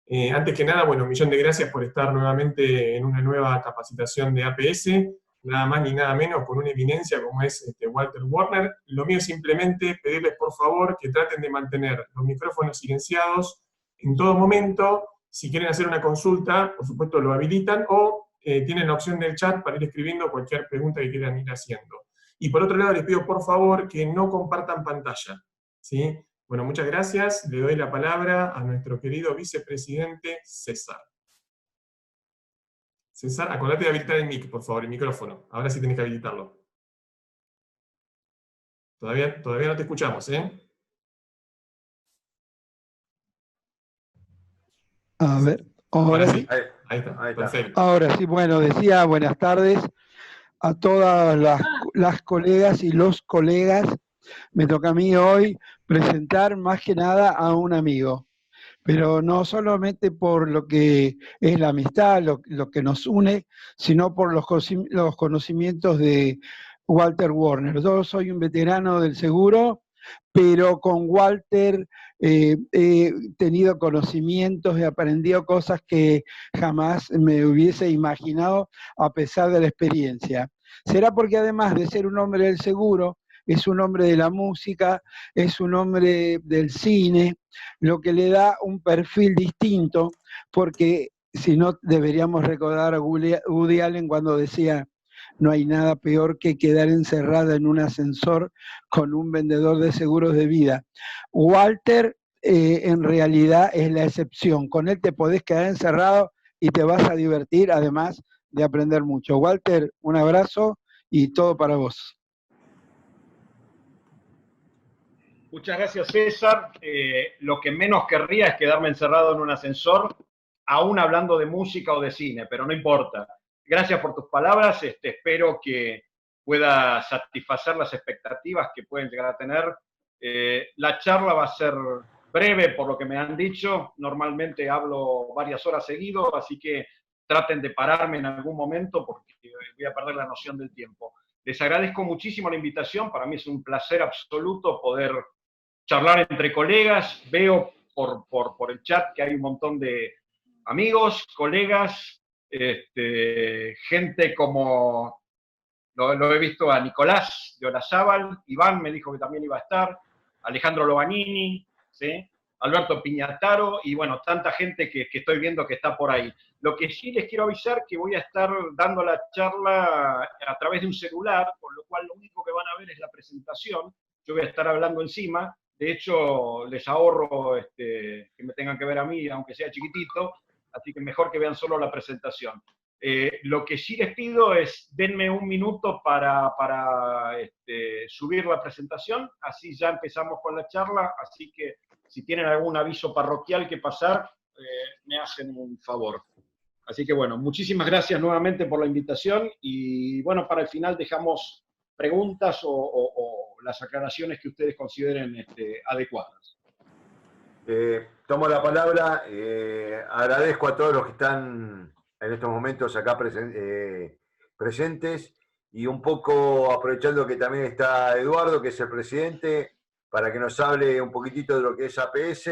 Antes que nada, bueno, un millón de gracias por estar nuevamente en una nueva capacitación de APS, nada más ni nada menos con una eminencia como es Walter Werner. Lo mío es simplemente pedirles por favor que traten de mantener los micrófonos silenciados en todo momento. Si quieren hacer una consulta, por supuesto lo habilitan, o tienen la opción del chat para ir escribiendo cualquier pregunta que quieran ir haciendo. Y por otro lado, les pido por favor que no compartan pantalla, ¿sí? Bueno, muchas gracias. Le doy la palabra a nuestro querido vicepresidente César. César, acordate de habilitar el mic, por favor, el micrófono. Ahora sí tenés que habilitarlo. Todavía no te escuchamos, ¿eh? A ver, ahora sí. Ahí está, perfecto. Ahora sí, bueno, decía buenas tardes a todas las colegas y los colegas. Me toca a mí hoy presentar más que nada a un amigo, pero no solamente por lo que es la amistad, lo que nos une, sino por los conocimientos de Walter Werner. Yo soy un veterano del seguro, pero con Walter he tenido conocimientos, he aprendido cosas que jamás me hubiese imaginado a pesar de la experiencia. Será porque además de ser un hombre del seguro, es un hombre de la música, es un hombre del cine, lo que le da un perfil distinto, porque si no deberíamos recordar a Woody Allen cuando decía: no hay nada peor que quedar encerrado en un ascensor con un vendedor de seguros de vida. Walter en realidad es la excepción. Con él te podés quedar encerrado y te vas a divertir, además de aprender mucho. Walter, un abrazo y todo para vos. Muchas gracias, César. Lo que menos querría es quedarme encerrado en un ascensor, aún hablando de música o de cine, pero no importa. Gracias por tus palabras. Espero que pueda satisfacer las expectativas que pueden llegar a tener. La charla va a ser breve, por lo que me han dicho. Normalmente hablo varias horas seguido, así que traten de pararme en algún momento porque voy a perder la noción del tiempo. Les agradezco muchísimo la invitación. Para mí es un placer absoluto poder charlar entre colegas. Veo por el chat que hay un montón de amigos, colegas, gente como, lo he visto a Nicolás de Olazábal, Iván me dijo que también iba a estar, Alejandro Lobanini, ¿sí? Alberto Piñataro, y bueno, tanta gente que estoy viendo que está por ahí. Lo que sí les quiero avisar que voy a estar dando la charla a través de un celular, con lo cual lo único que van a ver es la presentación. Yo voy a estar hablando encima. De hecho, les ahorro que me tengan que ver a mí, aunque sea chiquitito, así que mejor que vean solo la presentación. Lo que sí les pido es, denme un minuto para subir la presentación, así ya empezamos con la charla, así que si tienen algún aviso parroquial que pasar, me hacen un favor. Así que bueno, muchísimas gracias nuevamente por la invitación y bueno, para el final dejamos preguntas o las aclaraciones que ustedes consideren adecuadas. Tomo la palabra, agradezco a todos los que están en estos momentos acá presentes y un poco aprovechando que también está Eduardo, que es el presidente, para que nos hable un poquitito de lo que es APS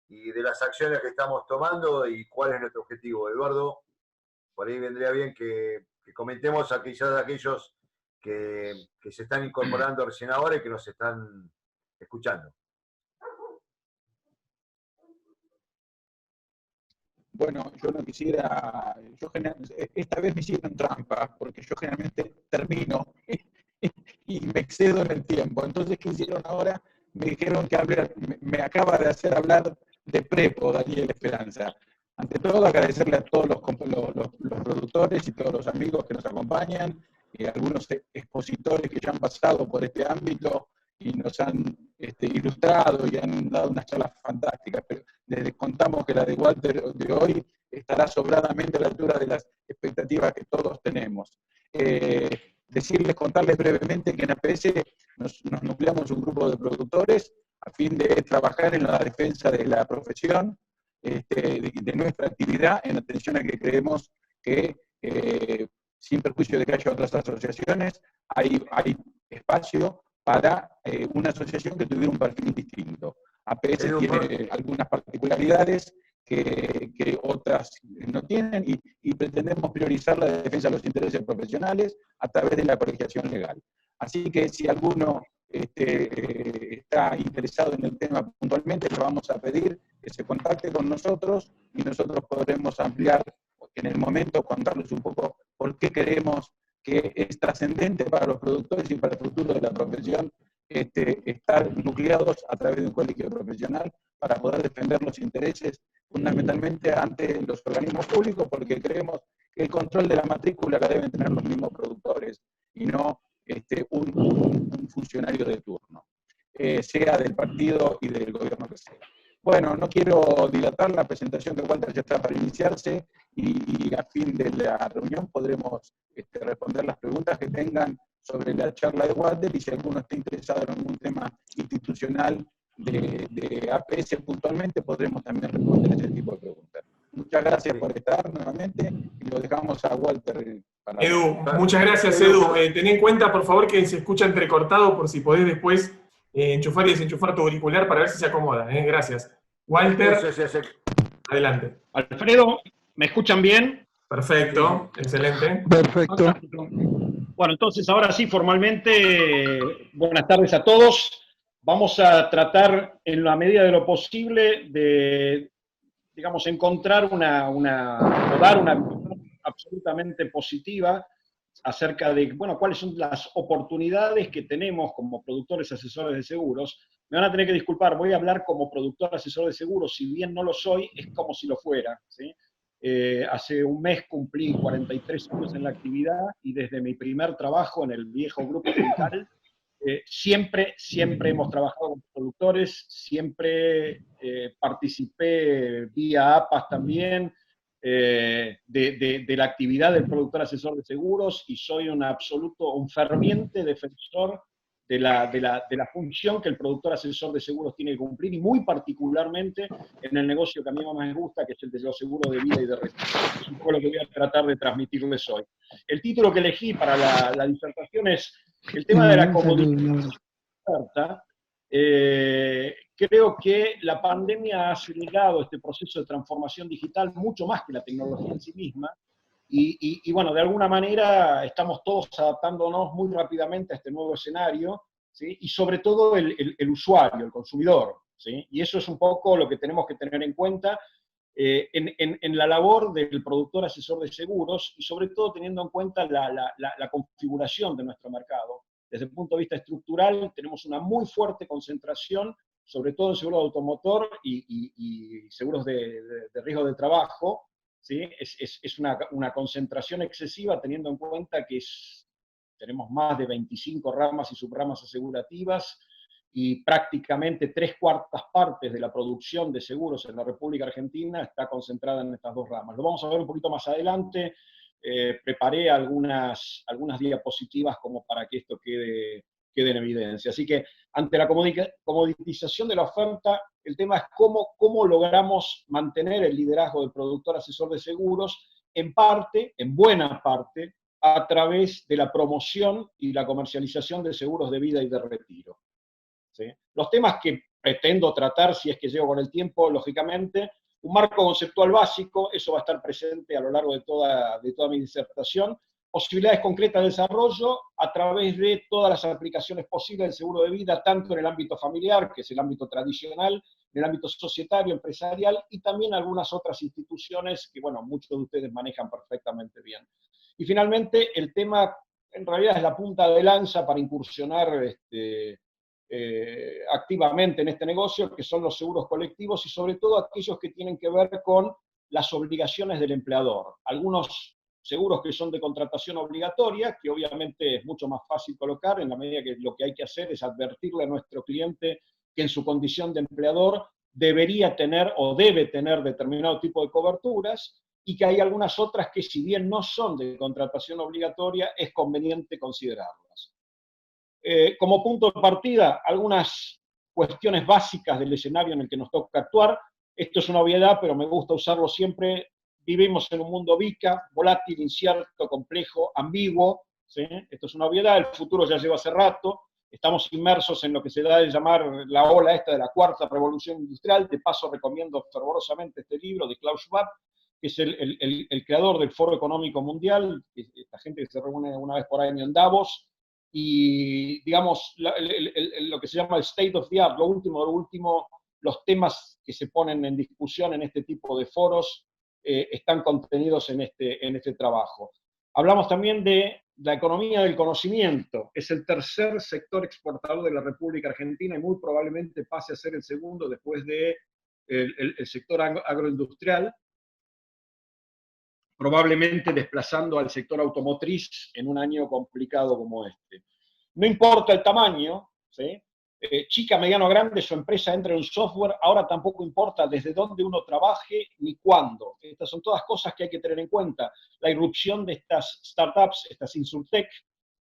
y de las acciones que estamos tomando y cuál es nuestro objetivo. Eduardo, por ahí vendría bien que comentemos a quizás aquellos que se están incorporando recién ahora y que nos están escuchando. Bueno, yo no quisiera, esta vez me hicieron trampa, porque yo generalmente termino y me excedo en el tiempo. Entonces, ¿qué hicieron ahora? Me dijeron que me acaba de hacer hablar de Prepo, Daniel Esperanza. Ante todo, agradecerle a todos los productores y todos los amigos que nos acompañan, y algunos expositores que ya han pasado por este ámbito y nos han ilustrado y han dado unas charlas fantásticas, pero les contamos que la de Walter de hoy estará sobradamente a la altura de las expectativas que todos tenemos. Contarles brevemente que en APS nos nucleamos un grupo de productores a fin de trabajar en la defensa de la profesión, de nuestra actividad, en atención a que creemos que, sin perjuicio de que haya otras asociaciones, hay espacio para una asociación que tuviera un perfil distinto. APS tiene algunas particularidades que que otras no tienen, y pretendemos priorizar la defensa de los intereses profesionales a través de la colegiación legal. Así que si alguno está interesado en el tema puntualmente, le vamos a pedir que se contacte con nosotros y nosotros podremos ampliar en el momento, contarles un poco por qué creemos que es trascendente para los productores y para el futuro de la profesión estar nucleados a través de un colegio profesional para poder defender los intereses fundamentalmente ante los organismos públicos, porque creemos que el control de la matrícula la deben tener los mismos productores y no un funcionario de turno, sea del partido y del gobierno que sea. Bueno, no quiero dilatar la presentación de Walter, ya está para iniciarse, y a fin de la reunión podremos responder las preguntas que tengan sobre la charla de Walter, y si alguno está interesado en algún tema institucional de APS puntualmente, podremos también responder ese tipo de preguntas. Muchas gracias por estar nuevamente, y lo dejamos a Walter. Edu, muchas gracias, Edu. Ten en cuenta, por favor, que se escucha entrecortado, por si podés después enchufar y desenchufar tu auricular para ver si se acomoda. Gracias. Walter, adelante. Alfredo, ¿me escuchan bien? Perfecto, excelente. Perfecto. Bueno, entonces ahora sí, formalmente, buenas tardes a todos. Vamos a tratar, en la medida de lo posible, de, digamos, encontrar o dar una visión absolutamente positiva acerca de, bueno, cuáles son las oportunidades que tenemos como productores asesores de seguros. Me van a tener que disculpar, voy a hablar como productor asesor de seguros, si bien no lo soy, es como si lo fuera, ¿sí? Hace un mes cumplí 43 años en la actividad, y desde mi primer trabajo en el viejo grupo Fincal, siempre hemos trabajado con productores, siempre participé vía APAS también, de la actividad del productor asesor de seguros, y soy un ferviente defensor de la función que el productor asesor de seguros tiene que cumplir, y muy particularmente en el negocio que a mí más me gusta, que es el de los seguros de vida y de retiro. Es un poco lo que voy a tratar de transmitirles hoy. El título que elegí para la disertación es el tema de la comoditización. Creo que la pandemia ha acelerado este proceso de transformación digital mucho más que la tecnología en sí misma, y bueno, de alguna manera estamos todos adaptándonos muy rápidamente a este nuevo escenario, ¿sí? Y sobre todo el usuario, el consumidor, ¿sí? Y eso es un poco lo que tenemos que tener en cuenta en la labor del productor asesor de seguros, y sobre todo teniendo en cuenta la configuración de nuestro mercado. Desde el punto de vista estructural, tenemos una muy fuerte concentración, sobre todo en seguros de automotor y seguros de riesgo de trabajo, ¿sí? Es una concentración excesiva, teniendo en cuenta que tenemos más de 25 ramas y subramas asegurativas, y prácticamente 3/4 partes de la producción de seguros en la República Argentina está concentrada en estas dos ramas. Lo vamos a ver un poquito más adelante. Preparé algunas diapositivas como para que esto quede en evidencia. Así que, ante la comoditización de la oferta, el tema es cómo logramos mantener el liderazgo del productor asesor de seguros, en buena parte, a través de la promoción y la comercialización de seguros de vida y de retiro, ¿sí? Los temas que pretendo tratar, si es que llego con el tiempo, lógicamente: un marco conceptual básico, eso va a estar presente a lo largo de toda mi disertación; posibilidades concretas de desarrollo a través de todas las aplicaciones posibles del seguro de vida, tanto en el ámbito familiar, que es el ámbito tradicional, en el ámbito societario, empresarial, y también algunas otras instituciones que, bueno, muchos de ustedes manejan perfectamente bien. Y finalmente, el tema, en realidad, es la punta de lanza para incursionar activamente en este negocio, que son los seguros colectivos, y sobre todo aquellos que tienen que ver con las obligaciones del empleador. Algunos seguros que son de contratación obligatoria, que obviamente es mucho más fácil colocar, en la medida que lo que hay que hacer es advertirle a nuestro cliente que en su condición de empleador debería tener o debe tener determinado tipo de coberturas, y que hay algunas otras que, si bien no son de contratación obligatoria, es conveniente considerarlas. Como punto de partida, algunas cuestiones básicas del escenario en el que nos toca actuar. Esto es una obviedad, pero me gusta usarlo siempre. Vivimos en un mundo VICA, volátil, incierto, complejo, ambiguo, ¿sí? Esto es una obviedad, el futuro ya lleva hace rato. estamos inmersos en lo que se da de llamar la ola esta de la cuarta revolución industrial. De paso recomiendo fervorosamente este libro de Klaus Schwab, que es el creador del Foro Económico Mundial, esta gente que se reúne una vez por año en Davos, y digamos, lo que se llama el state of the art, lo último, los temas que se ponen en discusión en este tipo de foros están contenidos en este trabajo. Hablamos también de la economía del conocimiento. Es el tercer sector exportador de la República Argentina y muy probablemente pase a ser el segundo después del sector agroindustrial, probablemente desplazando al sector automotriz en un año complicado como este. No importa el tamaño, ¿sí? Chica, mediano, grande, su empresa entra en un software, ahora tampoco importa desde dónde uno trabaje ni cuándo. Estas son todas cosas que hay que tener en cuenta. La irrupción de estas startups, estas insurtech,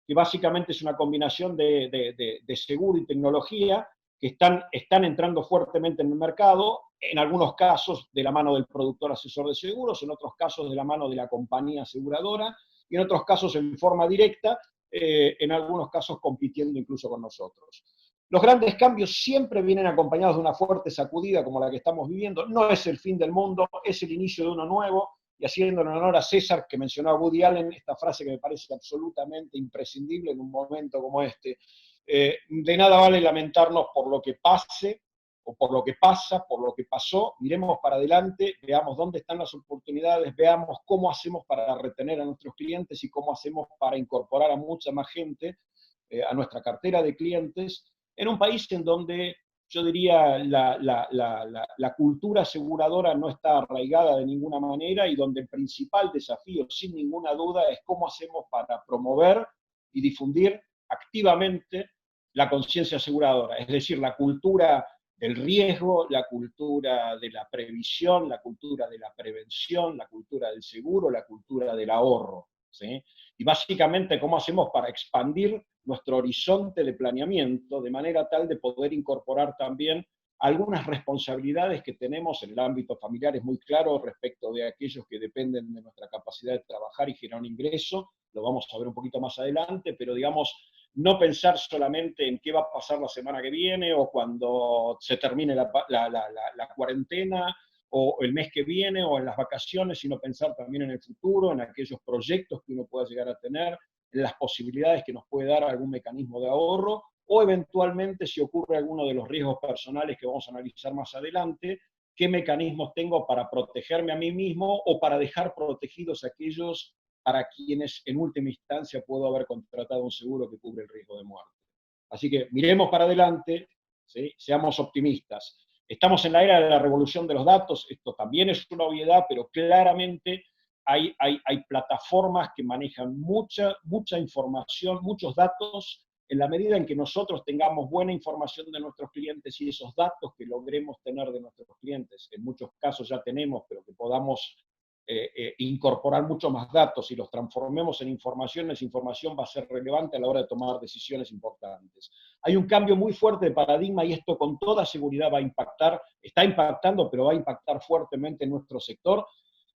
que básicamente es una combinación de seguro y tecnología, que están entrando fuertemente en el mercado, en algunos casos de la mano del productor asesor de seguros, en otros casos de la mano de la compañía aseguradora, y en otros casos en forma directa, en algunos casos compitiendo incluso con nosotros. Los grandes cambios siempre vienen acompañados de una fuerte sacudida como la que estamos viviendo. No es el fin del mundo, es el inicio de uno nuevo, y haciendo en honor a César, que mencionó a Woody Allen, esta frase que me parece absolutamente imprescindible en un momento como este. De nada vale lamentarnos por lo que pase, o por lo que pasa, por lo que pasó, miremos para adelante, veamos dónde están las oportunidades, veamos cómo hacemos para retener a nuestros clientes y cómo hacemos para incorporar a mucha más gente a nuestra cartera de clientes, en un país en donde yo diría la cultura aseguradora no está arraigada de ninguna manera y donde el principal desafío, sin ninguna duda, es cómo hacemos para promover y difundir activamente la conciencia aseguradora, es decir, la cultura del riesgo, la cultura de la previsión, la cultura de la prevención, la cultura del seguro, la cultura del ahorro, ¿sí? Y básicamente cómo hacemos para expandir nuestro horizonte de planeamiento de manera tal de poder incorporar también algunas responsabilidades que tenemos en el ámbito familiar, es muy claro respecto de aquellos que dependen de nuestra capacidad de trabajar y generar un ingreso, lo vamos a ver un poquito más adelante, pero digamos, no pensar solamente en qué va a pasar la semana que viene o cuando se termine la cuarentena o el mes que viene o en las vacaciones, sino pensar también en el futuro, en aquellos proyectos que uno pueda llegar a tener, en las posibilidades que nos puede dar algún mecanismo de ahorro, o eventualmente si ocurre alguno de los riesgos personales que vamos a analizar más adelante, qué mecanismos tengo para protegerme a mí mismo o para dejar protegidos a aquellos para quienes en última instancia puedo haber contratado un seguro que cubre el riesgo de muerte. Así que miremos para adelante, ¿sí? Seamos optimistas. Estamos en la era de la revolución de los datos, esto también es una obviedad, pero claramente hay plataformas que manejan mucha información, muchos datos, en la medida en que nosotros tengamos buena información de nuestros clientes y esos datos que logremos tener de nuestros clientes, en muchos casos ya tenemos, pero que podamos incorporar mucho más datos y los transformemos en información, esa información va a ser relevante a la hora de tomar decisiones importantes. Hay un cambio muy fuerte de paradigma y esto con toda seguridad va a impactar, está impactando, pero va a impactar fuertemente en nuestro sector,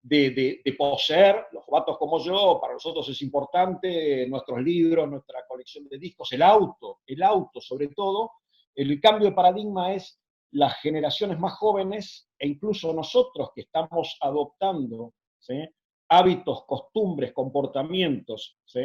de poseer, los vatos como yo, para nosotros es importante, nuestros libros, nuestra colección de discos, el auto sobre todo. El cambio de paradigma es las generaciones más jóvenes e incluso nosotros que estamos adoptando, ¿sí?, hábitos, costumbres, comportamientos, ¿sí?,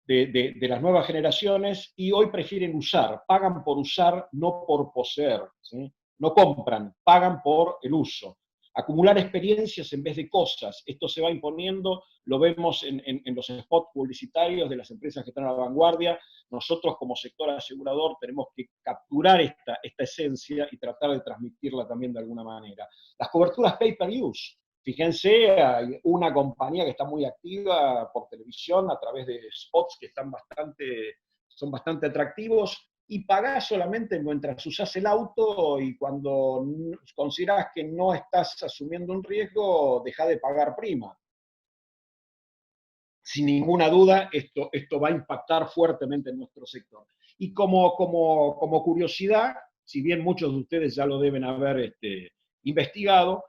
de las nuevas generaciones, y hoy prefieren usar, pagan por usar, no por poseer, ¿sí? No compran, pagan por el uso. Acumular experiencias en vez de cosas, esto se va imponiendo, lo vemos en los spots publicitarios de las empresas que están a la vanguardia. Nosotros como sector asegurador tenemos que capturar esta esencia y tratar de transmitirla también de alguna manera. Las coberturas pay-per-use, fíjense, hay una compañía que está muy activa por televisión a través de spots que son bastante atractivos, y pagás solamente mientras usás el auto, y cuando considerás que no estás asumiendo un riesgo, dejá de pagar prima. Sin ninguna duda, esto va a impactar fuertemente en nuestro sector. Y como curiosidad, si bien muchos de ustedes ya lo deben haber investigado,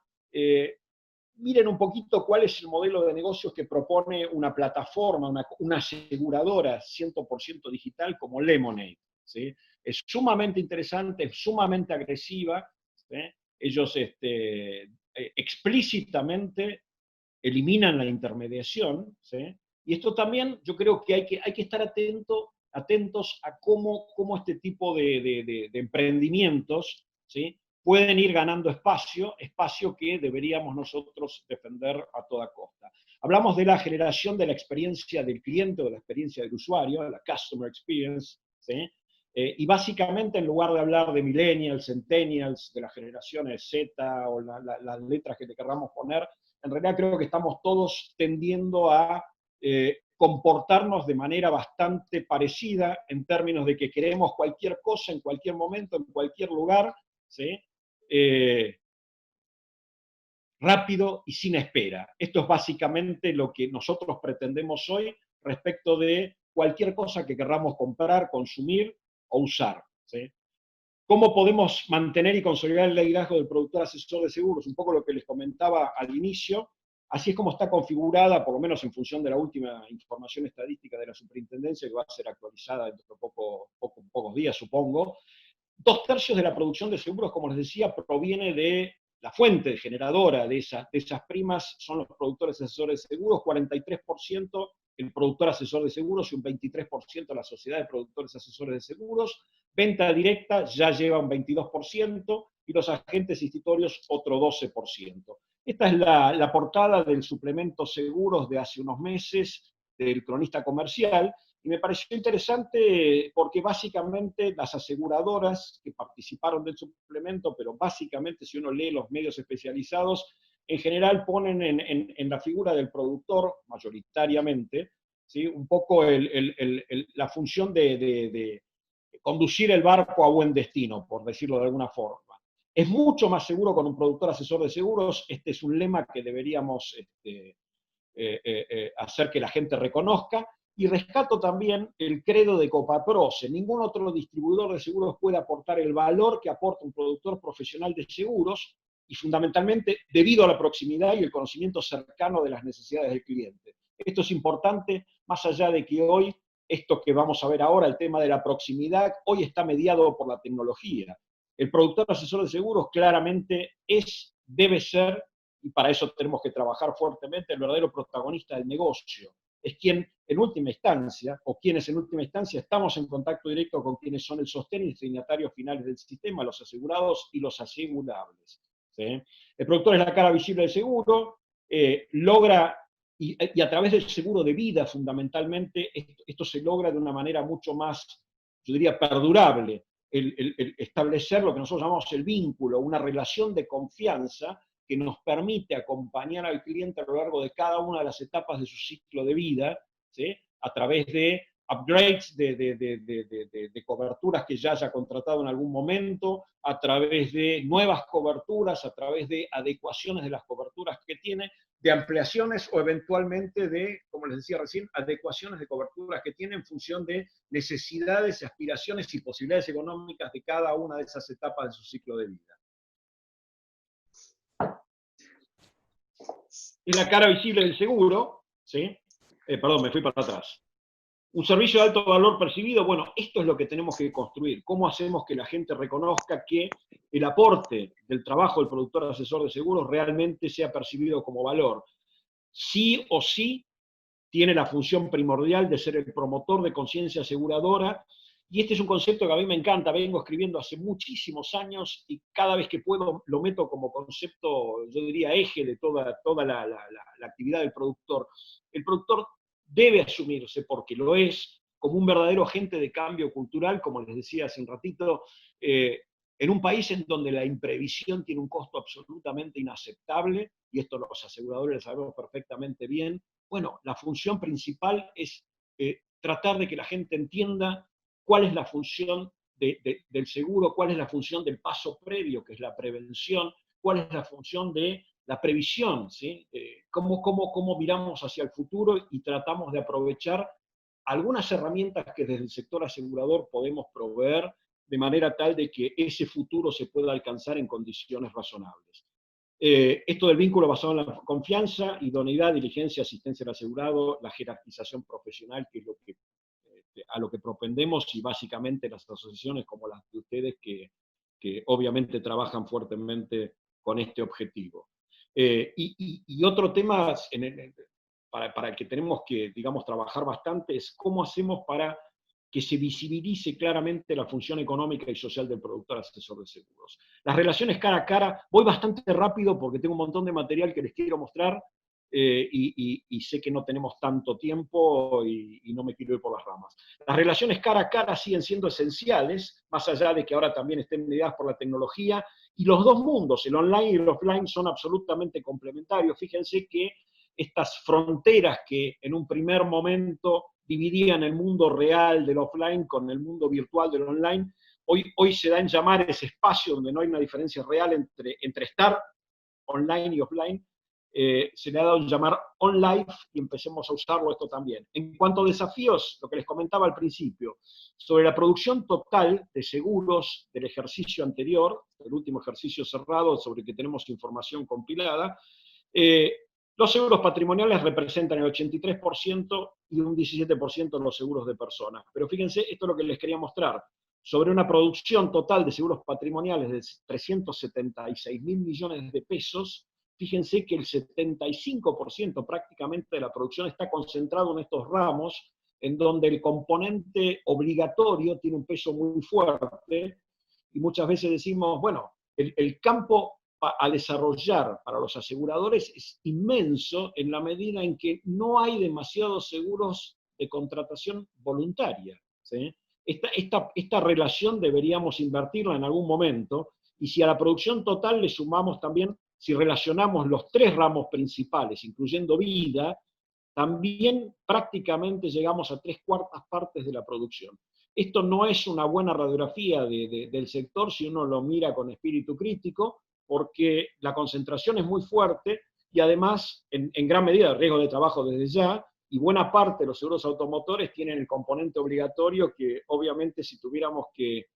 miren un poquito cuál es el modelo de negocios que propone una plataforma, una aseguradora 100% digital como Lemonade, ¿sí? Es sumamente interesante, es sumamente agresiva, ¿sí? Ellos explícitamente eliminan la intermediación, ¿sí? Y esto también yo creo que hay que estar atentos a cómo este tipo de emprendimientos, ¿sí? Pueden ir ganando espacio que deberíamos nosotros defender a toda costa. Hablamos de la generación de la experiencia del cliente o de la experiencia del usuario, la customer experience, ¿sí? Y básicamente, en lugar de hablar de millennials, centennials, de las generaciones Z o las letras que le querramos poner, en realidad creo que estamos todos tendiendo a comportarnos de manera bastante parecida en términos de que queremos cualquier cosa en cualquier momento, en cualquier lugar, ¿sí? Rápido y sin espera. Esto es básicamente lo que nosotros pretendemos hoy respecto de cualquier cosa que querramos comprar, consumir o usar, ¿sí? ¿Cómo podemos mantener y consolidar el liderazgo del productor asesor de seguros? Un poco lo que les comentaba al inicio. Así es como está configurada, por lo menos en función de la última información estadística de la superintendencia, que va a ser actualizada dentro de pocos días, supongo. 2/3 de la producción de seguros, como les decía, proviene de la fuente generadora de esas primas, son los productores asesores de seguros, 43% el productor asesor de seguros y un 23% la sociedad de productores asesores de seguros. Venta directa ya lleva un 22% y los agentes institutorios otro 12%. Esta es la portada del suplemento Seguros de hace unos meses, del Cronista Comercial, y me pareció interesante porque básicamente las aseguradoras que participaron del suplemento, pero básicamente si uno lee los medios especializados, en general ponen en la figura del productor, mayoritariamente, ¿sí? Un poco la función de conducir el barco a buen destino, por decirlo de alguna forma. Es mucho más seguro con un productor asesor de seguros, este es un lema que deberíamos hacer que la gente reconozca, y rescato también el credo de Copaproce. Ningún otro distribuidor de seguros puede aportar el valor que aporta un productor profesional de seguros, y fundamentalmente debido a la proximidad y el conocimiento cercano de las necesidades del cliente. Esto es importante, más allá de que hoy, esto que vamos a ver ahora, el tema de la proximidad, hoy está mediado por la tecnología. El productor asesor de seguros claramente debe ser, y para eso tenemos que trabajar fuertemente, el verdadero protagonista del negocio. Es quien en última instancia, o quienes en última instancia estamos en contacto directo con quienes son el sostén y destinatarios finales del sistema, los asegurados y los asegurables, ¿sí? El productor es la cara visible del seguro, logra, y a través del seguro de vida fundamentalmente, esto se logra de una manera mucho más, yo diría, perdurable, el establecer lo que nosotros llamamos el vínculo, una relación de confianza que nos permite acompañar al cliente a lo largo de cada una de las etapas de su ciclo de vida, ¿sí? A través de upgrades de coberturas que ya haya contratado en algún momento, a través de nuevas coberturas, a través de adecuaciones de las coberturas que tiene, de ampliaciones o eventualmente de, como les decía recién, adecuaciones de coberturas que tiene en función de necesidades, aspiraciones y posibilidades económicas de cada una de esas etapas de su ciclo de vida. Es la cara visible del seguro, ¿sí? Perdón, me fui para atrás. Un servicio de alto valor percibido, bueno, esto es lo que tenemos que construir. ¿Cómo hacemos que la gente reconozca que el aporte del trabajo del productor asesor de seguros realmente sea percibido como valor? Sí o sí tiene la función primordial de ser el promotor de conciencia aseguradora, y este es un concepto que a mí me encanta, vengo escribiendo hace muchísimos años y cada vez que puedo lo meto como concepto, yo diría, eje de toda la actividad del productor. El productor debe asumirse, porque lo es, como un verdadero agente de cambio cultural, como les decía hace un ratito, en un país en donde la imprevisión tiene un costo absolutamente inaceptable, y esto los aseguradores lo sabemos perfectamente bien. Bueno, la función principal es tratar de que la gente entienda cuál es la función del seguro, cuál es la función del paso previo, que es la prevención, cuál es la función de la previsión, ¿sí? Cómo miramos hacia el futuro y tratamos de aprovechar algunas herramientas que desde el sector asegurador podemos proveer de manera tal de que ese futuro se pueda alcanzar en condiciones razonables. Esto del vínculo basado en la confianza, idoneidad, diligencia, asistencia al asegurado, la jerarquización profesional, que es lo que a lo que propendemos, y básicamente las asociaciones como las de ustedes que obviamente trabajan fuertemente con este objetivo. Y otro tema para el que tenemos que, digamos, trabajar bastante es cómo hacemos para que se visibilice claramente la función económica y social del productor asesor de seguros. Las relaciones cara a cara, voy bastante rápido porque tengo un montón de material que les quiero mostrar, y sé que no tenemos tanto tiempo y no me quiero ir por las ramas. Las relaciones cara a cara siguen siendo esenciales, más allá de que ahora también estén mediadas por la tecnología, y los dos mundos, el online y el offline, son absolutamente complementarios. Fíjense que estas fronteras que en un primer momento dividían el mundo real del offline con el mundo virtual del online, hoy se da en llamar ese espacio donde no hay una diferencia real entre estar online y offline, se le ha dado en llamar on-life, y empecemos a usarlo esto también. En cuanto a desafíos, lo que les comentaba al principio, sobre la producción total de seguros del ejercicio anterior, el último ejercicio cerrado sobre el que tenemos información compilada, los seguros patrimoniales representan el 83% y un 17% los seguros de personas. Pero fíjense, esto es lo que les quería mostrar. Sobre una producción total de seguros patrimoniales de 376.000 millones de pesos, fíjense que el 75% prácticamente de la producción está concentrado en estos ramos, en donde el componente obligatorio tiene un peso muy fuerte, y muchas veces decimos, bueno, el campo a desarrollar para los aseguradores es inmenso en la medida en que no hay demasiados seguros de contratación voluntaria, ¿sí? Esta relación deberíamos invertirla en algún momento, y si a la producción total le sumamos también, si relacionamos los tres ramos principales, incluyendo vida, también prácticamente llegamos a 3/4 partes de la producción. Esto no es una buena radiografía del sector si uno lo mira con espíritu crítico, porque la concentración es muy fuerte y además, en gran medida, el riesgo de trabajo desde ya, y buena parte de los seguros automotores tienen el componente obligatorio que, obviamente, si tuviéramos que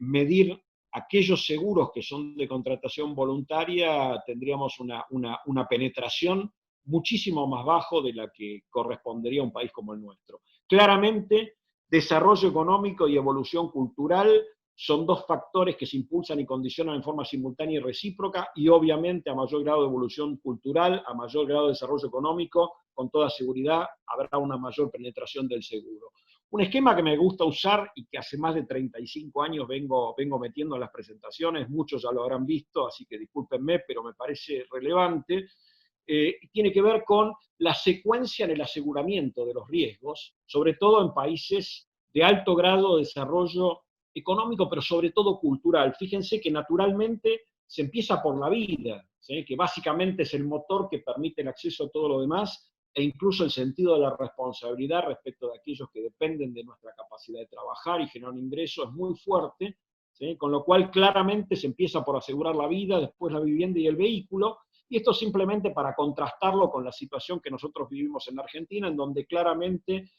medir aquellos seguros que son de contratación voluntaria, tendríamos una penetración muchísimo más bajo de la que correspondería a un país como el nuestro. Claramente, desarrollo económico y evolución cultural son dos factores que se impulsan y condicionan en forma simultánea y recíproca, y obviamente a mayor grado de evolución cultural, a mayor grado de desarrollo económico, con toda seguridad habrá una mayor penetración del seguro. Un esquema que me gusta usar y que hace más de 35 años vengo metiendo en las presentaciones, muchos ya lo habrán visto, así que discúlpenme, pero me parece relevante, tiene que ver con la secuencia en el aseguramiento de los riesgos, sobre todo en países de alto grado de desarrollo económico, pero sobre todo cultural. Fíjense que naturalmente se empieza por la vida, ¿sí? Que básicamente es el motor que permite el acceso a todo lo demás, e incluso el sentido de la responsabilidad respecto de aquellos que dependen de nuestra capacidad de trabajar y generar un ingreso es muy fuerte, ¿sí? Con lo cual claramente se empieza por asegurar la vida, después la vivienda y el vehículo, y esto simplemente para contrastarlo con la situación que nosotros vivimos en Argentina, en donde claramente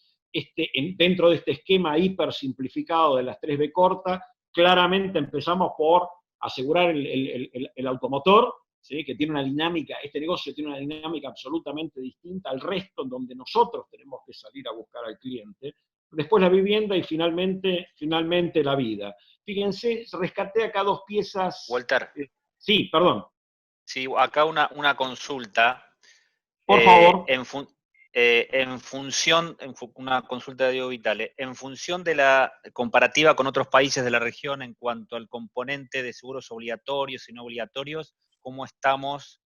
dentro de este esquema hiper simplificado de las 3B corta, claramente empezamos por asegurar el automotor, ¿sí? Que tiene una dinámica, este negocio tiene una dinámica absolutamente distinta al resto, en donde nosotros tenemos que salir a buscar al cliente, después la vivienda y finalmente la vida. Fíjense, rescaté acá dos piezas. Walter. Sí, perdón. Sí, acá una consulta. Por favor. Una consulta de Diego Vitale, en función de la comparativa con otros países de la región en cuanto al componente de seguros obligatorios y no obligatorios, ¿cómo estamos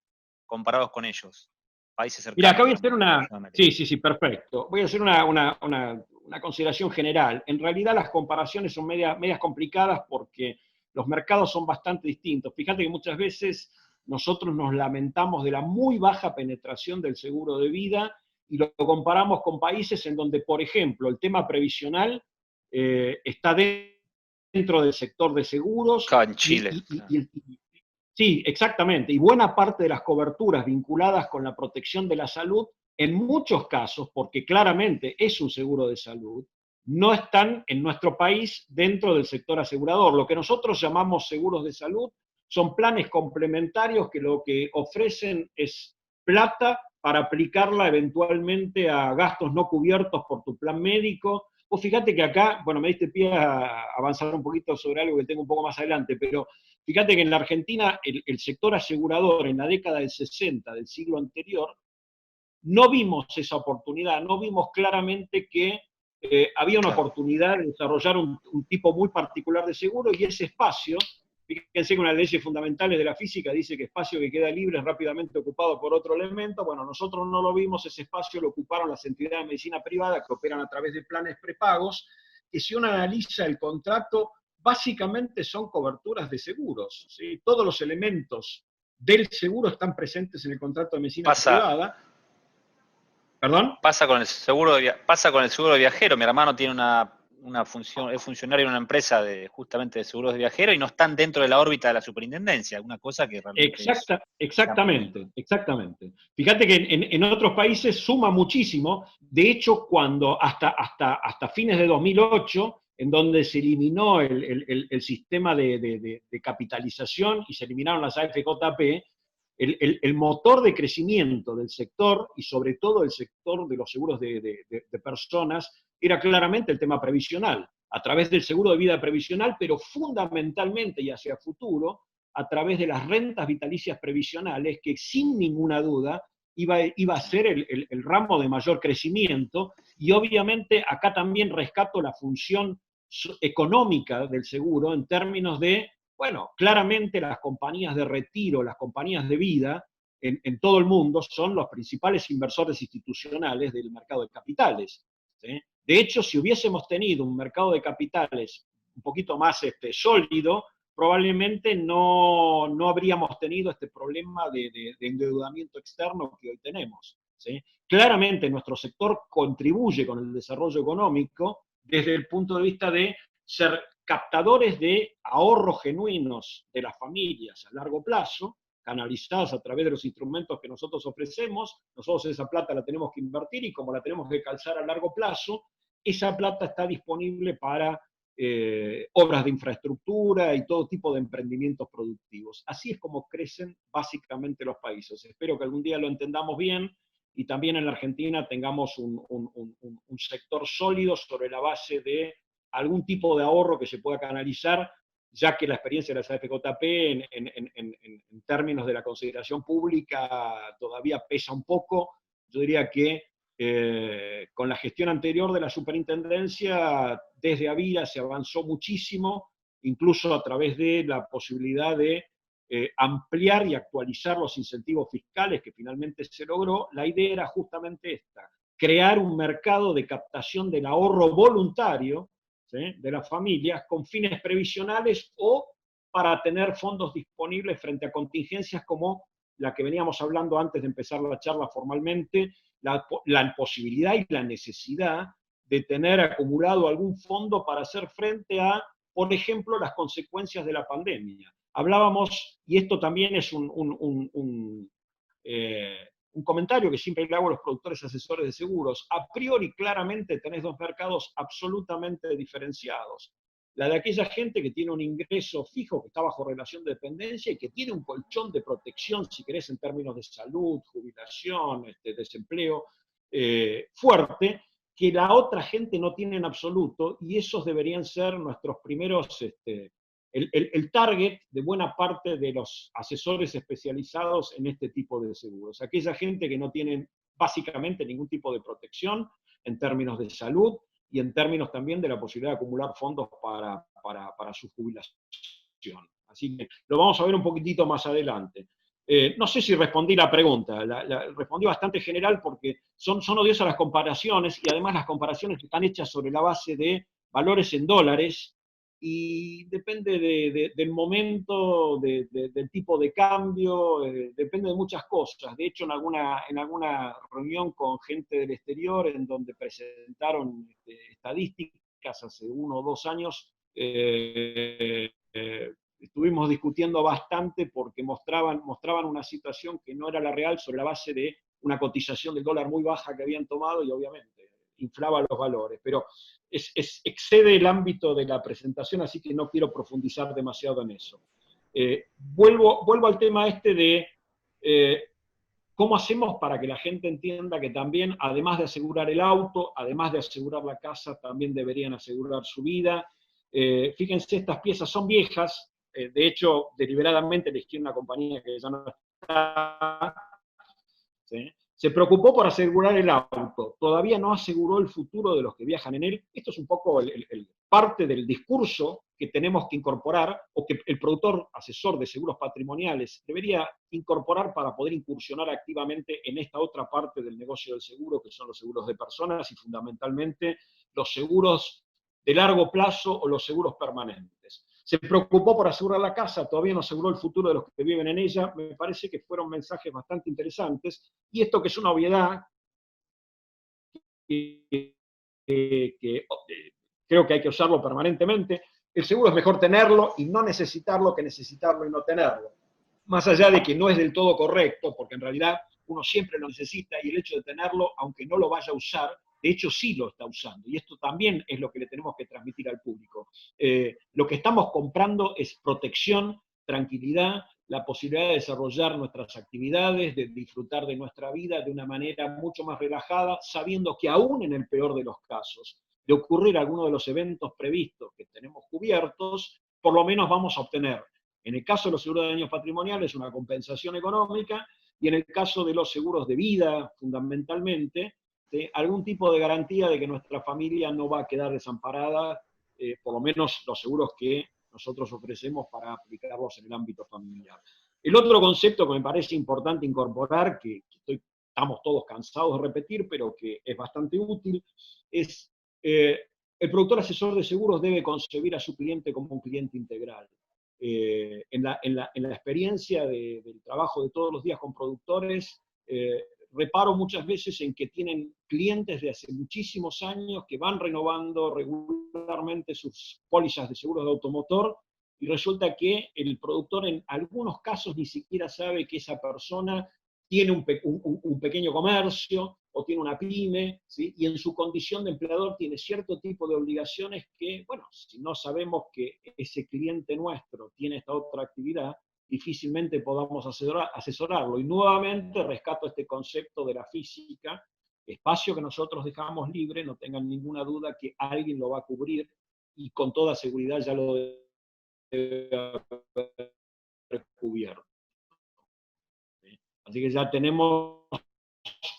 comparados con ellos? Países cercanos. Mira, acá voy a hacer una... Sí, perfecto. Voy a hacer una consideración general. En realidad las comparaciones son medias complicadas porque los mercados son bastante distintos. Fíjate que muchas veces nosotros nos lamentamos de la muy baja penetración del seguro de vida y lo comparamos con países en donde, por ejemplo, el tema previsional está dentro del sector de seguros. En Chile. Sí, exactamente. Y buena parte de las coberturas vinculadas con la protección de la salud, en muchos casos, porque claramente es un seguro de salud, no están en nuestro país dentro del sector asegurador. Lo que nosotros llamamos seguros de salud son planes complementarios que lo que ofrecen es plata para aplicarla eventualmente a gastos no cubiertos por tu plan médico, Vos fíjate que acá, bueno, me diste pie a avanzar un poquito sobre algo que tengo un poco más adelante, pero fíjate que en la Argentina el sector asegurador en la década del 60 del siglo anterior, no vimos esa oportunidad, no vimos claramente que había una oportunidad de desarrollar un tipo muy particular de seguro, y ese espacio, fíjense que una de las leyes fundamentales de la física dice que espacio que queda libre es rápidamente ocupado por otro elemento. Bueno, nosotros no lo vimos, ese espacio lo ocuparon las entidades de medicina privada que operan a través de planes prepagos, que si uno analiza el contrato, básicamente son coberturas de seguros, ¿sí? Todos los elementos del seguro están presentes en el contrato de medicina privada. ¿Perdón? Pasa con el seguro de viajero. Mi hermano tiene una función, es funcionario en una empresa justamente de seguros de viajero y no están dentro de la órbita de la superintendencia, una cosa que realmente Exactamente. Fíjate que en otros países suma muchísimo. De hecho, cuando hasta fines de 2008, en donde se eliminó el sistema de capitalización y se eliminaron las AFJP, el motor de crecimiento del sector, y sobre todo el sector de los seguros de personas, era claramente el tema previsional, a través del seguro de vida previsional, pero fundamentalmente y hacia futuro, a través de las rentas vitalicias previsionales, que sin ninguna duda iba a ser el ramo de mayor crecimiento. Y obviamente acá también rescato la función económica del seguro en términos de, bueno, claramente las compañías de retiro, las compañías de vida en todo el mundo son los principales inversores institucionales del mercado de capitales, ¿sí? De hecho, si hubiésemos tenido un mercado de capitales un poquito más sólido, probablemente no habríamos tenido este problema de endeudamiento externo que hoy tenemos, ¿sí? Claramente nuestro sector contribuye con el desarrollo económico desde el punto de vista de ser captadores de ahorros genuinos de las familias a largo plazo, canalizadas a través de los instrumentos que nosotros ofrecemos. Nosotros esa plata la tenemos que invertir, y como la tenemos que calzar a largo plazo, esa plata está disponible para obras de infraestructura y todo tipo de emprendimientos productivos. Así es como crecen básicamente los países. Espero que algún día lo entendamos bien, y también en la Argentina tengamos un sector sólido sobre la base de algún tipo de ahorro que se pueda canalizar, ya que la experiencia de las AFJP en términos de la consideración pública todavía pesa un poco. Yo diría que con la gestión anterior de la superintendencia, desde Avira se avanzó muchísimo, incluso a través de la posibilidad de ampliar y actualizar los incentivos fiscales, que finalmente se logró. La idea era justamente esta: crear un mercado de captación del ahorro voluntario, ¿sí?, de las familias con fines previsionales o para tener fondos disponibles frente a contingencias como la que veníamos hablando antes de empezar la charla formalmente, la posibilidad y la necesidad de tener acumulado algún fondo para hacer frente a, por ejemplo, las consecuencias de la pandemia. Hablábamos, y esto también es un comentario que siempre le hago a los productores asesores de seguros: a priori claramente tenés dos mercados absolutamente diferenciados. La de aquella gente que tiene un ingreso fijo, que está bajo relación de dependencia y que tiene un colchón de protección, si querés, en términos de salud, jubilación, desempleo, fuerte, que la otra gente no tiene en absoluto, y esos deberían ser nuestros primeros, el target de buena parte de los asesores especializados en este tipo de seguros. Aquella gente que no tiene básicamente ningún tipo de protección en términos de salud, y en términos también de la posibilidad de acumular fondos para su jubilación. Así que lo vamos a ver un poquitito más adelante. No sé si respondí la pregunta, respondí bastante general, porque son odiosas las comparaciones, y además las comparaciones están hechas sobre la base de valores en dólares, y depende del momento, del tipo de cambio, depende de muchas cosas. De hecho, en alguna reunión con gente del exterior, en donde presentaron estadísticas hace 1 o 2 años, estuvimos discutiendo bastante, porque mostraban una situación que no era la real, sobre la base de una cotización del dólar muy baja que habían tomado, y obviamente inflaba los valores. Pero excede el ámbito de la presentación, así que no quiero profundizar demasiado en eso. Vuelvo al tema de ¿Cómo hacemos para que la gente entienda que también, además de asegurar el auto, además de asegurar la casa, también deberían asegurar su vida? Fíjense, estas piezas son viejas, de hecho, deliberadamente elegí una compañía que ya no está, ¿sí? Se preocupó por asegurar el auto, todavía no aseguró el futuro de los que viajan en él. Esto es un poco parte del discurso que tenemos que incorporar, o que el productor asesor de seguros patrimoniales debería incorporar para poder incursionar activamente en esta otra parte del negocio del seguro, que son los seguros de personas y fundamentalmente los seguros de largo plazo o los seguros permanentes. Se preocupó por asegurar la casa, todavía no aseguró el futuro de los que viven en ella. Me parece que fueron mensajes bastante interesantes. Y esto, que es una obviedad, que creo que hay que usarlo permanentemente, el seguro es mejor tenerlo y no necesitarlo que necesitarlo y no tenerlo. Más allá de que no es del todo correcto, porque en realidad uno siempre lo necesita, y el hecho de tenerlo, aunque no lo vaya a usar, de hecho sí lo está usando, y esto también es lo que le tenemos que transmitir al público. Lo que estamos comprando es protección, tranquilidad, la posibilidad de desarrollar nuestras actividades, de disfrutar de nuestra vida de una manera mucho más relajada, sabiendo que aún en el peor de los casos, de ocurrir alguno de los eventos previstos que tenemos cubiertos, por lo menos vamos a obtener, en el caso de los seguros de daños patrimoniales, una compensación económica, y en el caso de los seguros de vida, fundamentalmente, algún tipo de garantía de que nuestra familia no va a quedar desamparada, por lo menos los seguros que nosotros ofrecemos para aplicarlos en el ámbito familiar. El otro concepto que me parece importante incorporar, que estamos todos cansados de repetir, pero que es bastante útil, es el productor asesor de seguros debe concebir a su cliente como un cliente integral. En la experiencia del trabajo de todos los días con productores, reparo muchas veces en que tienen clientes de hace muchísimos años que van renovando regularmente sus pólizas de seguros de automotor, y resulta que el productor en algunos casos ni siquiera sabe que esa persona tiene un pequeño comercio o tiene una pyme, ¿sí? Y en su condición de empleador tiene cierto tipo de obligaciones que, bueno, si no sabemos que ese cliente nuestro tiene esta otra actividad, difícilmente podamos asesorarlo. Y nuevamente rescato este concepto de la física, espacio que nosotros dejamos libre, no tengan ninguna duda que alguien lo va a cubrir, y con toda seguridad ya lo debe haber cubierto. Así que ya tenemos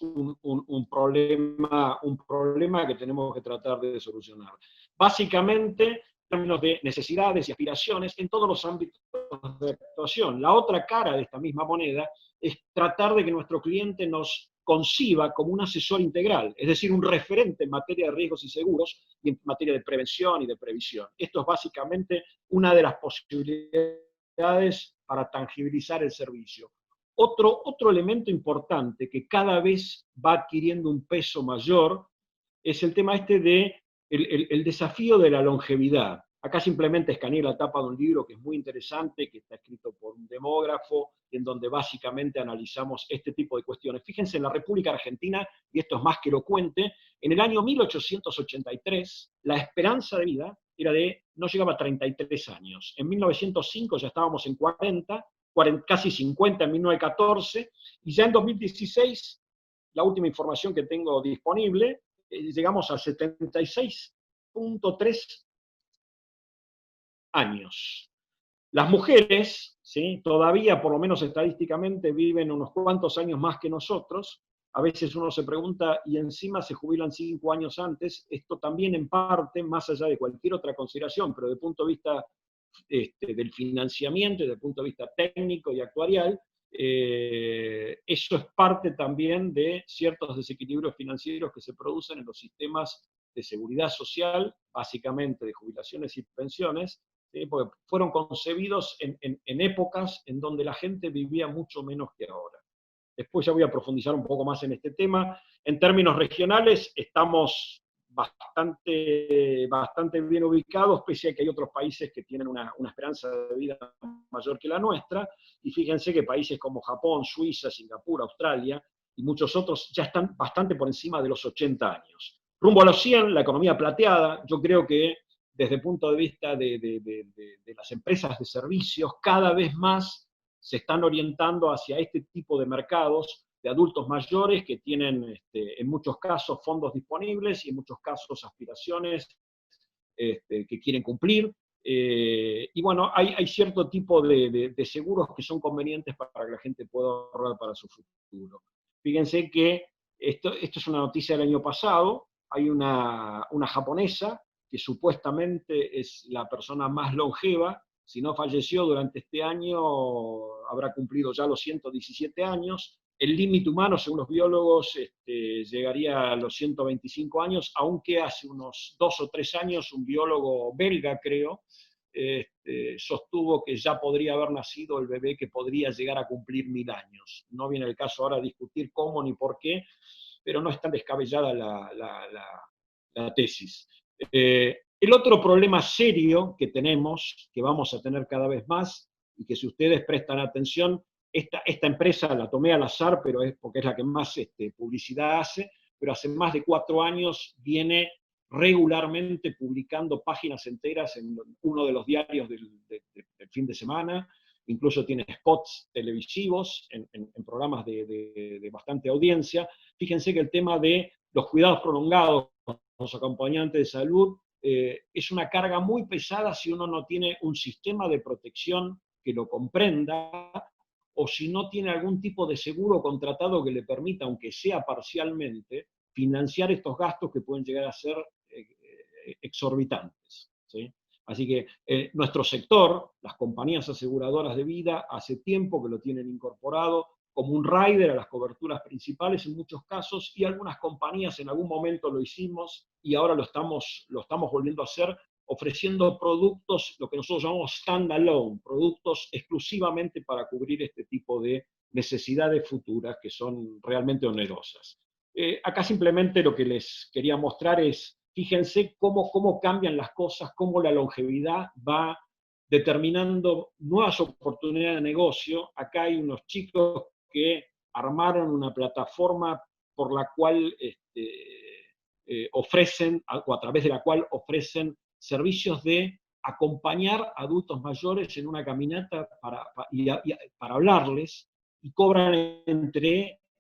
un problema que tenemos que tratar de solucionar. Básicamente, en términos de necesidades y aspiraciones, en todos los ámbitos de actuación. La otra cara de esta misma moneda es tratar de que nuestro cliente nos conciba como un asesor integral, es decir, un referente en materia de riesgos y seguros y en materia de prevención y de previsión. Esto es básicamente una de las posibilidades para tangibilizar el servicio. Otro elemento importante que cada vez va adquiriendo un peso mayor es el tema de el desafío de la longevidad. Acá simplemente escaneé la tapa de un libro que es muy interesante, que está escrito por un demógrafo, en donde básicamente analizamos este tipo de cuestiones. Fíjense, en la República Argentina, y esto es más que elocuente, en el año 1883, la esperanza de vida no llegaba a 33 años. En 1905 ya estábamos en 40, casi 50 en 1914, y ya en 2016, la última información que tengo disponible, llegamos a 76.3 años. Las mujeres, ¿sí?, todavía, por lo menos estadísticamente, viven unos cuantos años más que nosotros. A veces uno se pregunta, y encima se jubilan 5 años antes. Esto también en parte, más allá de cualquier otra consideración, pero desde el punto de vista del financiamiento y desde el punto de vista técnico y actuarial, eso es parte también de ciertos desequilibrios financieros que se producen en los sistemas de seguridad social, básicamente de jubilaciones y pensiones, ¿sí?, porque fueron concebidos en épocas en donde la gente vivía mucho menos que ahora. Después ya voy a profundizar un poco más en este tema. En términos regionales, estamos bastante bien ubicados, pese a que hay otros países que tienen una esperanza de vida mayor que la nuestra, y fíjense que países como Japón, Suiza, Singapur, Australia y muchos otros ya están bastante por encima de los 80 años. Rumbo a los 100, la economía plateada. Yo creo que desde el punto de vista de las empresas de servicios, cada vez más se están orientando hacia este tipo de mercados, de adultos mayores que tienen en muchos casos fondos disponibles y en muchos casos aspiraciones que quieren cumplir. Y bueno, hay cierto tipo de seguros que son convenientes para que la gente pueda ahorrar para su futuro. Fíjense que esto es una noticia del año pasado. Hay una japonesa que supuestamente es la persona más longeva. Si no falleció durante este año, habrá cumplido ya los 117 años. El límite humano, según los biólogos, llegaría a los 125 años, aunque hace unos 2 o 3 años un biólogo belga, creo, sostuvo que ya podría haber nacido el bebé que podría llegar a cumplir 1000 años. No viene el caso ahora discutir cómo ni por qué, pero no es tan descabellada la tesis. El otro problema serio que tenemos, que vamos a tener cada vez más, y que si ustedes prestan atención, esta empresa la tomé al azar, pero es porque es la que más publicidad hace, pero hace más de 4 años viene regularmente publicando páginas enteras en uno de los diarios del fin de semana, incluso tiene spots televisivos en programas de bastante audiencia. Fíjense que el tema de los cuidados prolongados, los acompañantes de salud, es una carga muy pesada si uno no tiene un sistema de protección que lo comprenda, o si no tiene algún tipo de seguro contratado que le permita, aunque sea parcialmente, financiar estos gastos que pueden llegar a ser exorbitantes, ¿sí? Así que nuestro sector, las compañías aseguradoras de vida, hace tiempo que lo tienen incorporado como un rider a las coberturas principales en muchos casos, y algunas compañías en algún momento lo hicimos y ahora lo estamos volviendo a hacer, ofreciendo productos, lo que nosotros llamamos stand-alone, productos exclusivamente para cubrir este tipo de necesidades futuras que son realmente onerosas. Acá simplemente lo que les quería mostrar es, fíjense cómo cambian las cosas, cómo la longevidad va determinando nuevas oportunidades de negocio. Acá hay unos chicos que armaron una plataforma por la cual ofrecen, o a través de la cual ofrecen servicios de acompañar a adultos mayores en una caminata para hablarles, y cobran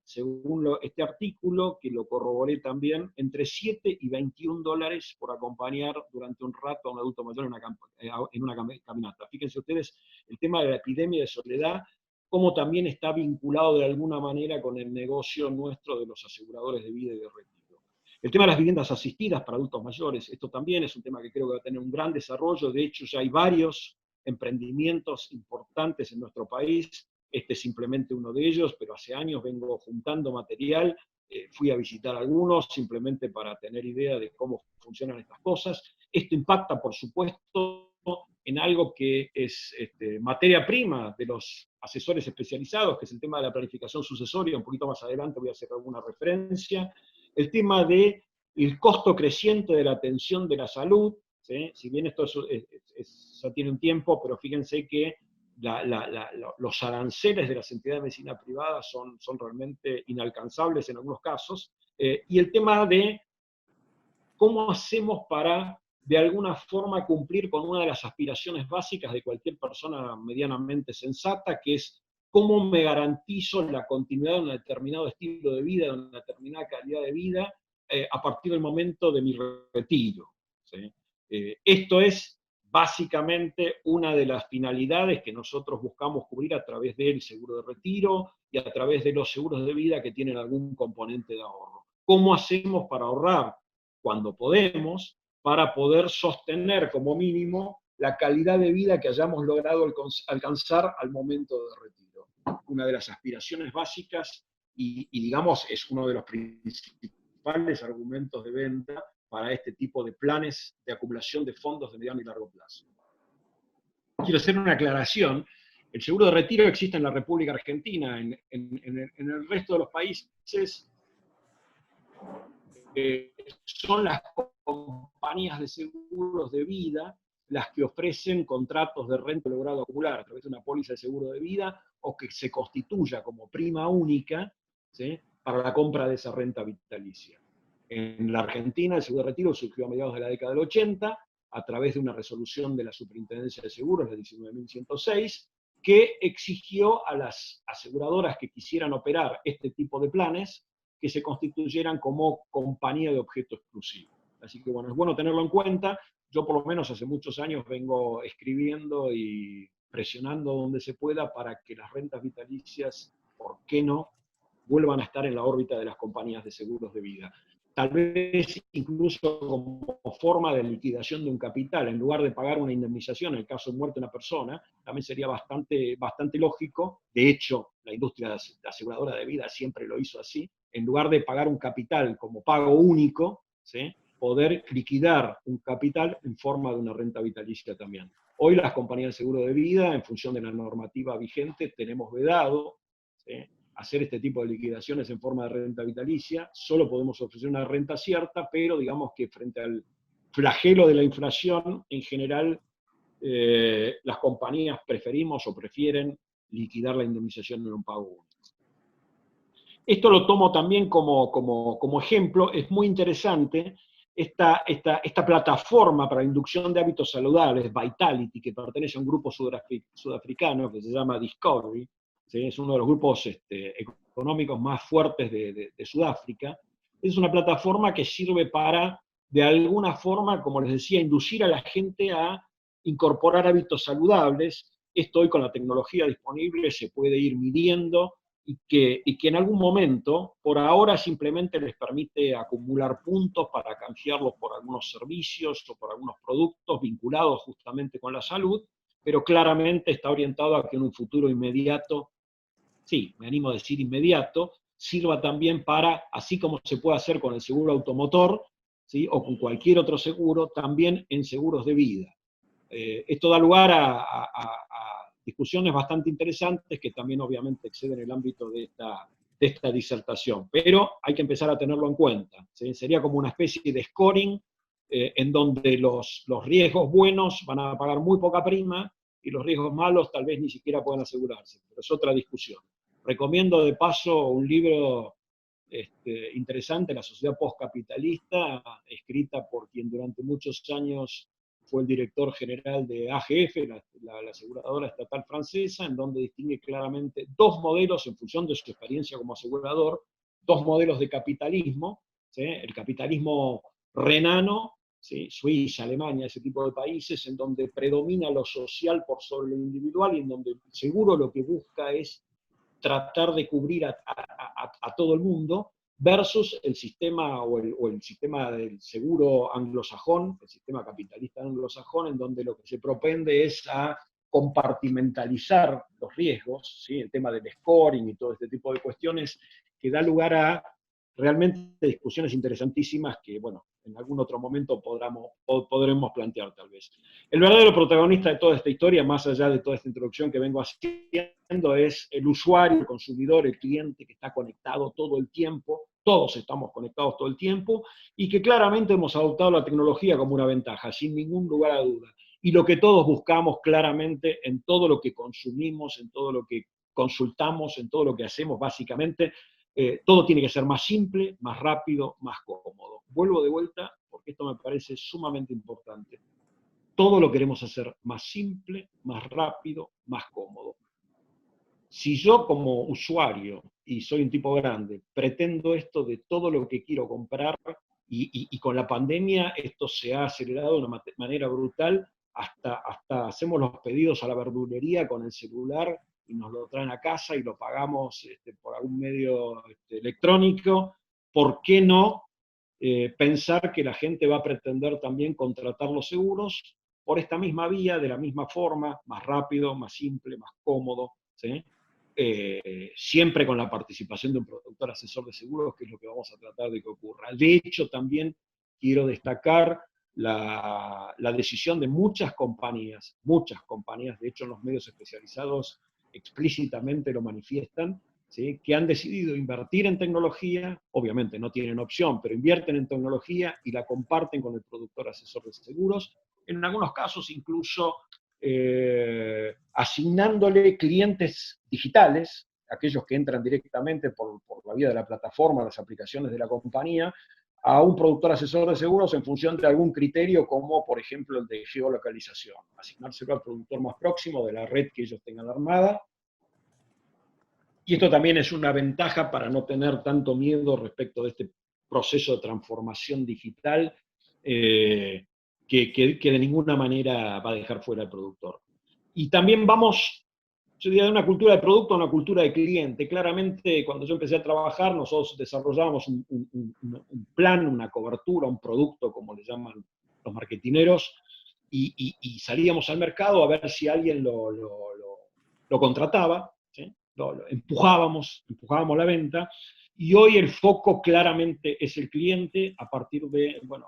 según este artículo, que lo corroboré también, entre 7 y 21 dólares por acompañar durante un rato a un adulto mayor en una caminata. Fíjense ustedes, el tema de la epidemia de soledad, cómo también está vinculado de alguna manera con el negocio nuestro de los aseguradores de vida y de retiro. El tema de las viviendas asistidas para adultos mayores, esto también es un tema que creo que va a tener un gran desarrollo. De hecho, ya hay varios emprendimientos importantes en nuestro país. Este es simplemente uno de ellos, pero hace años vengo juntando material, fui a visitar algunos simplemente para tener idea de cómo funcionan estas cosas. Esto impacta, por supuesto, en algo que es materia prima de los asesores especializados, que es el tema de la planificación sucesoria. Un poquito más adelante voy a hacer alguna referencia. El tema del costo creciente de la atención de la salud, ¿sí? Si bien esto ya tiene un tiempo, pero fíjense que los aranceles de las entidades de medicina privada son realmente inalcanzables en algunos casos. Y el tema de cómo hacemos para, de alguna forma, cumplir con una de las aspiraciones básicas de cualquier persona medianamente sensata, que es cómo me garantizo la continuidad de un determinado estilo de vida, de una determinada calidad de vida, a partir del momento de mi retiro, ¿sí? Esto es básicamente una de las finalidades que nosotros buscamos cubrir a través del seguro de retiro y a través de los seguros de vida que tienen algún componente de ahorro. ¿Cómo hacemos para ahorrar cuando podemos, para poder sostener como mínimo la calidad de vida que hayamos logrado alcanzar al momento de retiro? Una de las aspiraciones básicas y digamos, es uno de los principales argumentos de venta para este tipo de planes de acumulación de fondos de mediano y largo plazo. Quiero hacer una aclaración. El seguro de retiro existe en la República Argentina. En el resto de los países son las compañías de seguros de vida las que ofrecen contratos de renta logrado acumular a través de una póliza de seguro de vida, o que se constituya como prima única, ¿sí?, para la compra de esa renta vitalicia. En la Argentina el seguro de retiro surgió a mediados de la década del 80 a través de una resolución de la Superintendencia de Seguros, la 19.106, que exigió a las aseguradoras que quisieran operar este tipo de planes que se constituyeran como compañía de objeto exclusivo. Así que bueno, es bueno tenerlo en cuenta. Yo por lo menos hace muchos años vengo escribiendo y presionando donde se pueda para que las rentas vitalicias, ¿por qué no?, vuelvan a estar en la órbita de las compañías de seguros de vida. Tal vez incluso como forma de liquidación de un capital, en lugar de pagar una indemnización en el caso de muerte de una persona, también sería bastante lógico. De hecho, la industria aseguradora de vida siempre lo hizo así. En lugar de pagar un capital como pago único, ¿sí?, poder liquidar un capital en forma de una renta vitalicia también. Hoy las compañías de seguro de vida, en función de la normativa vigente, tenemos vedado, ¿sí?, hacer este tipo de liquidaciones en forma de renta vitalicia. Solo podemos ofrecer una renta cierta, pero digamos que frente al flagelo de la inflación, en general, las compañías preferimos o prefieren liquidar la indemnización en un pago único. Esto lo tomo también como ejemplo. Es muy interesante esta plataforma para inducción de hábitos saludables, Vitality, que pertenece a un grupo sudafricano que se llama Discovery, ¿sí? Es uno de los grupos económicos más fuertes de Sudáfrica. Es una plataforma que sirve para, de alguna forma, como les decía, inducir a la gente a incorporar hábitos saludables. Esto hoy con la tecnología disponible se puede ir midiendo, y que en algún momento, por ahora simplemente les permite acumular puntos para canjearlos por algunos servicios o por algunos productos vinculados justamente con la salud, pero claramente está orientado a que en un futuro inmediato, sí, me animo a decir inmediato, sirva también para, así como se puede hacer con el seguro automotor, ¿sí?, o con cualquier otro seguro, también en seguros de vida. Esto da lugar a discusiones bastante interesantes que también obviamente exceden el ámbito de esta disertación, pero hay que empezar a tenerlo en cuenta, ¿sí? Sería como una especie de scoring en donde los riesgos buenos van a pagar muy poca prima y los riesgos malos tal vez ni siquiera puedan asegurarse, pero es otra discusión. Recomiendo de paso un libro interesante, La Sociedad Postcapitalista, escrita por quien durante muchos años fue el director general de AGF, la aseguradora estatal francesa, en donde distingue claramente dos modelos en función de su experiencia como asegurador, dos modelos de capitalismo, ¿sí?, el capitalismo renano, ¿sí?, Suiza, Alemania, ese tipo de países, en donde predomina lo social por sobre lo individual y en donde el seguro lo que busca es tratar de cubrir a todo el mundo, versus el sistema o el sistema del seguro anglosajón, el sistema capitalista anglosajón, en donde lo que se propende es a compartimentalizar los riesgos, ¿sí?, el tema del scoring y todo este tipo de cuestiones, que da lugar a realmente discusiones interesantísimas que, bueno, en algún otro momento podremos plantear tal vez. El verdadero protagonista de toda esta historia, más allá de toda esta introducción que vengo haciendo, es el usuario, el consumidor, el cliente que está conectado todo el tiempo. Todos estamos conectados todo el tiempo y que claramente hemos adoptado la tecnología como una ventaja, sin ningún lugar a duda. Y lo que todos buscamos claramente en todo lo que consumimos, en todo lo que consultamos, en todo lo que hacemos, básicamente, todo tiene que ser más simple, más rápido, más cómodo. Vuelvo de vuelta porque esto me parece sumamente importante. Todo lo queremos hacer más simple, más rápido, más cómodo. Si yo como usuario, y soy un tipo grande, pretendo esto de todo lo que quiero comprar, y con la pandemia esto se ha acelerado de una manera brutal, hasta hacemos los pedidos a la verdulería con el celular y nos lo traen a casa y lo pagamos por algún medio electrónico. ¿Por qué no pensar que la gente va a pretender también contratar los seguros por esta misma vía, de la misma forma, más rápido, más simple, más cómodo, ¿sí? Siempre con la participación de un productor asesor de seguros, que es lo que vamos a tratar de que ocurra. De hecho, también quiero destacar la decisión de muchas compañías, de hecho en los medios especializados explícitamente lo manifiestan, ¿sí?, que han decidido invertir en tecnología. Obviamente no tienen opción, pero invierten en tecnología y la comparten con el productor asesor de seguros, en algunos casos incluso asignándole clientes digitales, aquellos que entran directamente por la vía de la plataforma, las aplicaciones de la compañía, a un productor asesor de seguros en función de algún criterio, como por ejemplo el de geolocalización, asignárselo al productor más próximo de la red que ellos tengan armada. Y esto también es una ventaja para no tener tanto miedo respecto de este proceso de transformación digital que de ninguna manera va a dejar fuera al productor. Y también vamos, yo diría, de una cultura de producto a una cultura de cliente. Claramente, cuando yo empecé a trabajar, nosotros desarrollábamos un plan, una cobertura, un producto, como le llaman los marketineros, y salíamos al mercado a ver si alguien lo contrataba, ¿sí? Empujábamos la venta, y hoy el foco claramente es el cliente, a partir de, bueno,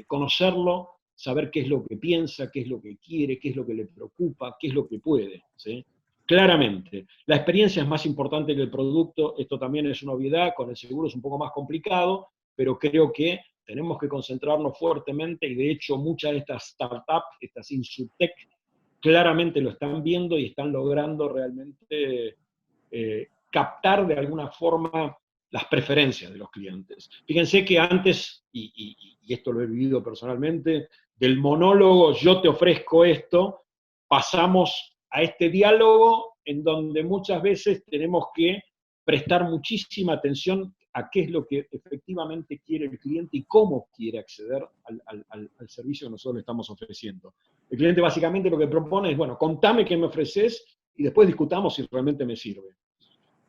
conocerlo, saber qué es lo que piensa, qué es lo que quiere, qué es lo que le preocupa, qué es lo que puede, ¿sí? Claramente, la experiencia es más importante que el producto. Esto también es una obviedad, con el seguro es un poco más complicado, pero creo que tenemos que concentrarnos fuertemente, y de hecho muchas de estas startups, estas insurtech, claramente lo están viendo y están logrando realmente captar de alguna forma las preferencias de los clientes. Fíjense que antes, y esto lo he vivido personalmente, del monólogo "yo te ofrezco esto", pasamos a este diálogo en donde muchas veces tenemos que prestar muchísima atención a qué es lo que efectivamente quiere el cliente y cómo quiere acceder al servicio que nosotros le estamos ofreciendo. El cliente básicamente lo que propone es, bueno, contame qué me ofreces y después discutamos si realmente me sirve.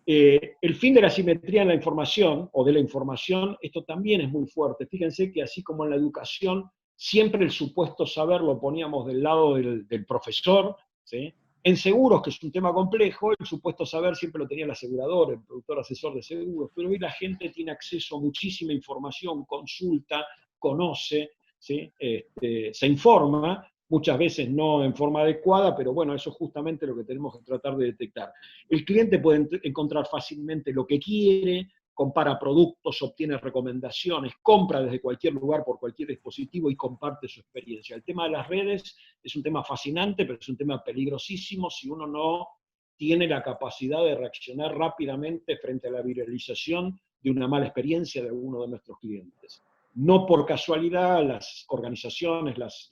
El fin de la simetría en la información, o de la información, esto también es muy fuerte. Fíjense que así como en la educación, siempre el supuesto saber lo poníamos del lado del profesor, ¿sí? En seguros, que es un tema complejo, el supuesto saber siempre lo tenía el asegurador, el productor asesor de seguros, pero hoy la gente tiene acceso a muchísima información, consulta, conoce, ¿sí? Se informa, muchas veces no en forma adecuada, pero bueno, eso es justamente lo que tenemos que tratar de detectar. El cliente puede encontrar fácilmente lo que quiere, compara productos, obtiene recomendaciones, compra desde cualquier lugar por cualquier dispositivo y comparte su experiencia. El tema de las redes es un tema fascinante, pero es un tema peligrosísimo si uno no tiene la capacidad de reaccionar rápidamente frente a la viralización de una mala experiencia de alguno de nuestros clientes. No por casualidad las organizaciones, las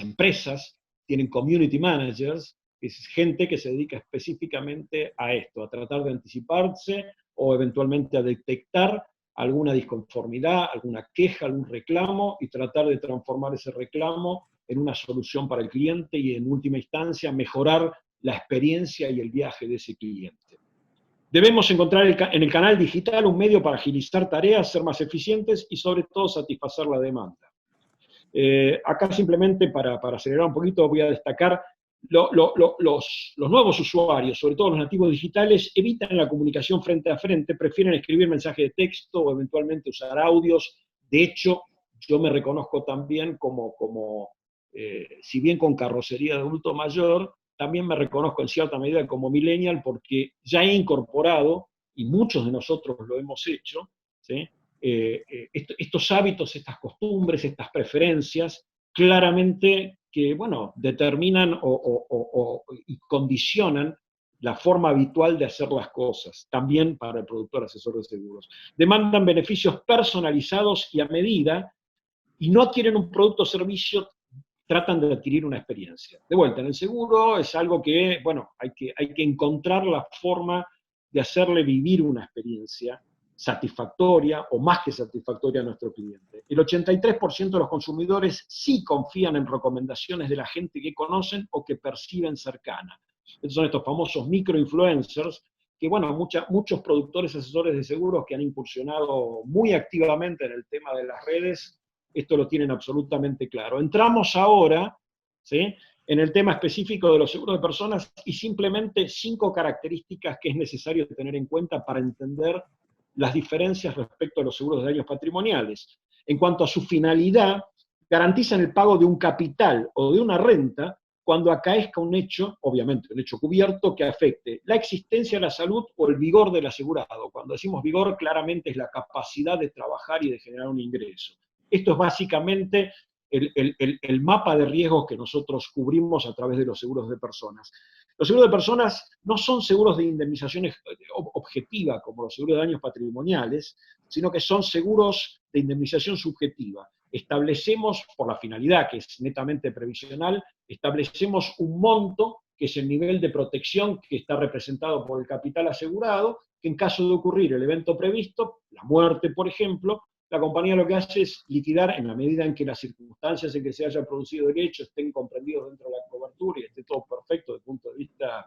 empresas tienen community managers, que es gente que se dedica específicamente a esto, a tratar de anticiparse o eventualmente a detectar alguna disconformidad, alguna queja, algún reclamo, y tratar de transformar ese reclamo en una solución para el cliente y en última instancia mejorar la experiencia y el viaje de ese cliente. Debemos encontrar en el canal digital un medio para agilizar tareas, ser más eficientes y sobre todo satisfacer la demanda. Acá simplemente para acelerar un poquito voy a destacar los nuevos usuarios, sobre todo los nativos digitales, evitan la comunicación frente a frente, prefieren escribir mensajes de texto o eventualmente usar audios. De hecho, yo me reconozco también si bien con carrocería de adulto mayor, también me reconozco en cierta medida como millennial, porque ya he incorporado, y muchos de nosotros lo hemos hecho, ¿sí? Estos hábitos, estas costumbres, estas preferencias, claramente que, bueno, determinan y condicionan la forma habitual de hacer las cosas, también para el productor asesor de seguros. Demandan beneficios personalizados y a medida, y no adquieren un producto o servicio, tratan de adquirir una experiencia. De vuelta, en el seguro es algo que, bueno, hay que encontrar la forma de hacerle vivir una experiencia satisfactoria o más que satisfactoria a nuestro cliente. El 83% de los consumidores sí confían en recomendaciones de la gente que conocen o que perciben cercana. Estos son estos famosos microinfluencers que, bueno, muchos productores asesores de seguros que han incursionado muy activamente en el tema de las redes, esto lo tienen absolutamente claro. Entramos ahora, ¿sí?, en el tema específico de los seguros de personas y simplemente 5 características que es necesario tener en cuenta para entender las diferencias respecto a los seguros de daños patrimoniales. En cuanto a su finalidad, garantizan el pago de un capital o de una renta cuando acaezca un hecho, obviamente un hecho cubierto, que afecte la existencia, la salud o el vigor del asegurado. Cuando decimos vigor, claramente es la capacidad de trabajar y de generar un ingreso. Esto es básicamente el mapa de riesgos que nosotros cubrimos a través de los seguros de personas. Los seguros de personas no son seguros de indemnización objetiva como los seguros de daños patrimoniales, sino que son seguros de indemnización subjetiva. Establecemos, por la finalidad que es netamente previsional, establecemos un monto que es el nivel de protección que está representado por el capital asegurado, que en caso de ocurrir el evento previsto, la muerte, por ejemplo, la compañía lo que hace es liquidar en la medida en que las circunstancias en que se haya producido el hecho estén comprendidos dentro de la cobertura y esté todo perfecto desde el punto de vista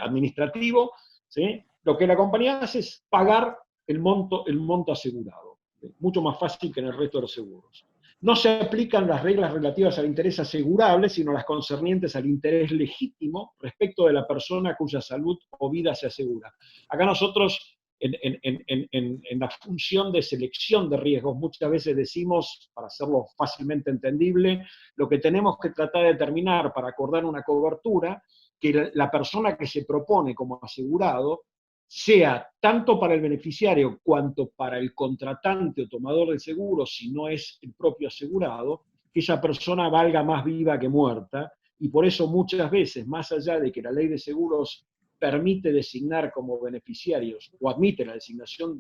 administrativo, ¿sí? Lo que la compañía hace es pagar el monto asegurado. Mucho más fácil que en el resto de los seguros. No se aplican las reglas relativas al interés asegurable, sino las concernientes al interés legítimo respecto de la persona cuya salud o vida se asegura. Acá nosotros, en la función de selección de riesgos, muchas veces decimos, para hacerlo fácilmente entendible, lo que tenemos que tratar de determinar para acordar una cobertura, que la persona que se propone como asegurado sea tanto para el beneficiario cuanto para el contratante o tomador del seguro, si no es el propio asegurado, que esa persona valga más viva que muerta, y por eso muchas veces, más allá de que la ley de seguros permite designar como beneficiarios, o admite la designación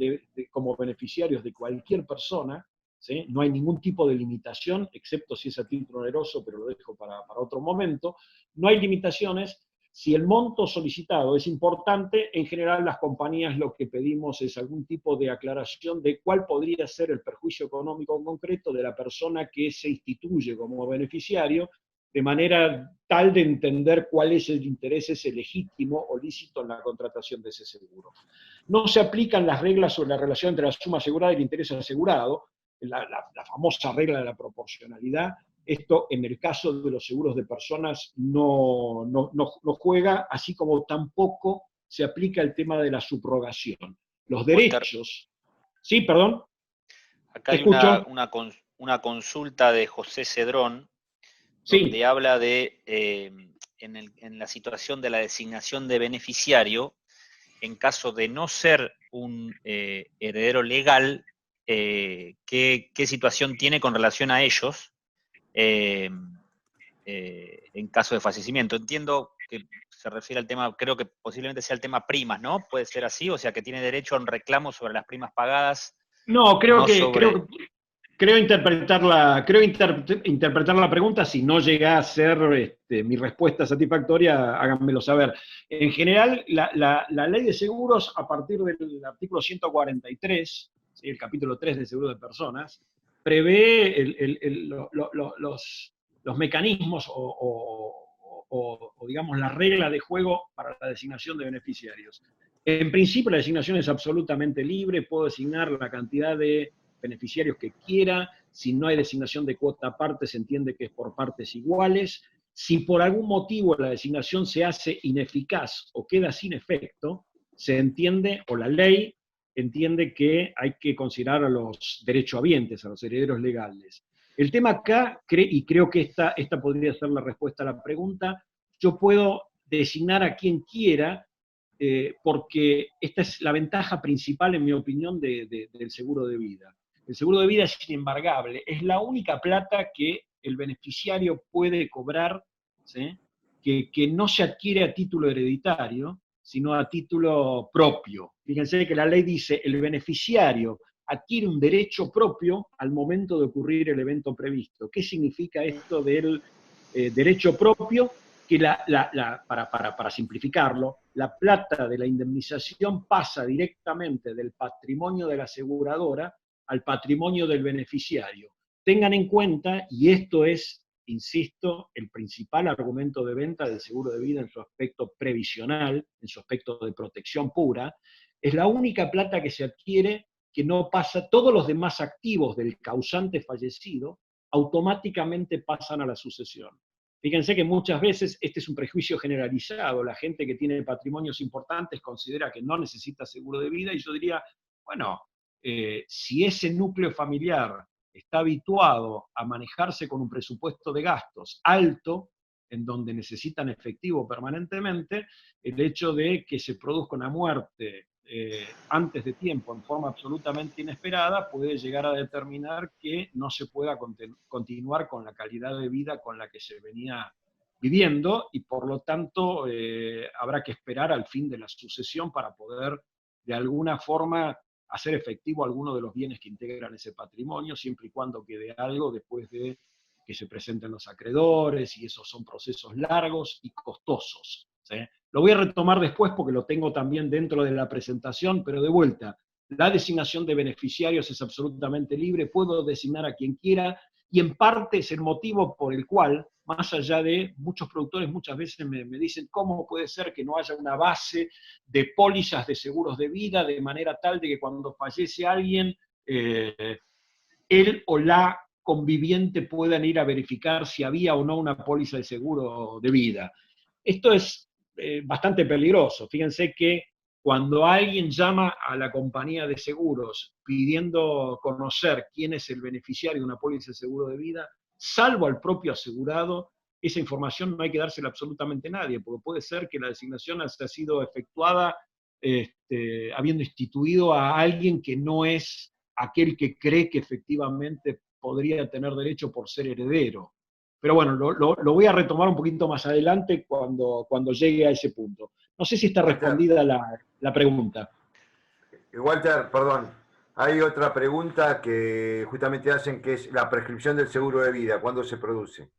como beneficiarios de cualquier persona, ¿sí? No hay ningún tipo de limitación, excepto si es a título oneroso, pero lo dejo para otro momento, no hay limitaciones. Si el monto solicitado es importante, en general las compañías lo que pedimos es algún tipo de aclaración de cuál podría ser el perjuicio económico concreto de la persona que se instituye como beneficiario, de manera tal de entender cuál es el interés ese legítimo o lícito en la contratación de ese seguro. No se aplican las reglas sobre la relación entre la suma asegurada y el interés asegurado, la famosa regla de la proporcionalidad. Esto, en el caso de los seguros de personas, no juega, así como tampoco se aplica el tema de la subrogación. Los derechos... Sí, perdón. Acá hay una consulta de José Cedrón, donde sí, habla de, en la situación de la designación de beneficiario, en caso de no ser un heredero legal, ¿qué situación tiene con relación a ellos? En caso de fallecimiento. Entiendo que se refiere al tema, creo que posiblemente sea el tema primas, ¿no? Puede ser así, o sea que tiene derecho a un reclamo sobre las primas pagadas. No, creo interpretar la pregunta. Si no llega a ser mi respuesta satisfactoria, háganmelo saber. En general, la ley de seguros, a partir del artículo 143, ¿sí? El capítulo 3 del seguro de personas, prevé los mecanismos o digamos la regla de juego para la designación de beneficiarios. En principio la designación es absolutamente libre, puedo designar la cantidad de beneficiarios que quiera, si no hay designación de cuota aparte se entiende que es por partes iguales, si por algún motivo la designación se hace ineficaz o queda sin efecto, se entiende, o la ley entiende que hay que considerar a los derechohabientes, a los herederos legales. El tema acá, y creo que esta podría ser la respuesta a la pregunta, yo puedo designar a quien quiera, porque esta es la ventaja principal, en mi opinión, del seguro de vida. El seguro de vida es inembargable, es la única plata que el beneficiario puede cobrar, ¿sí? que no se adquiere a título hereditario, sino a título propio. Fíjense que la ley dice, el beneficiario adquiere un derecho propio al momento de ocurrir el evento previsto. ¿Qué significa esto del derecho propio? Que para simplificarlo, la plata de la indemnización pasa directamente del patrimonio de la aseguradora al patrimonio del beneficiario. Tengan en cuenta, y esto es, insisto, el principal argumento de venta del seguro de vida en su aspecto previsional, en su aspecto de protección pura, es la única plata que se adquiere que no pasa, todos los demás activos del causante fallecido automáticamente pasan a la sucesión. Fíjense que muchas veces este es un prejuicio generalizado, la gente que tiene patrimonios importantes considera que no necesita seguro de vida, y yo diría, bueno, si ese núcleo familiar está habituado a manejarse con un presupuesto de gastos alto, en donde necesitan efectivo permanentemente, el hecho de que se produzca una muerte antes de tiempo, en forma absolutamente inesperada, puede llegar a determinar que no se pueda continuar con la calidad de vida con la que se venía pidiendo, y por lo tanto habrá que esperar al fin de la sucesión para poder de alguna forma hacer efectivo alguno de los bienes que integran ese patrimonio, siempre y cuando quede algo después de que se presenten los acreedores, y esos son procesos largos y costosos, ¿sí? Lo voy a retomar después porque lo tengo también dentro de la presentación, pero de vuelta, la designación de beneficiarios es absolutamente libre, puedo designar a quien quiera, y en parte es el motivo por el cual, más allá de muchos productores muchas veces me dicen cómo puede ser que no haya una base de pólizas de seguros de vida, de manera tal de que cuando fallece alguien, él o la conviviente puedan ir a verificar si había o no una póliza de seguro de vida. Esto es bastante peligroso. Fíjense que cuando alguien llama a la compañía de seguros pidiendo conocer quién es el beneficiario de una póliza de seguro de vida, salvo al propio asegurado, esa información no hay que dársela absolutamente a nadie, porque puede ser que la designación haya sido efectuada habiendo instituido a alguien que no es aquel que cree que efectivamente podría tener derecho por ser heredero. Pero bueno, lo voy a retomar un poquito más adelante cuando llegue a ese punto. No sé si está respondida la pregunta. Walter, perdón, hay otra pregunta que justamente hacen, que es la prescripción del seguro de vida, ¿cuándo se produce?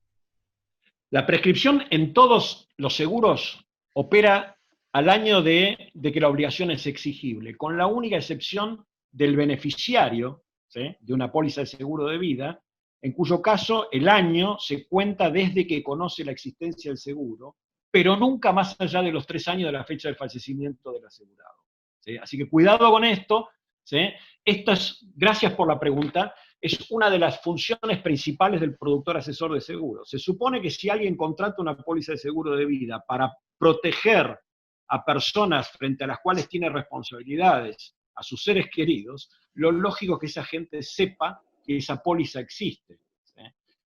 La prescripción en todos los seguros opera al año de que la obligación es exigible, con la única excepción del beneficiario, ¿sí?, de una póliza de seguro de vida, en cuyo caso el año se cuenta desde que conoce la existencia del seguro, pero nunca más allá de los 3 años de la fecha del fallecimiento del asegurado, ¿sí? Así que cuidado con esto, ¿sí? Esto es, gracias por la pregunta, es una de las funciones principales del productor asesor de seguros. Se supone que si alguien contrata una póliza de seguro de vida para proteger a personas frente a las cuales tiene responsabilidades, a sus seres queridos, lo lógico es que esa gente sepa que esa póliza existe, ¿sí?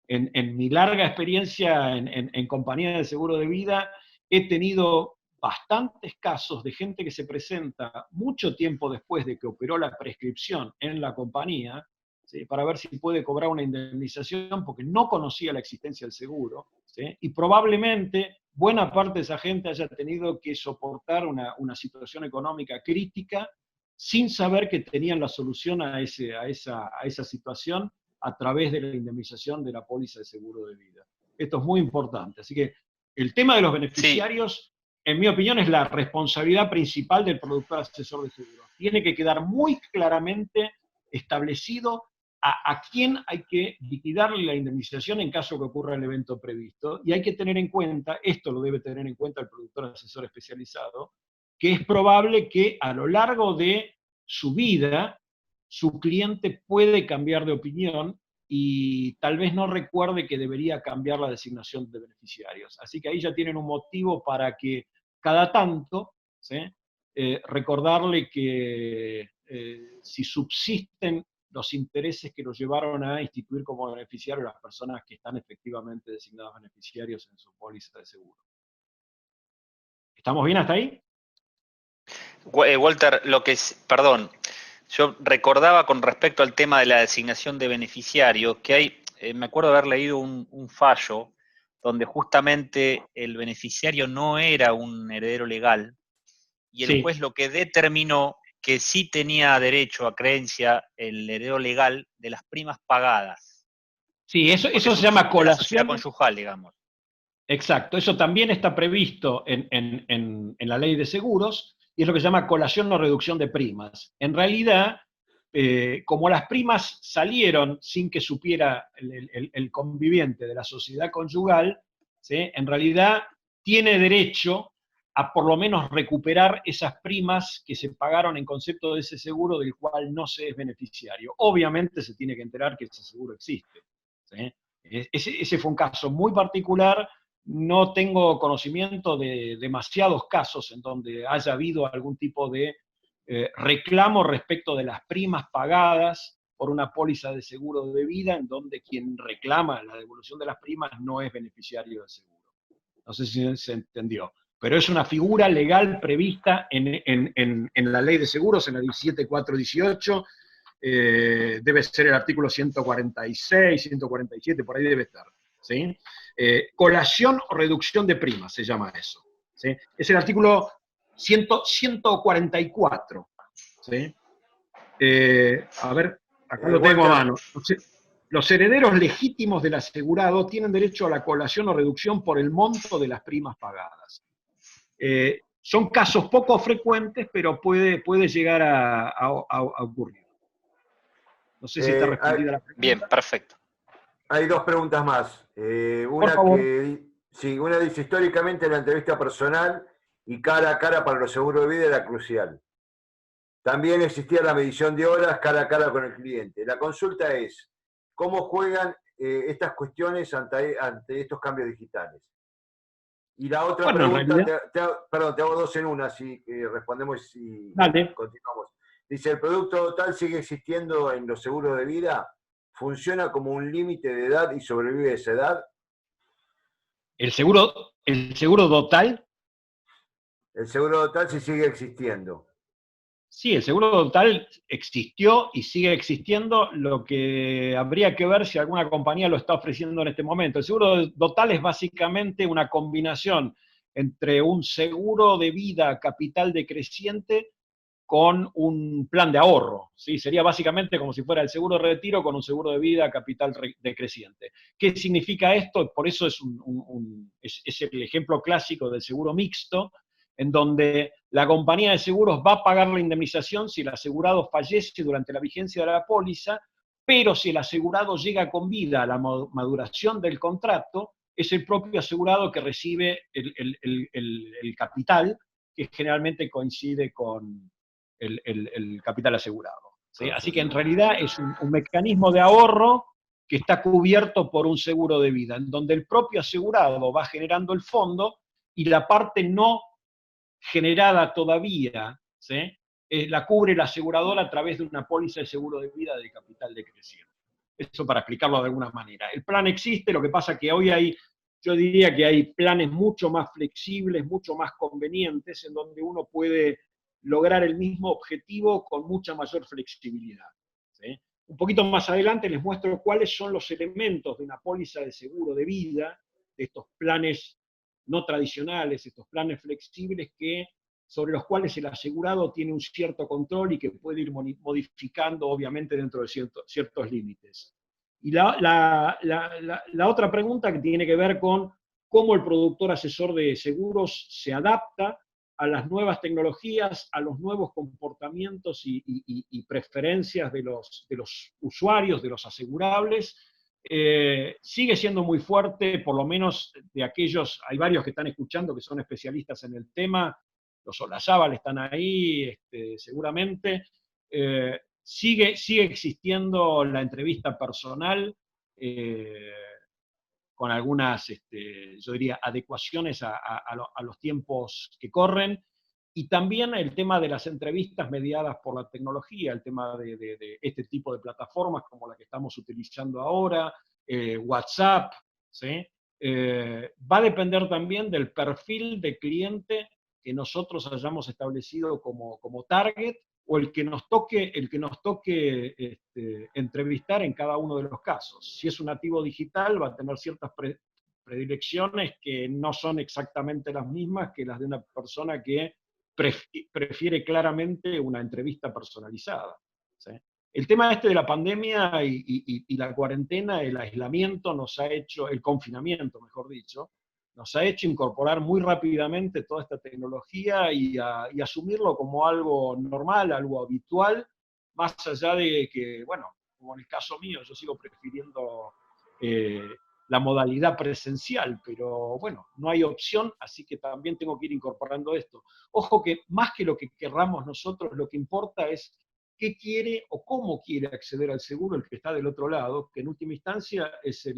En mi larga experiencia en compañía de seguro de vida, he tenido bastantes casos de gente que se presenta mucho tiempo después de que operó la prescripción en la compañía, ¿sí?, para ver si puede cobrar una indemnización porque no conocía la existencia del seguro, ¿sí?, y probablemente buena parte de esa gente haya tenido que soportar una situación económica crítica sin saber que tenían la solución a esa situación a través de la indemnización de la póliza de seguro de vida. Esto es muy importante. Así que el tema de los beneficiarios, en mi opinión, es la responsabilidad principal del productor asesor de seguros. Tiene que quedar muy claramente establecido a quién hay que liquidarle la indemnización en caso que ocurra el evento previsto, y hay que tener en cuenta, esto lo debe tener en cuenta el productor asesor especializado, que es probable que a lo largo de su vida su cliente puede cambiar de opinión y tal vez no recuerde que debería cambiar la designación de beneficiarios. Así que ahí ya tienen un motivo para que cada tanto, ¿sí?, recordarle que si subsisten los intereses que los llevaron a instituir como beneficiarios las personas que están efectivamente designadas beneficiarios en su póliza de seguro. ¿Estamos bien hasta ahí? Walter, perdón, yo recordaba con respecto al tema de la designación de beneficiarios que hay, me acuerdo haber leído un fallo donde justamente el beneficiario no era un heredero legal y el juez lo que determinó que sí tenía derecho a creencia el heredero legal de las primas pagadas. Sí, eso se llama colación. La sociedad conyugal, digamos. Exacto, eso también está previsto en la ley de seguros, y es lo que se llama colación no reducción de primas. En realidad, como las primas salieron sin que supiera el conviviente de la sociedad conyugal, ¿sí?, en realidad tiene derecho a por lo menos recuperar esas primas que se pagaron en concepto de ese seguro del cual no se es beneficiario. Obviamente se tiene que enterar que ese seguro existe, ¿sí? Ese fue un caso muy particular. No tengo conocimiento de demasiados casos en donde haya habido algún tipo de reclamo respecto de las primas pagadas por una póliza de seguro de vida, en donde quien reclama la devolución de las primas no es beneficiario del seguro. No sé si se entendió, pero es una figura legal prevista en la ley de seguros, en la 17418, debe ser el artículo 146, 147, por ahí debe estar, ¿sí? colación o reducción de primas, se llama eso. ¿Sí? Es el artículo 144. ¿Sí? A ver, acá lo tengo a mano. Los herederos legítimos del asegurado tienen derecho a la colación o reducción por el monto de las primas pagadas. Son casos poco frecuentes, pero puede llegar a ocurrir. No sé si está respondida la pregunta. Bien, perfecto. Hay dos preguntas más. Por favor. Una dice, históricamente la entrevista personal y cara a cara para los seguros de vida era crucial. También existía la medición de horas cara a cara con el cliente. La consulta es, ¿cómo juegan estas cuestiones ante estos cambios digitales? Y la otra pregunta, perdón, te hago dos en una, así que respondemos y continuamos. Dice, ¿el producto total sigue existiendo en los seguros de vida? ¿Funciona como un límite de edad y sobrevive esa edad? ¿El seguro total? El seguro total sí sigue existiendo. Sí, el seguro total existió y sigue existiendo. Lo que habría que ver si alguna compañía lo está ofreciendo en este momento. El seguro total es básicamente una combinación entre un seguro de vida capital decreciente con un plan de ahorro, ¿sí? Sería básicamente como si fuera el seguro de retiro con un seguro de vida capital decreciente. ¿Qué significa esto? Por eso es el ejemplo clásico del seguro mixto, en donde la compañía de seguros va a pagar la indemnización si el asegurado fallece durante la vigencia de la póliza, pero si el asegurado llega con vida a la maduración del contrato, es el propio asegurado que recibe el capital, que generalmente coincide con el capital asegurado. ¿Sí? Así que en realidad es un mecanismo de ahorro que está cubierto por un seguro de vida, en donde el propio asegurado va generando el fondo y la parte no generada todavía, ¿sí? La cubre la aseguradora a través de una póliza de seguro de vida de capital decreciente. Eso para explicarlo de alguna manera. El plan existe, lo que pasa que hoy yo diría que hay planes mucho más flexibles, mucho más convenientes, en donde uno puede lograr el mismo objetivo con mucha mayor flexibilidad. ¿Sí? Un poquito más adelante les muestro cuáles son los elementos de una póliza de seguro de vida, de estos planes no tradicionales, estos planes flexibles sobre los cuales el asegurado tiene un cierto control y que puede ir modificando, obviamente, dentro de ciertos límites. Y la otra pregunta que tiene que ver con cómo el productor asesor de seguros se adapta a las nuevas tecnologías, a los nuevos comportamientos y preferencias de los usuarios, de los asegurables. Sigue siendo muy fuerte, por lo menos de aquellos, hay varios que están escuchando que son especialistas en el tema, los Olazábal están ahí, seguramente. Sigue existiendo la entrevista personal, con algunas, yo diría, adecuaciones a los tiempos que corren, y también el tema de las entrevistas mediadas por la tecnología, el tema de este tipo de plataformas como la que estamos utilizando ahora, WhatsApp, ¿sí? Va a depender también del perfil de cliente que nosotros hayamos establecido como target, o el que nos toque entrevistar en cada uno de los casos. Si es un nativo digital, va a tener ciertas predilecciones que no son exactamente las mismas que las de una persona que prefiere claramente una entrevista personalizada. ¿Sí? El tema de la pandemia y la cuarentena, el aislamiento el confinamiento, mejor dicho, nos ha hecho incorporar muy rápidamente toda esta tecnología y asumirlo como algo normal, algo habitual, más allá de que, bueno, como en el caso mío, yo sigo prefiriendo la modalidad presencial, pero bueno, no hay opción, así que también tengo que ir incorporando esto. Ojo que más que lo que querramos nosotros, lo que importa es qué quiere o cómo quiere acceder al seguro el que está del otro lado, que en última instancia es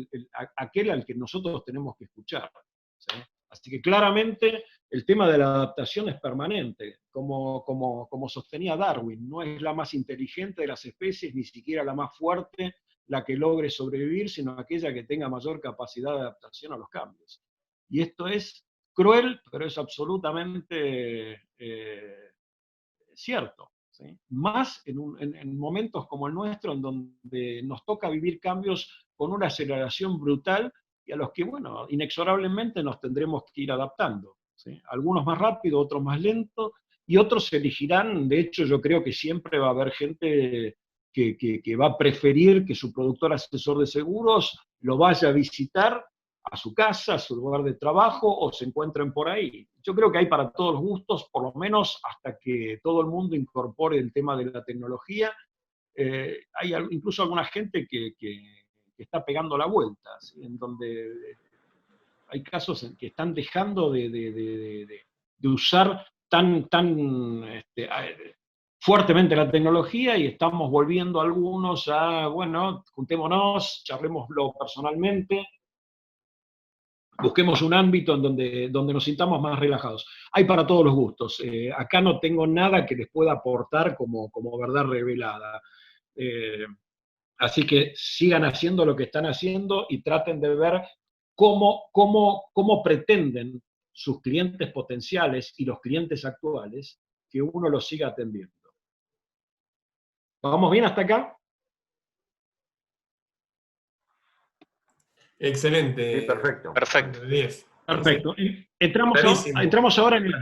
aquel al que nosotros tenemos que escuchar. ¿Sí? Así que claramente el tema de la adaptación es permanente, como sostenía Darwin, no es la más inteligente de las especies, ni siquiera la más fuerte, la que logre sobrevivir, sino aquella que tenga mayor capacidad de adaptación a los cambios. Y esto es cruel, pero es absolutamente cierto. ¿Sí? Más en momentos como el nuestro, en donde nos toca vivir cambios con una aceleración brutal, y a los que, bueno, inexorablemente nos tendremos que ir adaptando, ¿sí? Algunos más rápido, otros más lento, y otros elegirán. De hecho, yo creo que siempre va a haber gente que va a preferir que su productor asesor de seguros lo vaya a visitar a su casa, a su lugar de trabajo, o se encuentren por ahí. Yo creo que hay para todos los gustos, por lo menos hasta que todo el mundo incorpore el tema de la tecnología. Hay incluso alguna gente que está pegando la vuelta, ¿sí? En donde hay casos en que están dejando de usar tan fuertemente la tecnología, y estamos volviendo algunos a, bueno, juntémonos, charlémoslo personalmente, busquemos un ámbito en donde nos sintamos más relajados. Hay para todos los gustos. Acá no tengo nada que les pueda aportar como verdad revelada. Así que sigan haciendo lo que están haciendo y traten de ver cómo pretenden sus clientes potenciales y los clientes actuales que uno los siga atendiendo. ¿Vamos bien hasta acá? Excelente. Sí, perfecto. Perfecto. 10. Perfecto. Clarísimo. Entramos ahora en el...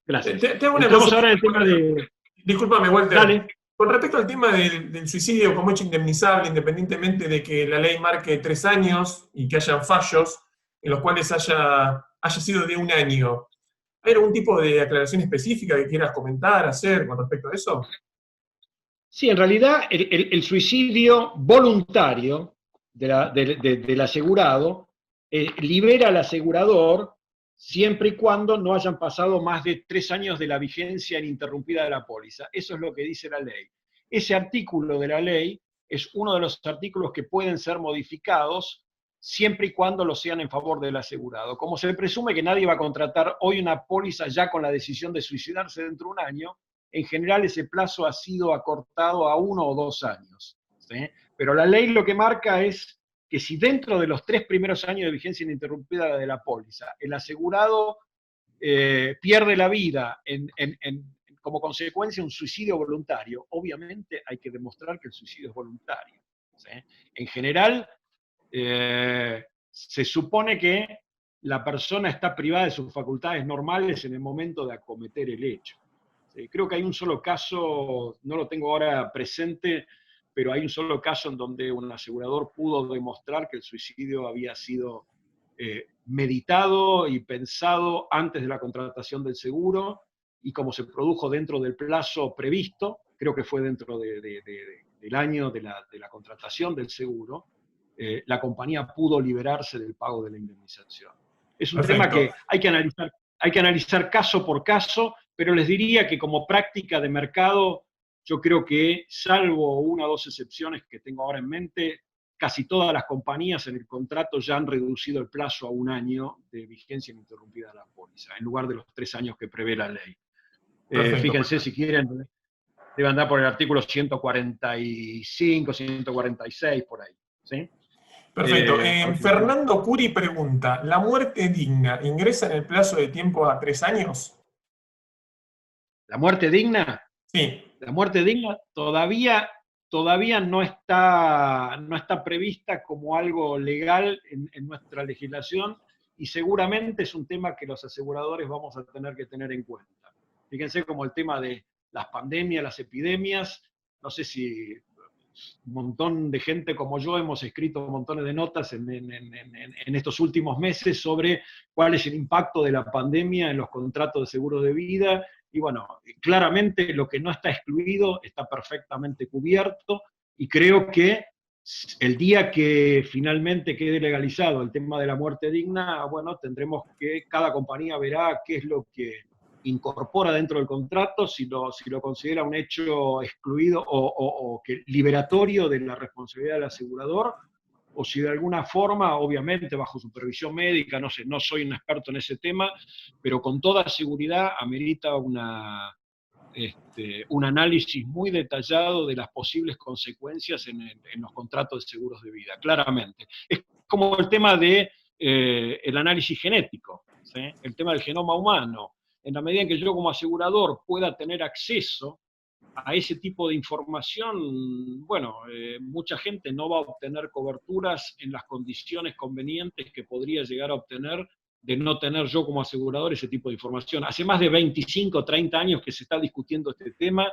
Gracias. Te hago una Entramos consulta. ahora en el tema de... Discúlpame, Walter. Dale. Con respecto al tema del suicidio como hecho indemnizable, independientemente de que la ley marque 3 años y que hayan fallos en los cuales haya sido de 1 año, ¿hay algún tipo de aclaración específica que quieras comentar, hacer con respecto a eso? Sí, en realidad el suicidio voluntario del asegurado libera al asegurador siempre y cuando no hayan pasado más de 3 años de la vigencia ininterrumpida de la póliza. Eso es lo que dice la ley. Ese artículo de la ley es uno de los artículos que pueden ser modificados siempre y cuando lo sean en favor del asegurado. Como se presume que nadie va a contratar hoy una póliza ya con la decisión de suicidarse dentro de 1 año, en general ese plazo ha sido acortado a 1 o 2 años, ¿sí? Pero la ley lo que marca es que si dentro de los 3 primeros años de vigencia ininterrumpida de la póliza el asegurado pierde la vida como consecuencia de un suicidio voluntario, obviamente hay que demostrar que el suicidio es voluntario, ¿sí? En general, se supone que la persona está privada de sus facultades normales en el momento de acometer el hecho. Creo que hay un solo caso, no lo tengo ahora presente, pero hay un solo caso en donde un asegurador pudo demostrar que el suicidio había sido meditado y pensado antes de la contratación del seguro, y como se produjo dentro del plazo previsto, creo que fue dentro del año de la contratación del seguro, la compañía pudo liberarse del pago de la indemnización. Es un tema que hay que analizar caso por caso, pero les diría que como práctica de mercado, yo creo que, salvo 1 o 2 excepciones que tengo ahora en mente, casi todas las compañías en el contrato ya han reducido el plazo a 1 año de vigencia ininterrumpida de la póliza, en lugar de los 3 años que prevé la ley. Fíjense, si quieren, debe andar por el artículo 145, 146, por ahí, ¿sí? Perfecto. Fernando Curi pregunta, ¿la muerte digna ingresa en el plazo de tiempo a 3 años? ¿La muerte digna? Sí. La muerte digna todavía no está prevista como algo legal en nuestra legislación, y seguramente es un tema que los aseguradores vamos a tener que tener en cuenta. Fíjense como el tema de las pandemias, las epidemias, no sé si un montón de gente como yo hemos escrito montones de notas en estos últimos meses sobre cuál es el impacto de la pandemia en los contratos de seguros de vida. Y bueno, claramente lo que no está excluido está perfectamente cubierto, y creo que el día que finalmente quede legalizado el tema de la muerte digna, bueno, tendremos que, cada compañía verá qué es lo que incorpora dentro del contrato, si lo considera un hecho excluido o que liberatorio de la responsabilidad del asegurador, o si de alguna forma, obviamente bajo supervisión médica, no sé, no soy un experto en ese tema, pero con toda seguridad amerita un análisis muy detallado de las posibles consecuencias en los contratos de seguros de vida, claramente. Es como el tema de el análisis genético, ¿sí? El tema del genoma humano. En la medida en que yo como asegurador pueda tener acceso a ese tipo de información, bueno, mucha gente no va a obtener coberturas en las condiciones convenientes que podría llegar a obtener de no tener yo como asegurador ese tipo de información. Hace más de 25 o 30 años que se está discutiendo este tema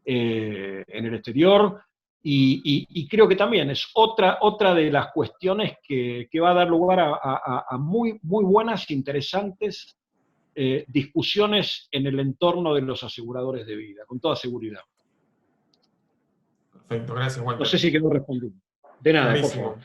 en el exterior, y creo que también es otra de las cuestiones que va a dar lugar a muy, muy buenas, interesantes discusiones en el entorno de los aseguradores de vida, con toda seguridad. Perfecto, gracias, Walter. No sé si quedó respondido. De nada, Clarísimo. por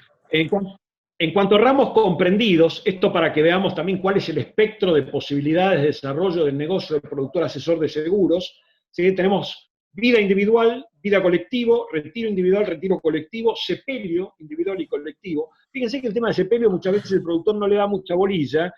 favor. En cuanto a ramos comprendidos, esto para que veamos también cuál es el espectro de posibilidades de desarrollo del negocio del productor asesor de seguros, ¿sí? Tenemos vida individual, vida colectivo, retiro individual, retiro colectivo, sepelio individual y colectivo. Fíjense que el tema de sepelio muchas veces el productor no le da mucha bolilla,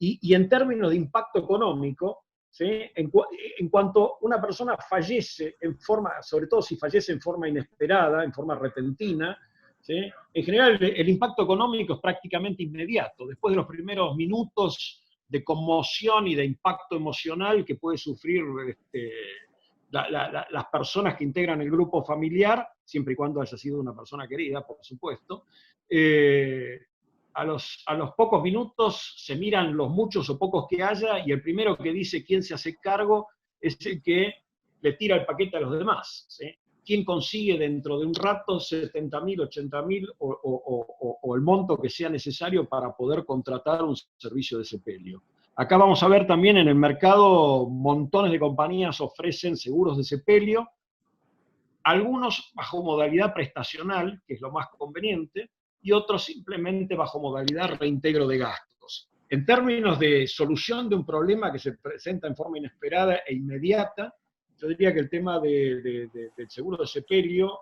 y en términos de impacto económico, ¿sí? En cuanto una persona fallece en forma, sobre todo si fallece en forma inesperada, en forma repentina, ¿sí? En general el impacto económico es prácticamente inmediato. Después de los primeros minutos de conmoción y de impacto emocional que puede sufrir las personas que integran el grupo familiar, siempre y cuando haya sido una persona querida, por supuesto, a los pocos minutos se miran los muchos o pocos que haya, y el primero que dice quién se hace cargo es el que le tira el paquete a los demás, ¿sí? ¿Quién consigue dentro de un rato 70.000, 80.000 o el monto que sea necesario para poder contratar un servicio de sepelio? Acá vamos a ver también en el mercado montones de compañías ofrecen seguros de sepelio, algunos bajo modalidad prestacional, que es lo más conveniente, y otros simplemente bajo modalidad reintegro de gastos. En términos de solución de un problema que se presenta en forma inesperada e inmediata, yo diría que el tema del seguro de sepelio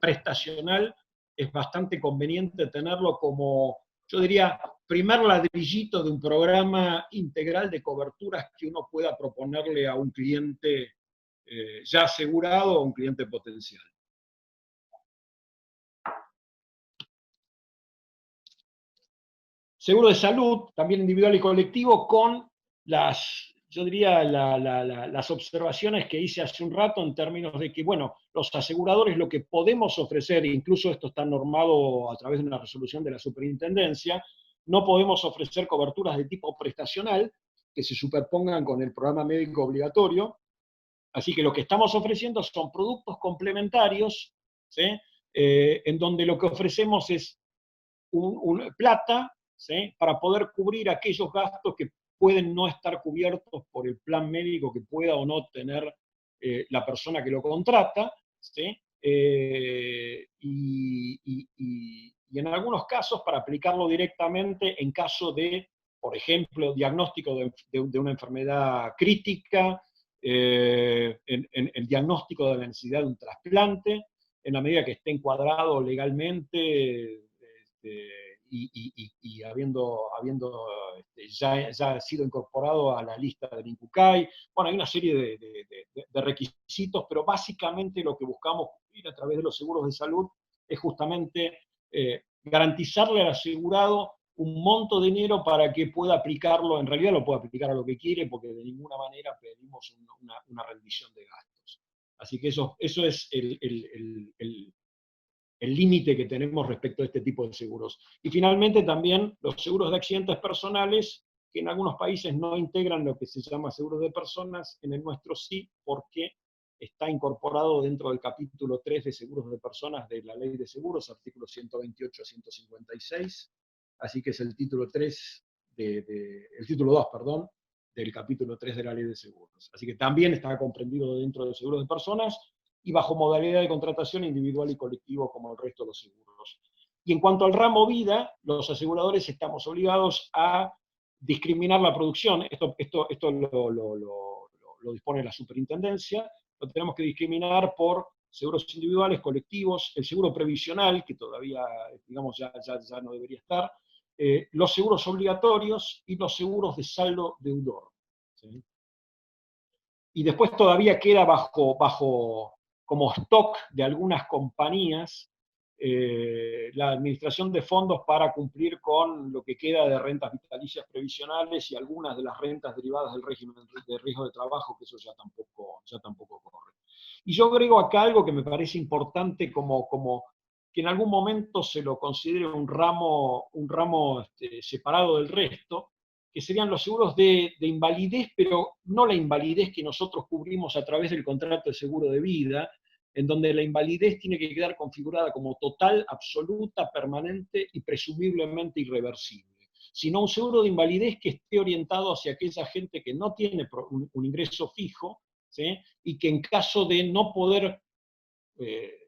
prestacional es bastante conveniente tenerlo como, yo diría, primer ladrillito de un programa integral de coberturas que uno pueda proponerle a un cliente ya asegurado o un cliente potencial. Seguro de salud, también individual y colectivo, con yo diría, las observaciones que hice hace un rato en términos de que, bueno, los aseguradores lo que podemos ofrecer, incluso esto está normado a través de una resolución de la superintendencia, no podemos ofrecer coberturas de tipo prestacional que se superpongan con el programa médico obligatorio, así que lo que estamos ofreciendo son productos complementarios, ¿sí? En donde lo que ofrecemos es plata, ¿sí? Para poder cubrir aquellos gastos que pueden no estar cubiertos por el plan médico que pueda o no tener la persona que lo contrata, ¿sí? Y en algunos casos para aplicarlo directamente en caso de, por ejemplo, diagnóstico de una enfermedad crítica, en el diagnóstico de la necesidad de un trasplante, en la medida que esté encuadrado legalmente, y habiendo ya sido incorporado a la lista del INCUCAI. Bueno, hay una serie de requisitos, pero básicamente lo que buscamos cumplir a través de los seguros de salud es justamente garantizarle al asegurado un monto de dinero para que pueda aplicarlo, en realidad lo puede aplicar a lo que quiere, porque de ninguna manera pedimos una rendición de gastos. Así que eso es el límite que tenemos respecto a este tipo de seguros. Y finalmente también los seguros de accidentes personales, que en algunos países no integran lo que se llama seguros de personas, en el nuestro sí, porque está incorporado dentro del capítulo 3 de seguros de personas de la Ley de Seguros, artículos 128 a 156, así que es el título 3, el título 2, perdón, del capítulo 3 de la Ley de Seguros. Así que también está comprendido dentro de seguros de personas, y bajo modalidad de contratación individual y colectivo como el resto de los seguros. Y en cuanto al ramo vida, los aseguradores estamos obligados a discriminar la producción, esto lo dispone la superintendencia, lo tenemos que discriminar por seguros individuales, colectivos, el seguro previsional, que todavía, digamos, ya no debería estar, los seguros obligatorios y los seguros de saldo deudor, ¿sí? Y después todavía queda bajo como stock de algunas compañías la administración de fondos para cumplir con lo que queda de rentas vitalicias previsionales y algunas de las rentas derivadas del régimen de riesgo de trabajo, que eso ya tampoco corre. Y yo agrego acá algo que me parece importante, como que en algún momento se lo considere un ramo separado del resto, que serían los seguros de invalidez, pero no la invalidez que nosotros cubrimos a través del contrato de seguro de vida, en donde la invalidez tiene que quedar configurada como total, absoluta, permanente y presumiblemente irreversible, sino un seguro de invalidez que esté orientado hacia aquella gente que no tiene un ingreso fijo, ¿sí? Y que en caso de no poder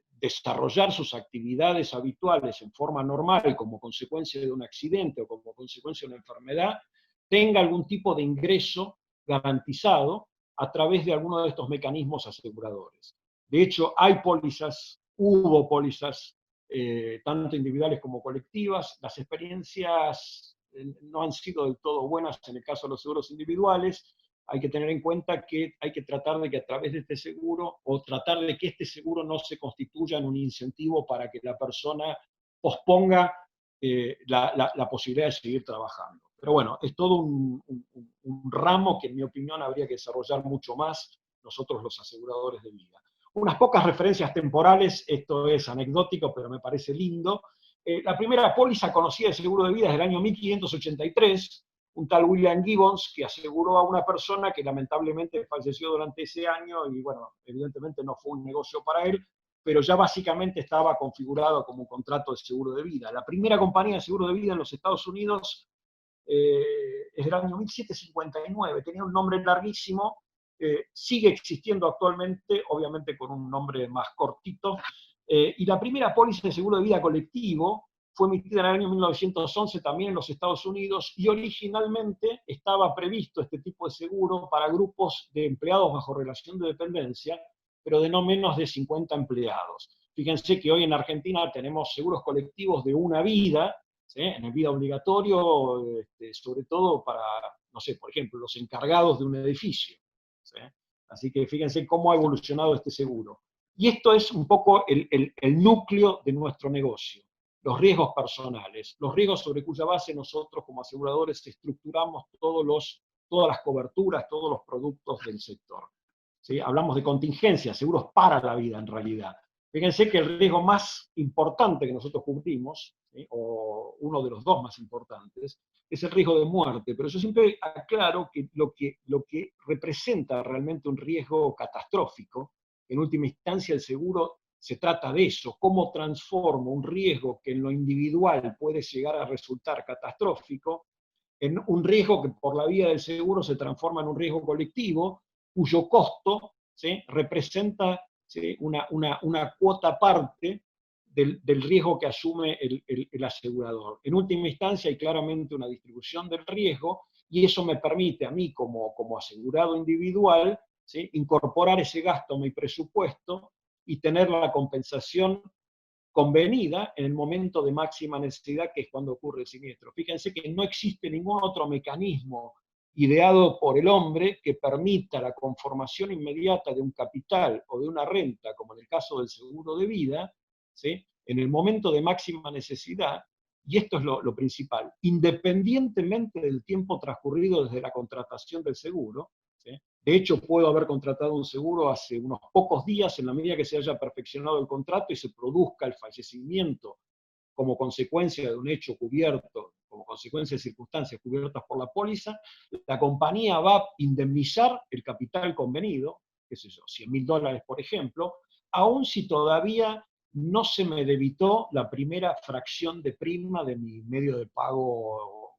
desarrollar sus actividades habituales en forma normal como consecuencia de un accidente o como consecuencia de una enfermedad, tenga algún tipo de ingreso garantizado a través de alguno de estos mecanismos aseguradores. De hecho, hubo pólizas, tanto individuales como colectivas. Las experiencias no han sido del todo buenas en el caso de los seguros individuales. Hay que tener en cuenta que hay que tratar de que a través de este seguro, o tratar de que este seguro no se constituya en un incentivo para que la persona posponga la posibilidad de seguir trabajando. Pero bueno, es todo un ramo que en mi opinión habría que desarrollar mucho más nosotros los aseguradores de vida. Unas pocas referencias temporales, esto es anecdótico, pero me parece lindo. La primera póliza conocida de seguro de vida es del año 1583, un tal William Gibbons, que aseguró a una persona que lamentablemente falleció durante ese año, y bueno, evidentemente no fue un negocio para él, pero ya básicamente estaba configurado como un contrato de seguro de vida. La primera compañía de seguro de vida en los Estados Unidos es del año 1759, tenía un nombre larguísimo, sigue existiendo actualmente, obviamente con un nombre más cortito, y la primera póliza de seguro de vida colectivo fue emitida en el año 1911 también en los Estados Unidos, y originalmente estaba previsto este tipo de seguro para grupos de empleados bajo relación de dependencia, pero de no menos de 50 empleados. Fíjense que hoy en Argentina tenemos seguros colectivos de una vida, ¿sí? En el vida obligatorio, sobre todo para, no sé, por ejemplo, los encargados de un edificio, ¿sí? Así que fíjense cómo ha evolucionado este seguro. Y esto es un poco el núcleo de nuestro negocio. Los riesgos personales, los riesgos sobre cuya base nosotros como aseguradores estructuramos todas las coberturas, todos los productos del sector. ¿Sí? Hablamos de contingencias, seguros para la vida en realidad. Fíjense que el riesgo más importante que nosotros cubrimos, ¿sí? O uno de los dos más importantes, es el riesgo de muerte, pero yo siempre aclaro que lo que representa realmente un riesgo catastrófico, en última instancia el seguro se trata de eso, cómo transformo un riesgo que en lo individual puede llegar a resultar catastrófico, en un riesgo que por la vía del seguro se transforma en un riesgo colectivo, cuyo costo, ¿sí? Representa, ¿sí? una cuota parte del riesgo que asume el asegurador. En última instancia hay claramente una distribución del riesgo, y eso me permite a mí como asegurado individual, ¿sí? Incorporar ese gasto a mi presupuesto y tener la compensación convenida en el momento de máxima necesidad, que es cuando ocurre el siniestro. Fíjense que no existe ningún otro mecanismo ideado por el hombre que permita la conformación inmediata de un capital o de una renta, como en el caso del seguro de vida, ¿sí? En el momento de máxima necesidad, y esto es lo principal, independientemente del tiempo transcurrido desde la contratación del seguro, ¿sí? De hecho, puedo haber contratado un seguro hace unos pocos días, en la medida que se haya perfeccionado el contrato y se produzca el fallecimiento como consecuencia de un hecho cubierto, como consecuencia de circunstancias cubiertas por la póliza, la compañía va a indemnizar el capital convenido, qué sé yo, $100.000, por ejemplo, aun si todavía no se me debitó la primera fracción de prima de mi medio de pago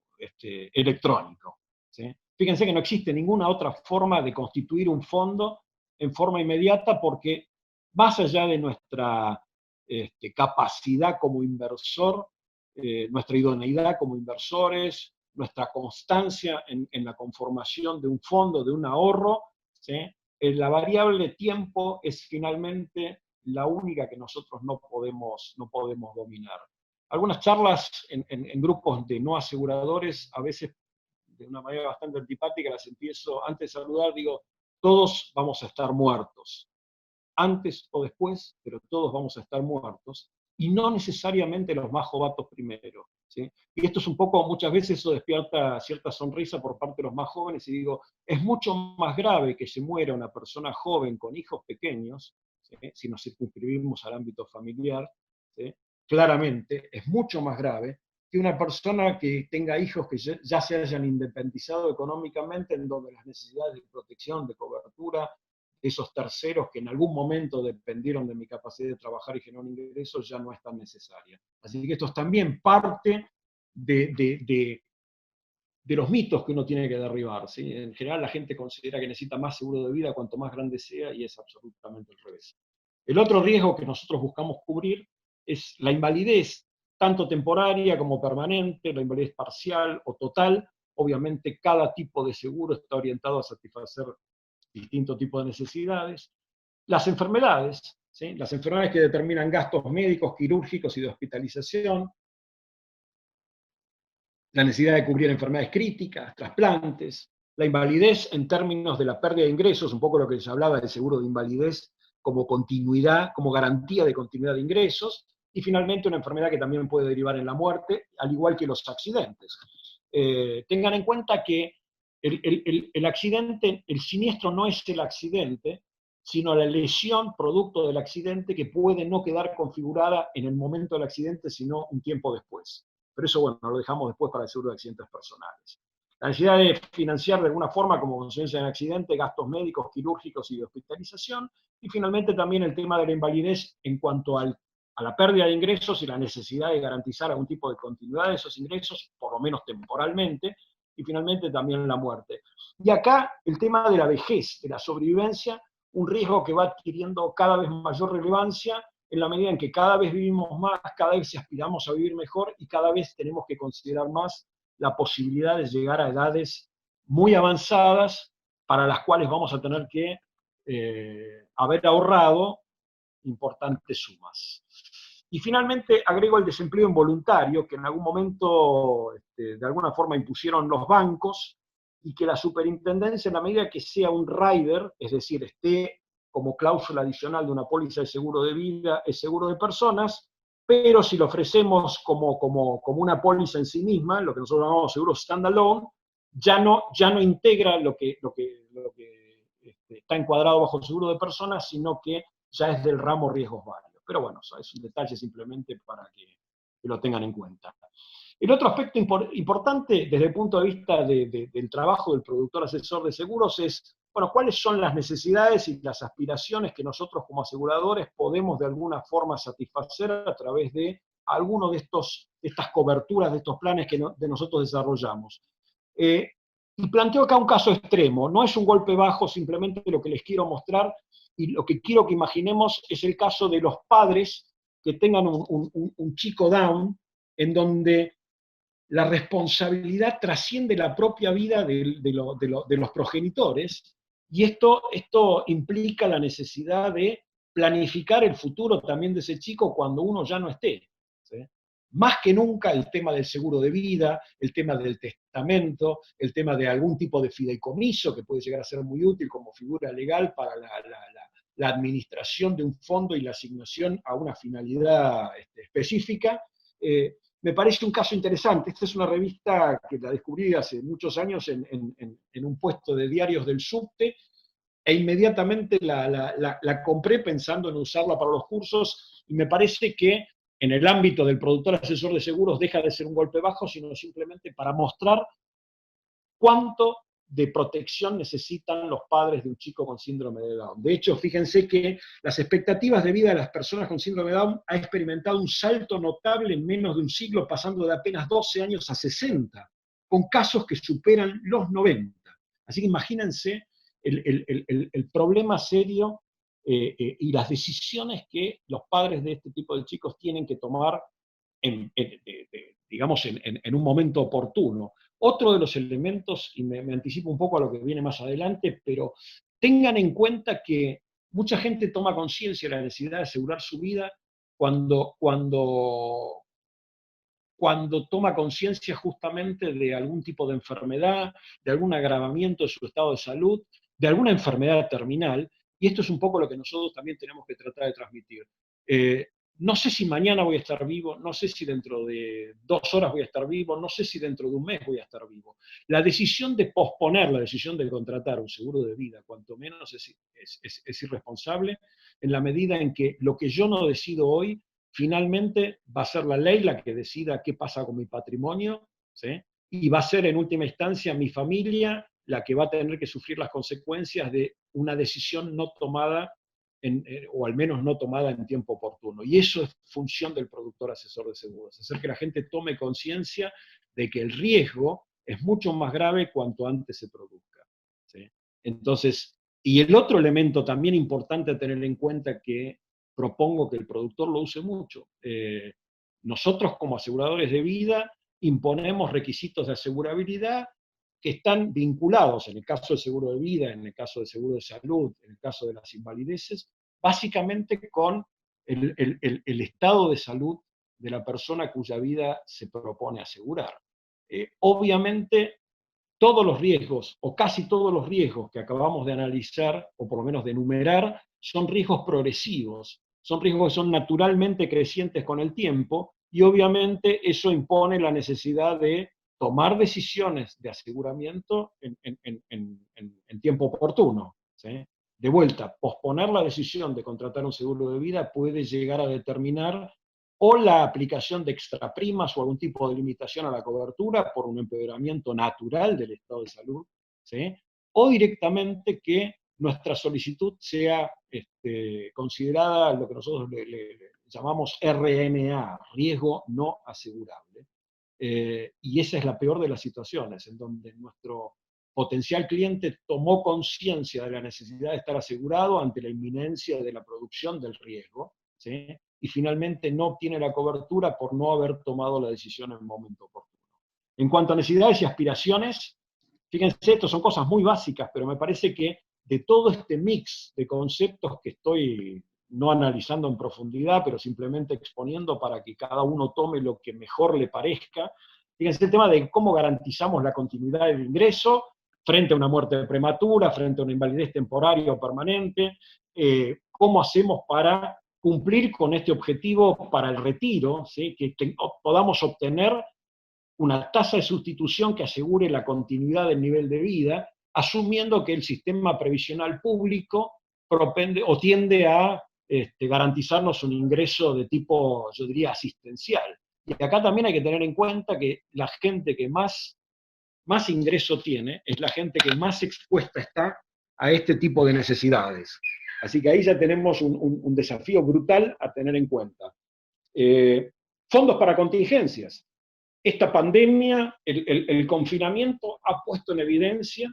electrónico, ¿sí? Fíjense que no existe ninguna otra forma de constituir un fondo en forma inmediata, porque más allá de nuestra capacidad como inversor, nuestra idoneidad como inversores, nuestra constancia en la conformación de un fondo, de un ahorro, ¿sí? La variable tiempo es finalmente la única que nosotros no podemos dominar. Algunas charlas en grupos de no aseguradores, a veces de una manera bastante antipática, las empiezo, antes de saludar, digo, todos vamos a estar muertos. Antes o después, pero todos vamos a estar muertos. y no necesariamente los más jovatos primero, ¿sí? Y esto es un poco, muchas veces eso despierta cierta sonrisa por parte de los más jóvenes, y digo, es mucho más grave que se muera una persona joven con hijos pequeños, ¿sí? Si nos circunscribimos al ámbito familiar, ¿sí? Claramente es mucho más grave que una persona que tenga hijos que ya se hayan independizado económicamente, en donde las necesidades de protección, de cobertura, de esos terceros que en algún momento dependieron de mi capacidad de trabajar y generar ingresos, ya no es tan necesaria. Así que esto es también parte de los mitos que uno tiene que derribar, ¿sí? En general la gente considera que necesita más seguro de vida cuanto más grande sea, y es absolutamente al revés. El otro riesgo que nosotros buscamos cubrir es la invalidez, tanto temporaria como permanente, la invalidez parcial o total. Obviamente cada tipo de seguro está orientado a satisfacer distintos tipos de necesidades. Las enfermedades, ¿sí? Las enfermedades que determinan gastos médicos, quirúrgicos y de hospitalización, la necesidad de cubrir enfermedades críticas, trasplantes, la invalidez en términos de la pérdida de ingresos, un poco lo que se hablaba del seguro de invalidez como continuidad, como garantía de continuidad de ingresos, y finalmente una enfermedad que también puede derivar en la muerte, al igual que los accidentes. Tengan en cuenta que el accidente, el siniestro no es el accidente, sino la lesión producto del accidente, que puede no quedar configurada en el momento del accidente, sino un tiempo después. Pero eso, bueno, lo dejamos después para el seguro de accidentes personales. La necesidad de financiar de alguna forma, como consecuencia del accidente, gastos médicos, quirúrgicos y de hospitalización, y finalmente también el tema de la invalidez en cuanto a la pérdida de ingresos y la necesidad de garantizar algún tipo de continuidad de esos ingresos, por lo menos temporalmente, y finalmente también la muerte. Y acá el tema de la vejez, de la sobrevivencia, un riesgo que va adquiriendo cada vez mayor relevancia en la medida en que cada vez vivimos más, cada vez aspiramos a vivir mejor, y cada vez tenemos que considerar más la posibilidad de llegar a edades muy avanzadas, para las cuales vamos a tener que haber ahorrado importantes sumas. Y finalmente agrego el desempleo involuntario, que en algún momento de alguna forma impusieron los bancos, y que la superintendencia, en la medida que sea un rider, es decir, esté como cláusula adicional de una póliza de seguro de vida, es seguro de personas, pero si lo ofrecemos como una póliza en sí misma, lo que nosotros llamamos seguro standalone, ya no integra lo que está encuadrado bajo el seguro de personas, sino que ya es del ramo riesgos varios. Pero bueno, es un detalle simplemente para que lo tengan en cuenta. El otro aspecto importante desde el punto de vista del trabajo del productor asesor de seguros es, bueno, cuáles son las necesidades y las aspiraciones que nosotros como aseguradores podemos de alguna forma satisfacer a través de alguno de estas coberturas, de estos planes que de nosotros desarrollamos. Y planteo acá un caso extremo, no es un golpe bajo, simplemente lo que les quiero mostrar y lo que quiero que imaginemos es el caso de los padres que tengan un chico Down, en donde la responsabilidad trasciende la propia vida de los progenitores, y esto implica la necesidad de planificar el futuro también de ese chico cuando uno ya no esté, ¿sí? Más que nunca el tema del seguro de vida, el tema del testamento, el tema de algún tipo de fideicomiso que puede llegar a ser muy útil como figura legal para la administración de un fondo y la asignación a una finalidad específica. Me parece un caso interesante. Esta es una revista que la descubrí hace muchos años en un puesto de diarios del subte, e inmediatamente la compré pensando en usarla para los cursos, y me parece que en el ámbito del productor asesor de seguros deja de ser un golpe bajo, sino simplemente para mostrar cuánto de protección necesitan los padres de un chico con síndrome de Down. De hecho, fíjense que las expectativas de vida de las personas con síndrome de Down ha experimentado un salto notable en menos de un siglo, pasando de apenas 12 años a 60, con casos que superan los 90. Así que imagínense el problema serio y las decisiones que los padres de este tipo de chicos tienen que tomar digamos, en un momento oportuno. Otro de los elementos, y me anticipo un poco a lo que viene más adelante, pero tengan en cuenta que mucha gente toma conciencia de la necesidad de asegurar su vida cuando toma conciencia justamente de algún tipo de enfermedad, de algún agravamiento de su estado de salud, de alguna enfermedad terminal, y esto es un poco lo que nosotros también tenemos que tratar de transmitir. no sé si mañana voy a estar vivo, no sé si dentro de 2 horas voy a estar vivo, no sé si dentro de un mes voy a estar vivo. La decisión de posponer, la decisión de contratar un seguro de vida, cuanto menos es irresponsable, en la medida en que lo que yo no decido hoy, finalmente va a ser la ley la que decida qué pasa con mi patrimonio, ¿sí? Y va a ser en última instancia mi familia la que va a tener que sufrir las consecuencias de una decisión no tomada o al menos no tomada en tiempo oportuno. Y eso es función del productor asesor de seguros, hacer que la gente tome conciencia de que el riesgo es mucho más grave cuanto antes se produzca, ¿sí? Entonces, y el otro elemento también importante a tener en cuenta que propongo que el productor lo use mucho. Nosotros como aseguradores de vida imponemos requisitos de asegurabilidad que están vinculados, en el caso del seguro de vida, en el caso del seguro de salud, en el caso de las invalideces, básicamente con el estado de salud de la persona cuya vida se propone asegurar. Obviamente, todos los riesgos, o casi todos los riesgos que acabamos de analizar, o por lo menos de enumerar, son riesgos progresivos, son riesgos que son naturalmente crecientes con el tiempo, y obviamente eso impone la necesidad de tomar decisiones de aseguramiento en tiempo oportuno, ¿sí? De vuelta, posponer la decisión de contratar un seguro de vida puede llegar a determinar o la aplicación de extraprimas o algún tipo de limitación a la cobertura por un empeoramiento natural del estado de salud, ¿sí? O directamente que nuestra solicitud sea considerada lo que nosotros le llamamos RNA, riesgo no asegurable. Y esa es la peor de las situaciones, en donde nuestro potencial cliente tomó conciencia de la necesidad de estar asegurado ante la inminencia de la producción del riesgo, ¿sí? Y finalmente no obtiene la cobertura por no haber tomado la decisión en el momento oportuno. En cuanto a necesidades y aspiraciones, fíjense, esto son cosas muy básicas, pero me parece que de todo este mix de conceptos que estoy no analizando en profundidad, pero simplemente exponiendo para que cada uno tome lo que mejor le parezca, fíjense el tema de cómo garantizamos la continuidad del ingreso frente a una muerte prematura, frente a una invalidez temporaria o permanente, cómo hacemos para cumplir con este objetivo para el retiro, ¿sí? que podamos obtener una tasa de sustitución que asegure la continuidad del nivel de vida, asumiendo que el sistema previsional público propende o tiende a garantizarnos un ingreso de tipo, yo diría, asistencial. Y acá también hay que tener en cuenta que la gente que más ingreso tiene es la gente que más expuesta está a este tipo de necesidades. Así que ahí ya tenemos un desafío brutal a tener en cuenta. Fondos para contingencias. Esta pandemia, el confinamiento ha puesto en evidencia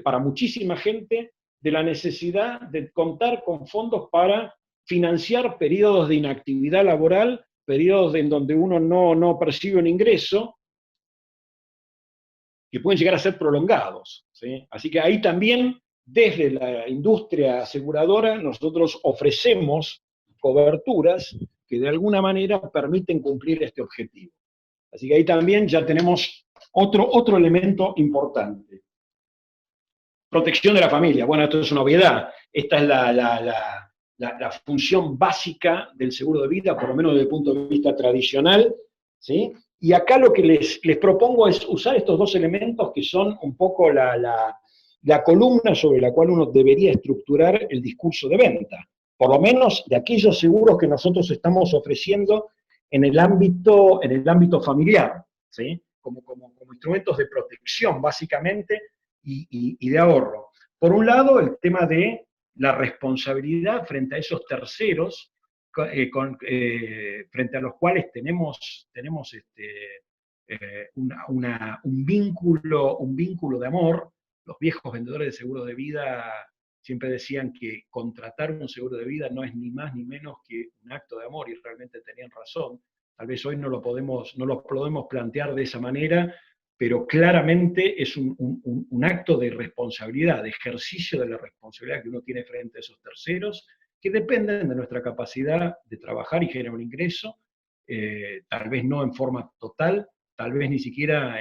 para muchísima gente de la necesidad de contar con fondos para financiar periodos de inactividad laboral, periodos en donde uno no percibe un ingreso, que pueden llegar a ser prolongados, ¿sí? Así que ahí también, desde la industria aseguradora, nosotros ofrecemos coberturas que de alguna manera permiten cumplir este objetivo. Así que ahí también ya tenemos otro elemento importante. Protección de la familia. Bueno, esto es una obviedad. Esta es la función básica del seguro de vida, por lo menos desde el punto de vista tradicional, ¿sí? Y acá lo que les propongo es usar estos dos elementos que son un poco la columna sobre la cual uno debería estructurar el discurso de venta, por lo menos de aquellos seguros que nosotros estamos ofreciendo en el ámbito familiar, ¿sí? Como instrumentos de protección, básicamente, y de ahorro. Por un lado, el tema de la responsabilidad frente a esos terceros, frente a los cuales tenemos un vínculo de amor. Los viejos vendedores de seguros de vida siempre decían que contratar un seguro de vida no es ni más ni menos que un acto de amor, y realmente tenían razón. Tal vez hoy no lo podemos plantear de esa manera, pero claramente es un acto de responsabilidad, de ejercicio de la responsabilidad que uno tiene frente a esos terceros, que dependen de nuestra capacidad de trabajar y generar un ingreso, tal vez no en forma total, tal vez ni siquiera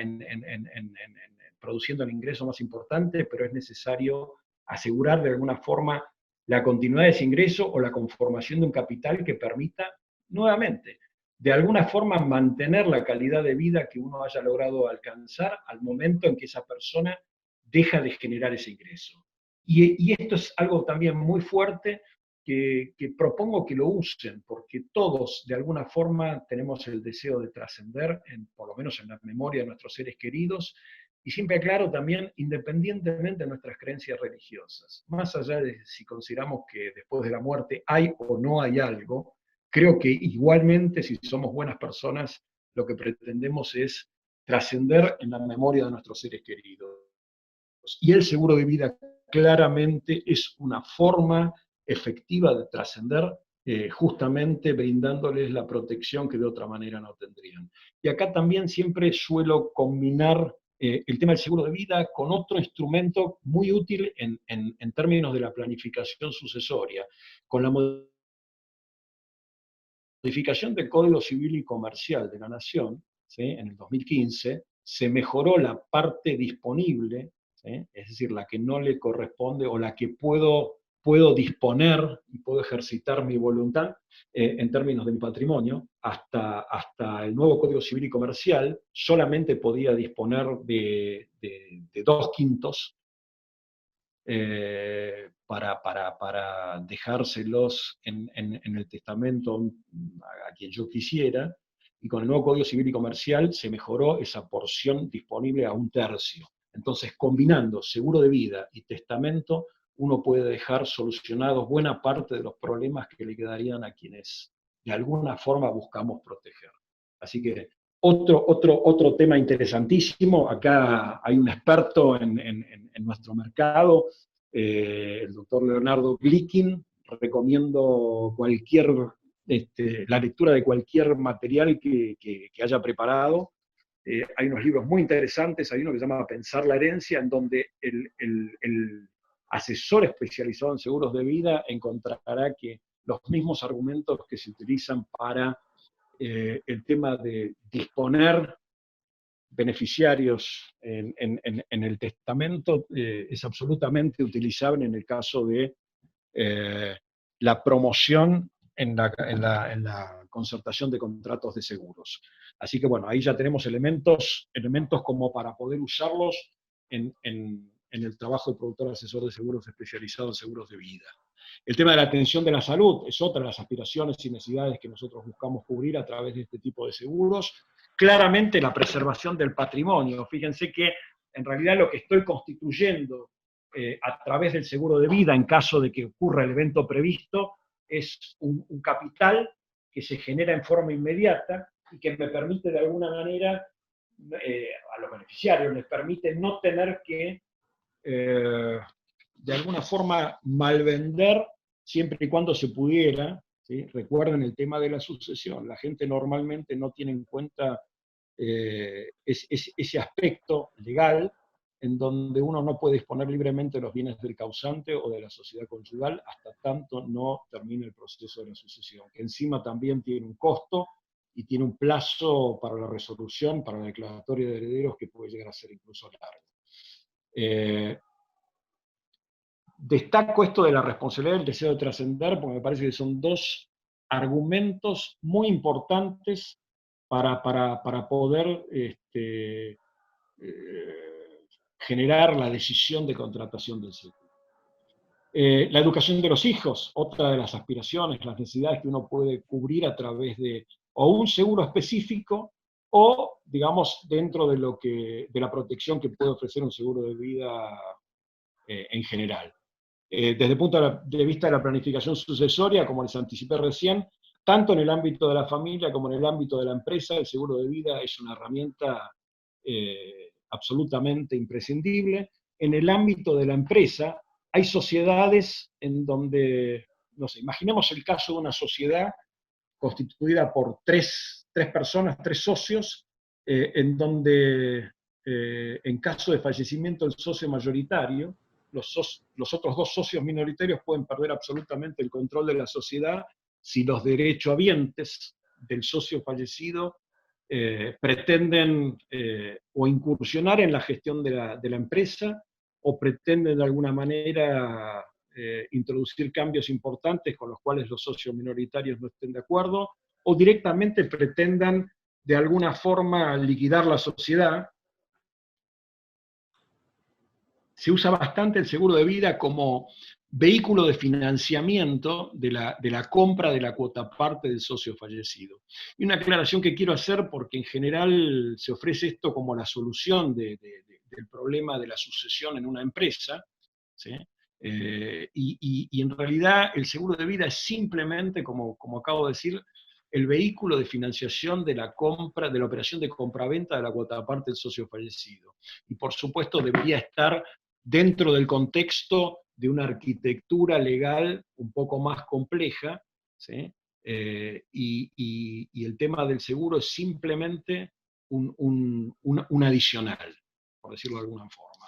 produciendo el ingreso más importante, pero es necesario asegurar de alguna forma la continuidad de ese ingreso o la conformación de un capital que permita, nuevamente, de alguna forma mantener la calidad de vida que uno haya logrado alcanzar al momento en que esa persona deja de generar ese ingreso. Y esto es algo también muy fuerte que propongo que lo usen, porque todos de alguna forma tenemos el deseo de trascender, por lo menos en la memoria de nuestros seres queridos, y siempre aclaro también, independientemente de nuestras creencias religiosas, más allá de si consideramos que después de la muerte hay o no hay algo, creo que igualmente si somos buenas personas, lo que pretendemos es trascender en la memoria de nuestros seres queridos. Y el seguro de vida claramente es una forma efectiva de trascender, justamente brindándoles la protección que de otra manera no tendrían. Y acá también siempre suelo combinar el tema del seguro de vida con otro instrumento muy útil en términos de la planificación sucesoria, con la modificación del Código Civil y Comercial de la Nación, ¿sí? En el 2015, se mejoró la parte disponible, ¿sí? Es decir, la que no le corresponde o la que puedo disponer y puedo ejercitar mi voluntad en términos de mi patrimonio. Hasta el nuevo Código Civil y Comercial solamente podía disponer de 2/5 para dejárselos en el testamento a quien yo quisiera, y con el nuevo Código Civil y Comercial se mejoró esa porción disponible a 1/3. Entonces, combinando seguro de vida y testamento, uno puede dejar solucionados buena parte de los problemas que le quedarían a quienes de alguna forma buscamos proteger. Así que otro tema interesantísimo, acá hay un experto en nuestro mercado, el doctor Leonardo Glickin, recomiendo la lectura de cualquier material que haya preparado. Hay unos libros muy interesantes, hay uno que se llama Pensar la herencia, en donde el asesor especializado en seguros de vida encontrará que los mismos argumentos que se utilizan para el tema de disponer beneficiarios en el testamento es absolutamente utilizable en el caso de la promoción en la concertación de contratos de seguros. Así que bueno, ahí ya tenemos elementos como para poder usarlos en el trabajo del productor asesor de seguros especializado en seguros de vida. El tema de la atención de la salud es otra de las aspiraciones y necesidades que nosotros buscamos cubrir a través de este tipo de seguros. Claramente la preservación del patrimonio. Fíjense que en realidad lo que estoy constituyendo a través del seguro de vida en caso de que ocurra el evento previsto es un capital que se genera en forma inmediata y que me permite de alguna manera, a los beneficiarios les permite no tener que de alguna forma malvender siempre y cuando se pudiera, ¿sí? Recuerden el tema de la sucesión, la gente normalmente no tiene en cuenta ese aspecto legal en donde uno no puede disponer libremente de los bienes del causante o de la sociedad conyugal hasta tanto no termine el proceso de la sucesión, que encima también tiene un costo y tiene un plazo para la resolución, para la declaratoria de herederos que puede llegar a ser incluso largo. Destaco esto de la responsabilidad y el deseo de trascender porque me parece que son dos argumentos muy importantes para poder generar la decisión de contratación del seguro. La educación de los hijos, otra de las aspiraciones, las necesidades que uno puede cubrir a través de o un seguro específico o, digamos, dentro de la protección que puede ofrecer un seguro de vida en general. Desde el punto de vista de la planificación sucesoria, como les anticipé recién, tanto en el ámbito de la familia como en el ámbito de la empresa, el seguro de vida es una herramienta absolutamente imprescindible. En el ámbito de la empresa, hay sociedades en donde, no sé, imaginemos el caso de una sociedad constituida por tres personas, 3 socios, en donde en caso de fallecimiento del socio mayoritario, los otros 2 socios minoritarios pueden perder absolutamente el control de la sociedad si los derechohabientes del socio fallecido pretenden o incursionar en la gestión de la empresa o pretenden de alguna manera introducir cambios importantes con los cuales los socios minoritarios no estén de acuerdo, o directamente pretendan de alguna forma liquidar la sociedad. Se usa bastante el seguro de vida como vehículo de financiamiento de la compra de la cuota parte del socio fallecido. Y una aclaración que quiero hacer, porque en general se ofrece esto como la solución del problema de la sucesión en una empresa, ¿sí? Y en realidad el seguro de vida es simplemente, como acabo de decir, el vehículo de financiación de la compra, de la operación de compraventa de la cuota parte del socio fallecido. Y por supuesto debería estar dentro del contexto de una arquitectura legal un poco más compleja, ¿sí? Y el tema del seguro es simplemente un adicional, por decirlo de alguna forma.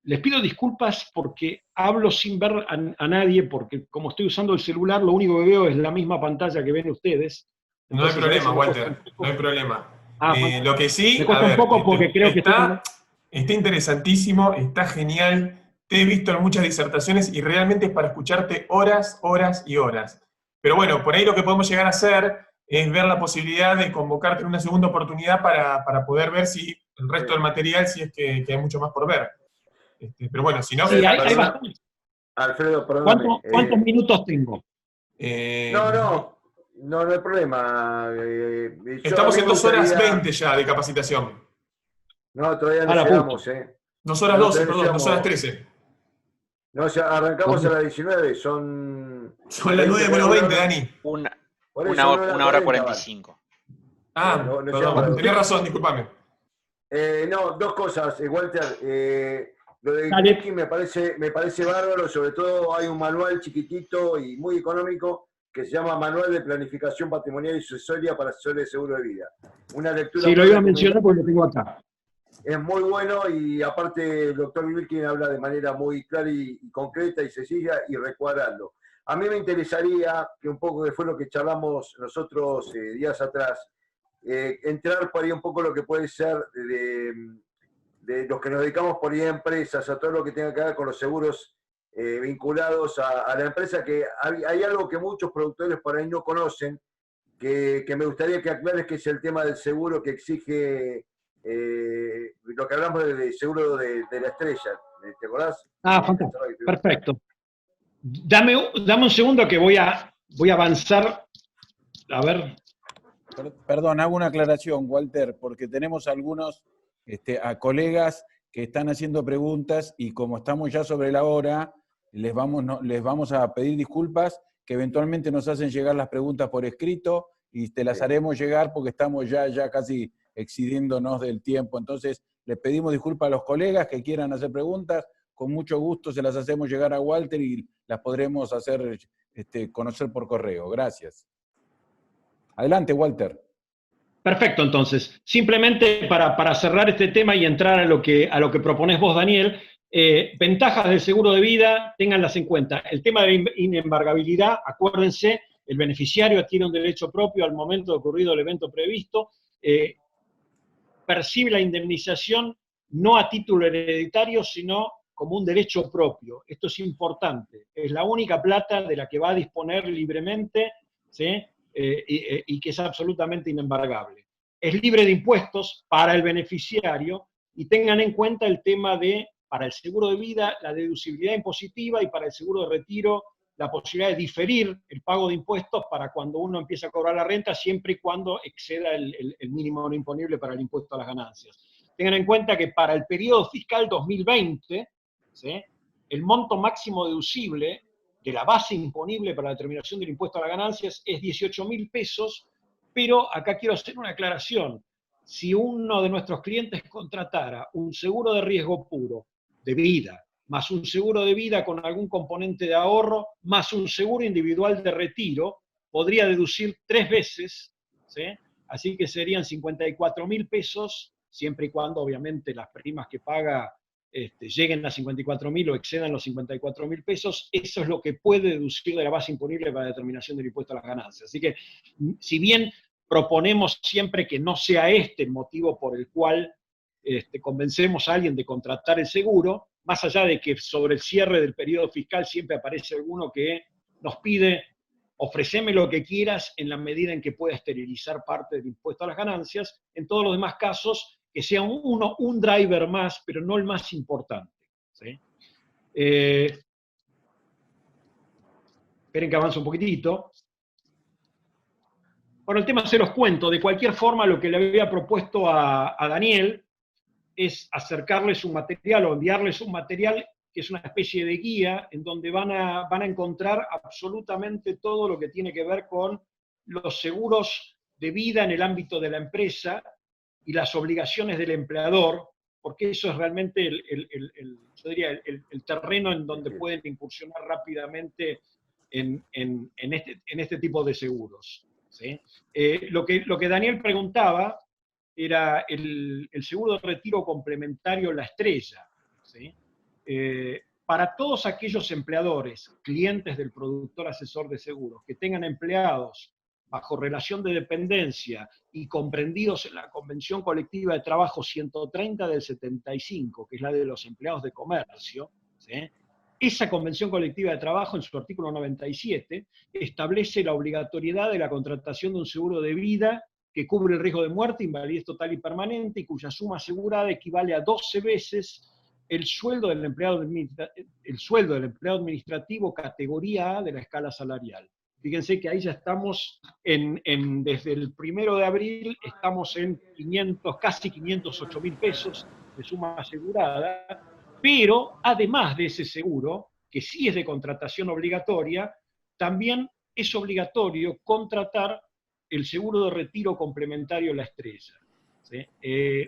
Les pido disculpas porque hablo sin ver a nadie, porque como estoy usando el celular, lo único que veo es la misma pantalla que ven ustedes. Entonces, no hay problema, Walter, no hay problema. Lo que sí, me cuesta un poco porque creo que está interesantísimo, está genial. Te he visto en muchas disertaciones y realmente es para escucharte horas, horas y horas. Pero bueno, por ahí lo que podemos llegar a hacer es ver la posibilidad de convocarte en una segunda oportunidad para poder ver si el resto del material, si es que hay mucho más por ver. Pero bueno, si no... Sí, hay bastante. Alfredo, perdón. ¿Cuántos minutos tengo? No hay problema. Estamos en 2 horas 20 ya de capacitación. No, todavía no llegamos, 2 horas 12, perdón, 2 horas 13. No, ya arrancamos a las 19, son las 9 menos 20, Dani. Una hora 45. Perdón, tenés razón, discúlpame. No, 2 cosas, Walter. Lo de Wiki me parece bárbaro, sobre todo hay un manual chiquitito y muy económico que se llama Manual de Planificación Patrimonial y Sucesoria para Asesores de Seguro de Vida. Una lectura. Sí, lo iba a mencionar porque lo tengo acá. Es muy bueno y aparte el doctor Wilkin habla de manera muy clara y concreta y sencilla y recuadrando. A mí me interesaría, que un poco que fue lo que charlamos nosotros días atrás, entrar por ahí un poco lo que puede ser de los que nos dedicamos por ahí a empresas, a todo lo que tenga que ver con los seguros vinculados a la empresa, que hay algo que muchos productores por ahí no conocen, que me gustaría que aclares, que es el tema del seguro que exige, lo que hablamos de seguro de la estrella, ¿te acordás? Fantástico, perfecto. Dame un segundo que voy a avanzar, a ver. Perdón, hago una aclaración, Walter, porque tenemos algunos a colegas que están haciendo preguntas y como estamos ya sobre la hora, les vamos a pedir disculpas, que eventualmente nos hacen llegar las preguntas por escrito y te las haremos llegar porque estamos ya casi excediéndonos del tiempo. Entonces, les pedimos disculpas a los colegas que quieran hacer preguntas, con mucho gusto se las hacemos llegar a Walter y las podremos hacer conocer por correo. Gracias. Adelante, Walter. Perfecto, entonces. Simplemente para cerrar este tema y entrar a lo que proponés vos, Daniel, ventajas del seguro de vida, ténganlas en cuenta. El tema de la inembargabilidad, acuérdense, el beneficiario adquiere un derecho propio al momento de ocurrido el evento previsto, percibe la indemnización no a título hereditario, sino como un derecho propio. Esto es importante. Es la única plata de la que va a disponer libremente, ¿sí? Y que es absolutamente inembargable. Es libre de impuestos para el beneficiario y tengan en cuenta el tema de, para el seguro de vida, la deducibilidad impositiva y para el seguro de retiro, la posibilidad de diferir el pago de impuestos para cuando uno empieza a cobrar la renta, siempre y cuando exceda el mínimo no imponible para el impuesto a las ganancias. Tengan en cuenta que para el periodo fiscal 2020, ¿sí?, el monto máximo deducible de la base imponible para la determinación del impuesto a las ganancias es 18.000 pesos, pero acá quiero hacer una aclaración. Si uno de nuestros clientes contratara un seguro de riesgo puro, de vida, más un seguro de vida con algún componente de ahorro, más un seguro individual de retiro, podría deducir 3 veces, ¿sí? Así que serían 54.000 pesos, siempre y cuando obviamente las primas que paga lleguen a 54.000 o excedan los 54.000 pesos, eso es lo que puede deducir de la base imponible para la determinación del impuesto a las ganancias. Así que, si bien proponemos siempre que no sea este el motivo por el cual convencemos a alguien de contratar el seguro, más allá de que sobre el cierre del periodo fiscal siempre aparece alguno que nos pide, ofreceme lo que quieras en la medida en que pueda esterilizar parte del impuesto a las ganancias, en todos los demás casos, que sea un driver más, pero no el más importante, ¿sí? Esperen que avance un poquitito. Bueno, el tema se los cuento. De cualquier forma, lo que le había propuesto a Daniel es acercarles un material o enviarles un material que es una especie de guía en donde van a encontrar absolutamente todo lo que tiene que ver con los seguros de vida en el ámbito de la empresa y las obligaciones del empleador, porque eso es realmente yo diría, el terreno en donde pueden incursionar rápidamente en este tipo de seguros, ¿sí? Lo que Daniel preguntaba era el seguro de retiro complementario La Estrella, ¿sí? Para todos aquellos empleadores, clientes del productor asesor de seguros, que tengan empleados bajo relación de dependencia y comprendidos en la Convención Colectiva de Trabajo 130 del 75, que es la de los empleados de comercio, ¿sí? Esa Convención Colectiva de Trabajo, en su artículo 97, establece la obligatoriedad de la contratación de un seguro de vida que cubre el riesgo de muerte, invalidez total y permanente, y cuya suma asegurada equivale a 12 veces el sueldo del empleado administrativo categoría A de la escala salarial. Fíjense que ahí ya estamos, desde el 1 de abril, estamos en casi 508 mil pesos de suma asegurada, pero además de ese seguro, que sí es de contratación obligatoria, también es obligatorio contratar el seguro de retiro complementario La Estrella, ¿sí?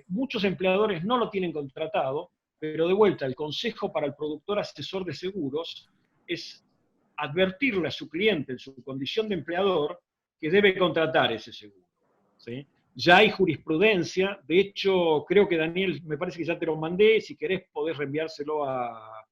Muchos empleadores no lo tienen contratado, pero de vuelta, el consejo para el productor asesor de seguros es advertirle a su cliente en su condición de empleador que debe contratar ese seguro, ¿sí? Ya hay jurisprudencia, de hecho, creo que Daniel, me parece que ya te lo mandé, si querés podés reenviárselo a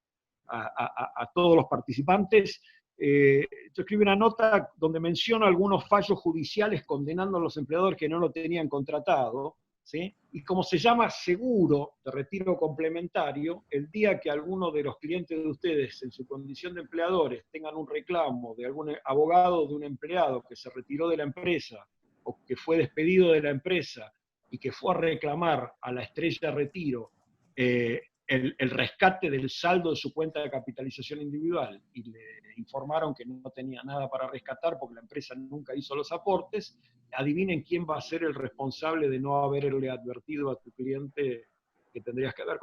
todos los participantes. Yo escribí una nota donde menciono algunos fallos judiciales condenando a los empleadores que no lo tenían contratado, ¿sí? Y como se llama seguro de retiro complementario, el día que alguno de los clientes de ustedes en su condición de empleadores tengan un reclamo de algún abogado de un empleado que se retiró de la empresa o que fue despedido de la empresa y que fue a reclamar a La Estrella Retiro el rescate del saldo de su cuenta de capitalización individual y le informaron que no tenía nada para rescatar porque la empresa nunca hizo los aportes, adivinen quién va a ser el responsable de no haberle advertido a tu cliente que tendría que haber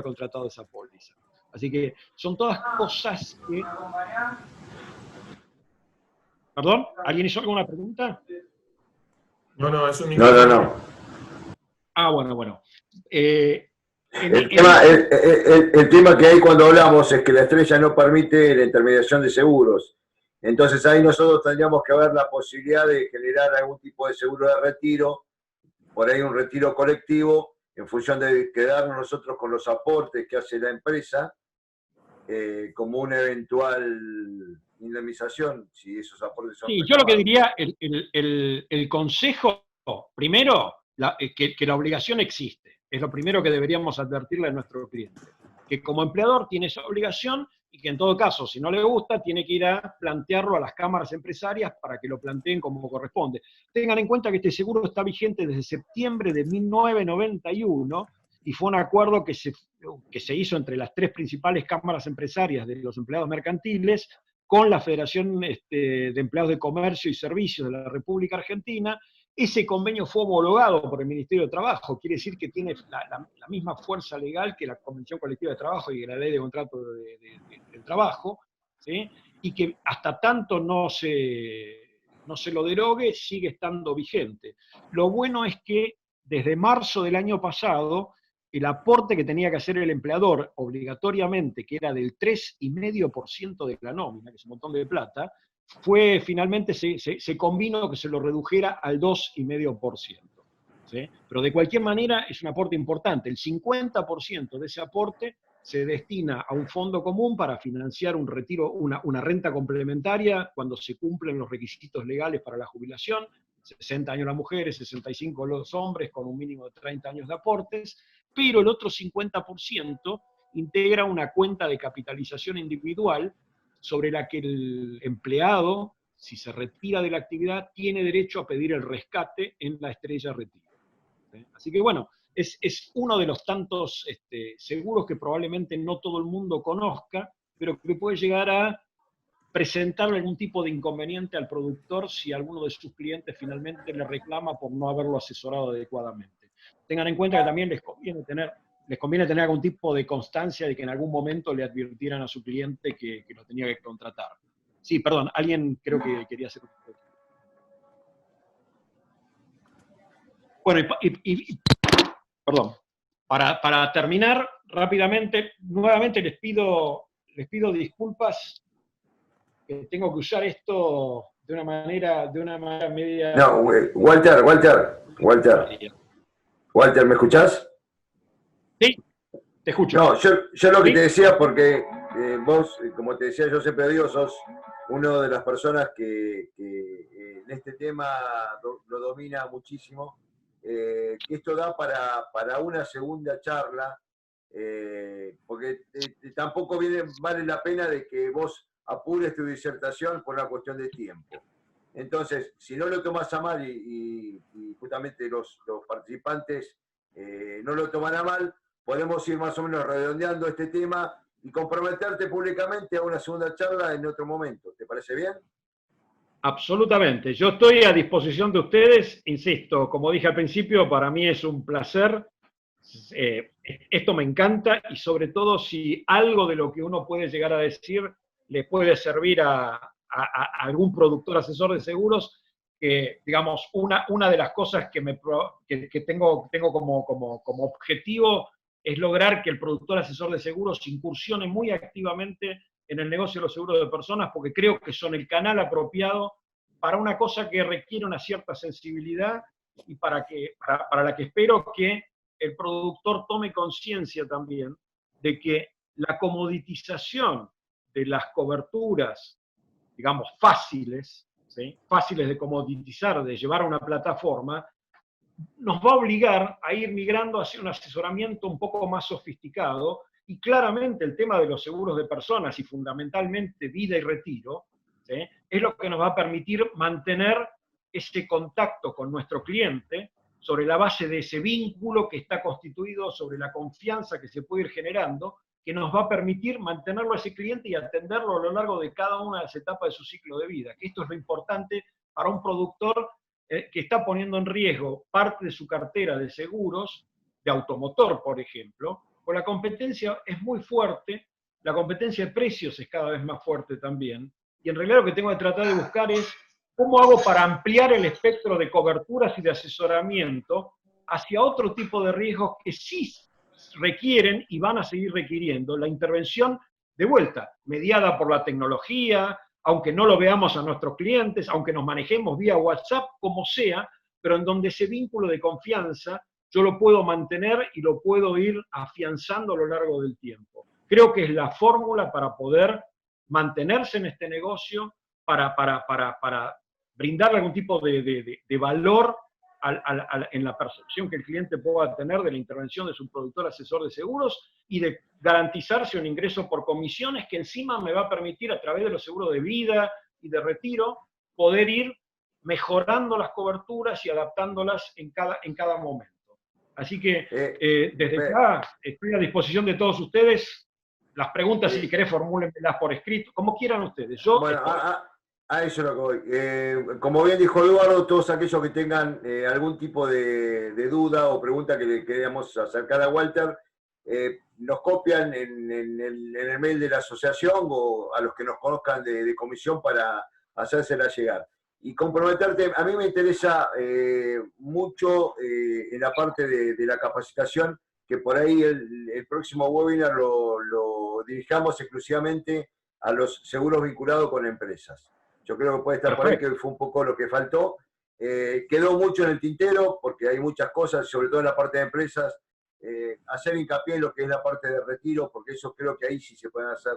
contratado esa póliza. Así que son todas cosas que... ¿Perdón? ¿Alguien hizo alguna pregunta? No, es un No. Ah, bueno. El tema que hay cuando hablamos es que La Estrella no permite la intermediación de seguros. Entonces ahí nosotros tendríamos que ver la posibilidad de generar algún tipo de seguro de retiro, por ahí un retiro colectivo, en función de quedarnos nosotros con los aportes que hace la empresa, como una eventual indemnización, si esos aportes son... Sí, yo lo que diría, el consejo, primero, que la obligación existe. Es lo primero que deberíamos advertirle a nuestro cliente. Que como empleador tiene esa obligación y que en todo caso, si no le gusta, tiene que ir a plantearlo a las cámaras empresarias para que lo planteen como corresponde. Tengan en cuenta que este seguro está vigente desde septiembre de 1991 y fue un acuerdo que se hizo entre las tres principales cámaras empresarias de los empleados mercantiles con la Federación de Empleados de Comercio y Servicios de la República Argentina. Ese convenio fue homologado por el Ministerio de Trabajo, quiere decir que tiene la misma fuerza legal que la Convención Colectiva de Trabajo y la Ley de Contrato del Trabajo, ¿sí? Y que hasta tanto no se lo derogue, sigue estando vigente. Lo bueno es que desde marzo del año pasado, el aporte que tenía que hacer el empleador obligatoriamente, que era del 3,5% de la nómina, que es un montón de plata, finalmente se combinó que se lo redujera al 2,5%. ¿Sí? Pero de cualquier manera es un aporte importante. El 50% de ese aporte se destina a un fondo común para financiar un retiro, una renta complementaria cuando se cumplen los requisitos legales para la jubilación, 60 años las mujeres, 65 los hombres, con un mínimo de 30 años de aportes, pero el otro 50% integra una cuenta de capitalización individual sobre la que el empleado, si se retira de la actividad, tiene derecho a pedir el rescate en la estrella retiro. ¿Sí? Así que bueno, es uno de los tantos seguros que probablemente no todo el mundo conozca, pero que puede llegar a presentarle algún tipo de inconveniente al productor si alguno de sus clientes finalmente le reclama por no haberlo asesorado adecuadamente. Tengan en cuenta que también les conviene tener algún tipo de constancia de que en algún momento le advirtieran a su cliente que lo tenía que contratar. Sí, perdón, alguien creo que quería hacer un comentario. Bueno, perdón, para terminar rápidamente, nuevamente les pido disculpas que tengo que usar esto de una manera media... No, Walter, ¿me escuchás? Sí, te escucho. No, yo lo que ¿Sí? te decía, porque vos, como te decía, yo siempre digo, sos una de las personas que en este tema lo domina muchísimo, que esto da para una segunda charla, porque tampoco vale la pena de que vos apures tu disertación por una cuestión de tiempo. Entonces, si no lo tomas a mal y justamente los participantes no lo toman a mal, podemos ir más o menos redondeando este tema y comprometerte públicamente a una segunda charla en otro momento. ¿Te parece bien? Absolutamente. Yo estoy a disposición de ustedes. Insisto, como dije al principio, para mí es un placer. Esto me encanta y sobre todo si algo de lo que uno puede llegar a decir le puede servir a algún productor asesor de seguros, que digamos, una de las cosas que tengo como objetivo es lograr que el productor asesor de seguros incursione muy activamente en el negocio de los seguros de personas, porque creo que son el canal apropiado para una cosa que requiere una cierta sensibilidad y para la que espero que el productor tome conciencia también de que la comoditización de las coberturas, digamos, fáciles, ¿sí? Fáciles de comoditizar, de llevar a una plataforma, nos va a obligar a ir migrando hacia un asesoramiento un poco más sofisticado, y claramente el tema de los seguros de personas y fundamentalmente vida y retiro, ¿sí? Es lo que nos va a permitir mantener ese contacto con nuestro cliente sobre la base de ese vínculo que está constituido sobre la confianza que se puede ir generando, que nos va a permitir mantenerlo a ese cliente y atenderlo a lo largo de cada una de las etapas de su ciclo de vida. Que esto es lo importante para un productor que está poniendo en riesgo parte de su cartera de seguros, de automotor, por ejemplo, pues la competencia es muy fuerte, la competencia de precios es cada vez más fuerte también, y en realidad lo que tengo que tratar de buscar es cómo hago para ampliar el espectro de coberturas y de asesoramiento hacia otro tipo de riesgos que sí requieren y van a seguir requiriendo la intervención de vuelta, mediada por la tecnología, aunque no lo veamos a nuestros clientes, aunque nos manejemos vía WhatsApp, como sea, pero en donde ese vínculo de confianza yo lo puedo mantener y lo puedo ir afianzando a lo largo del tiempo. Creo que es la fórmula para poder mantenerse en este negocio, para brindarle algún tipo de valor en la percepción que el cliente pueda tener de la intervención de su productor asesor de seguros y de garantizarse un ingreso por comisiones que encima me va a permitir, a través de los seguros de vida y de retiro, poder ir mejorando las coberturas y adaptándolas en cada momento. Así que desde acá estoy a disposición de todos ustedes. Las preguntas, si querés, formúlenmelas por escrito, como quieran ustedes. Yo bueno, a eso es lo que voy. Como bien dijo Eduardo, todos aquellos que tengan algún tipo de duda o pregunta que le queríamos acercar a Walter, nos copian en el mail de la asociación o a los que nos conozcan de comisión para hacérsela llegar. Y comprometerte, a mí me interesa mucho en la parte de la capacitación, que por ahí el próximo webinar lo dirijamos exclusivamente a los seguros vinculados con empresas. Yo creo que puede estar por ahí, que fue un poco lo que faltó. Quedó mucho en el tintero, porque hay muchas cosas, sobre todo en la parte de empresas, hacer hincapié en lo que es la parte de retiro, porque eso creo que ahí sí se pueden hacer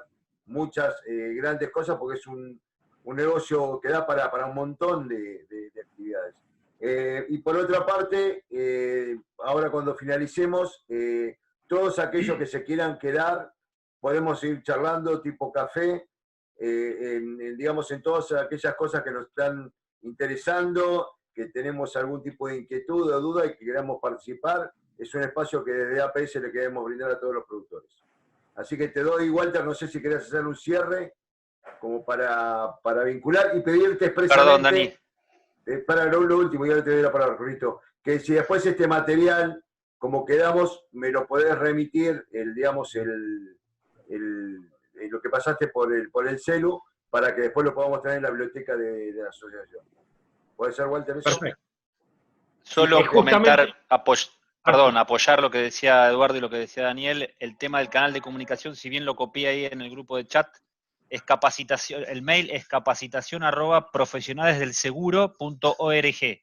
muchas grandes cosas, porque es un negocio que da para un montón de actividades. Y por otra parte, ahora cuando finalicemos, todos aquellos que se quieran quedar, podemos ir charlando tipo café, digamos, en todas aquellas cosas que nos están interesando, que tenemos algún tipo de inquietud o duda y que queramos participar. Es un espacio que desde APS le queremos brindar a todos los productores. Así que te doy, Walter, no sé si querés hacer un cierre como para vincular y pedirte expresamente... Perdón, Dani. Para lo último, ya te doy la palabra, Jorgito, que si después este material, como quedamos, me lo podés remitir, lo que pasaste por el celu, para que después lo podamos tener en la biblioteca de la asociación. ¿Puede ser, Walter, eso? Perfecto. Solo Justamente- comentar, apoyar lo que decía Eduardo y lo que decía Daniel, el tema del canal de comunicación, si bien lo copié ahí en el grupo de chat, es capacitación, el mail es capacitación@profesionalesdelseguro.org.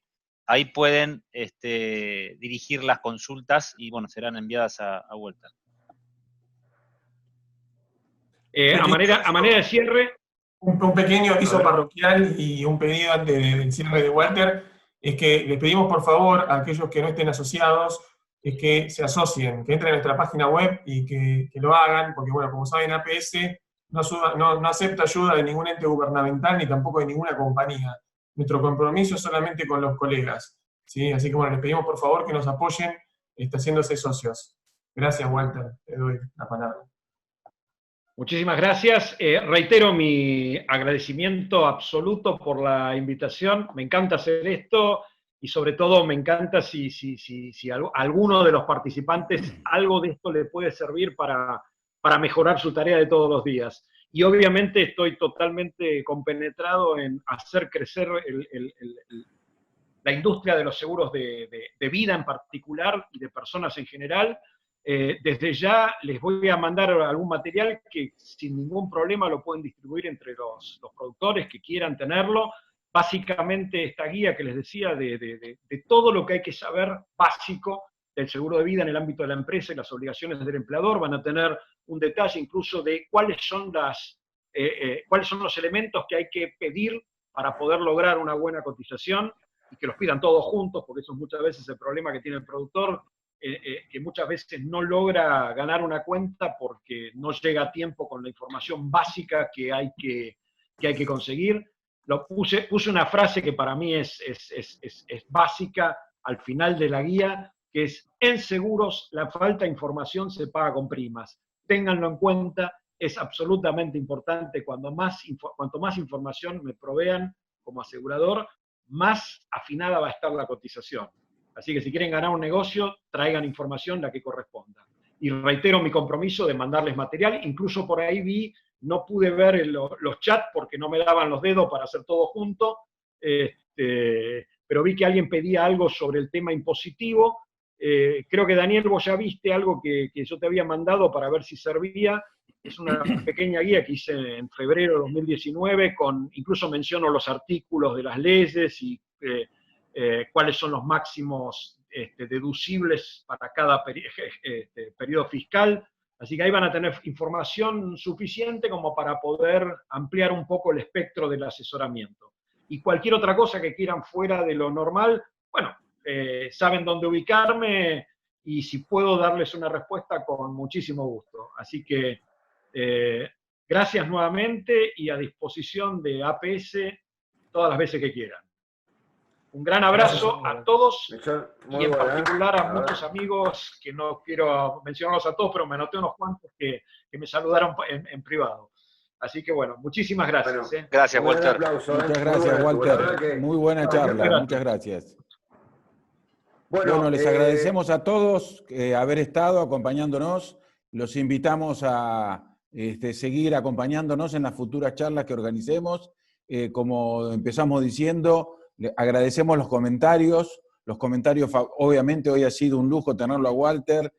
Ahí pueden dirigir las consultas y bueno, serán enviadas a vuelta. A manera de cierre, Un pequeño aviso parroquial y un pedido antes del cierre de Walter, es que les pedimos por favor a aquellos que no estén asociados, es que se asocien, que entren a nuestra página web y que lo hagan, porque bueno, como saben, APS no acepta ayuda de ningún ente gubernamental ni tampoco de ninguna compañía. Nuestro compromiso es solamente con los colegas, ¿sí? Así que bueno, les pedimos por favor que nos apoyen haciéndose socios. Gracias, Walter, te doy la palabra. muchísimas gracias. Reitero mi agradecimiento absoluto por la invitación. Me encanta hacer esto y sobre todo me encanta si alguno de los participantes algo de esto le puede servir para mejorar su tarea de todos los días. Y obviamente estoy totalmente compenetrado en hacer crecer la industria de los seguros de vida en particular y de personas en general. Desde ya les voy a mandar algún material que sin ningún problema lo pueden distribuir entre los productores que quieran tenerlo. Básicamente esta guía que les decía de todo lo que hay que saber básico del seguro de vida en el ámbito de la empresa y las obligaciones del empleador, van a tener un detalle incluso de cuáles son los elementos que hay que pedir para poder lograr una buena cotización y que los pidan todos juntos, porque eso es muchas veces el problema que tiene el productor, que muchas veces no logra ganar una cuenta porque no llega a tiempo con la información básica que hay que conseguir. Puse una frase que para mí es básica al final de la guía, que es: en seguros la falta de información se paga con primas. Ténganlo en cuenta, es absolutamente importante. Cuanto más información me provean como asegurador, más afinada va a estar la cotización. Así que si quieren ganar un negocio, traigan información la que corresponda. Y reitero mi compromiso de mandarles material. Incluso por ahí no pude ver los chats porque no me daban los dedos para hacer todo junto, pero vi que alguien pedía algo sobre el tema impositivo. Creo que Daniel, vos ya viste algo que yo te había mandado para ver si servía. Es una pequeña guía que hice en febrero de 2019, incluso menciono los artículos de las leyes y cuáles son los máximos deducibles para cada periodo fiscal. Así que ahí van a tener información suficiente como para poder ampliar un poco el espectro del asesoramiento. Y cualquier otra cosa que quieran fuera de lo normal, bueno, saben dónde ubicarme y si puedo darles una respuesta con muchísimo gusto. Así que gracias nuevamente y a disposición de APS todas las veces que quieran. Un gran abrazo a todos y en particular a muchos amigos que no quiero mencionarlos a todos, pero me anoté unos cuantos que me saludaron en privado. Así que bueno, muchísimas gracias. Bueno, Gracias, Walter. Aplauso, Muchas gracias, Walter. Muy buena charla, gracias. muchas gracias. Bueno, Les agradecemos a todos haber estado acompañándonos. Los invitamos a seguir acompañándonos en las futuras charlas que organicemos. Como empezamos diciendo, agradecemos los comentarios. Los comentarios, obviamente, hoy ha sido un lujo tenerlo a Walter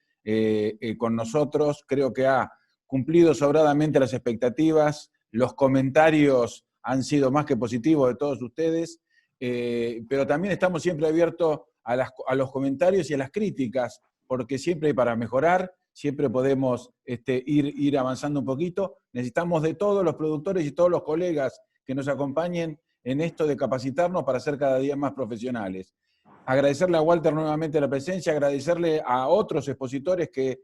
con nosotros. Creo que ha cumplido sobradamente las expectativas. Los comentarios han sido más que positivos de todos ustedes, pero también estamos siempre abiertos a los comentarios y a las críticas, porque siempre hay para mejorar, siempre podemos ir avanzando un poquito. Necesitamos de todos los productores y todos los colegas que nos acompañen en esto de capacitarnos para ser cada día más profesionales. Agradecerle a Walter nuevamente la presencia, agradecerle a otros expositores que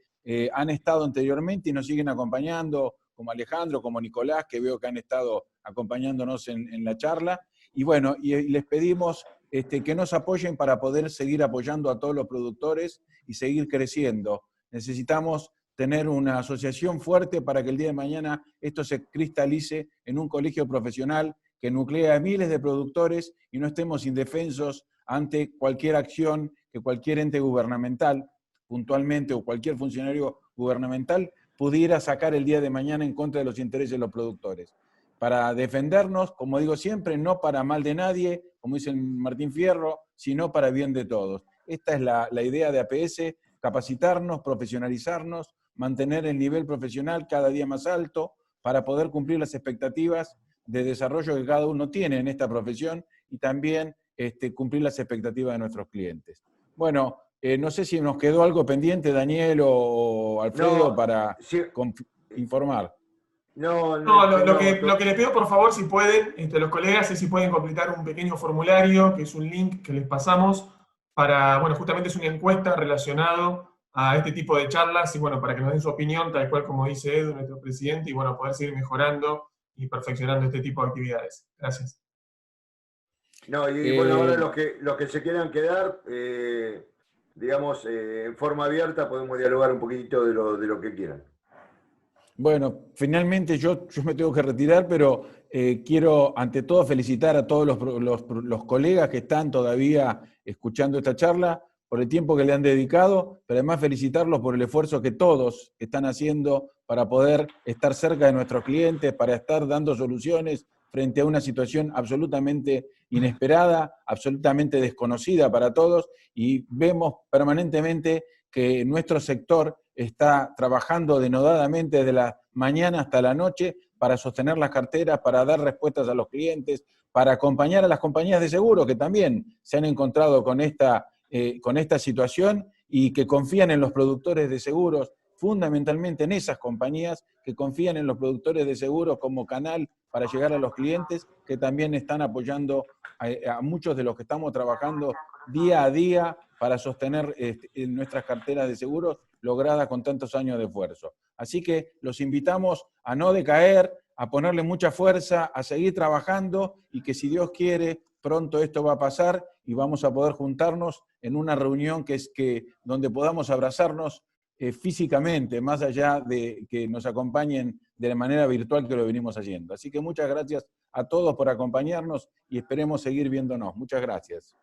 han estado anteriormente y nos siguen acompañando, como Alejandro, como Nicolás, que veo que han estado acompañándonos en la charla. Y bueno, y les pedimos que nos apoyen para poder seguir apoyando a todos los productores y seguir creciendo. Necesitamos tener una asociación fuerte para que el día de mañana esto se cristalice en un colegio profesional que nuclea a miles de productores y no estemos indefensos ante cualquier acción que cualquier ente gubernamental, puntualmente, o cualquier funcionario gubernamental, pudiera sacar el día de mañana en contra de los intereses de los productores. Para defendernos, como digo siempre, no para mal de nadie, como dice Martín Fierro, sino para bien de todos. Esta es la idea de APS, capacitarnos, profesionalizarnos, mantener el nivel profesional cada día más alto para poder cumplir las expectativas de desarrollo que cada uno tiene en esta profesión y también cumplir las expectativas de nuestros clientes. Bueno, no sé si nos quedó algo pendiente, Daniel o Alfredo, No, para sí. informar. No, lo que les pido, por favor, si pueden, los colegas, es si pueden completar un pequeño formulario, que es un link que les pasamos, para, bueno, justamente es una encuesta relacionado a este tipo de charlas, y bueno, para que nos den su opinión, tal cual como dice Edu, nuestro presidente, y bueno, poder seguir mejorando y perfeccionando este tipo de actividades. Gracias. No, y bueno, ahora los que se quieran quedar, digamos, en forma abierta, podemos dialogar un poquitito de lo que quieran. Bueno, finalmente yo me tengo que retirar, pero quiero ante todo felicitar a todos los colegas que están todavía escuchando esta charla por el tiempo que le han dedicado, pero además felicitarlos por el esfuerzo que todos están haciendo para poder estar cerca de nuestros clientes, para estar dando soluciones frente a una situación absolutamente inesperada, absolutamente desconocida para todos, y vemos permanentemente que nuestro sector está trabajando denodadamente desde la mañana hasta la noche para sostener las carteras, para dar respuestas a los clientes, para acompañar a las compañías de seguro que también se han encontrado con esta situación y que confían en los productores de seguros, fundamentalmente en esas compañías que confían en los productores de seguros como canal para llegar a los clientes, que también están apoyando a muchos de los que estamos trabajando día a día para sostener nuestras carteras de seguros logradas con tantos años de esfuerzo. Así que los invitamos a no decaer, a ponerle mucha fuerza, a seguir trabajando y que si Dios quiere, pronto esto va a pasar y vamos a poder juntarnos en una reunión donde podamos abrazarnos físicamente, más allá de que nos acompañen de la manera virtual que lo venimos haciendo. Así que muchas gracias a todos por acompañarnos y esperemos seguir viéndonos. Muchas gracias.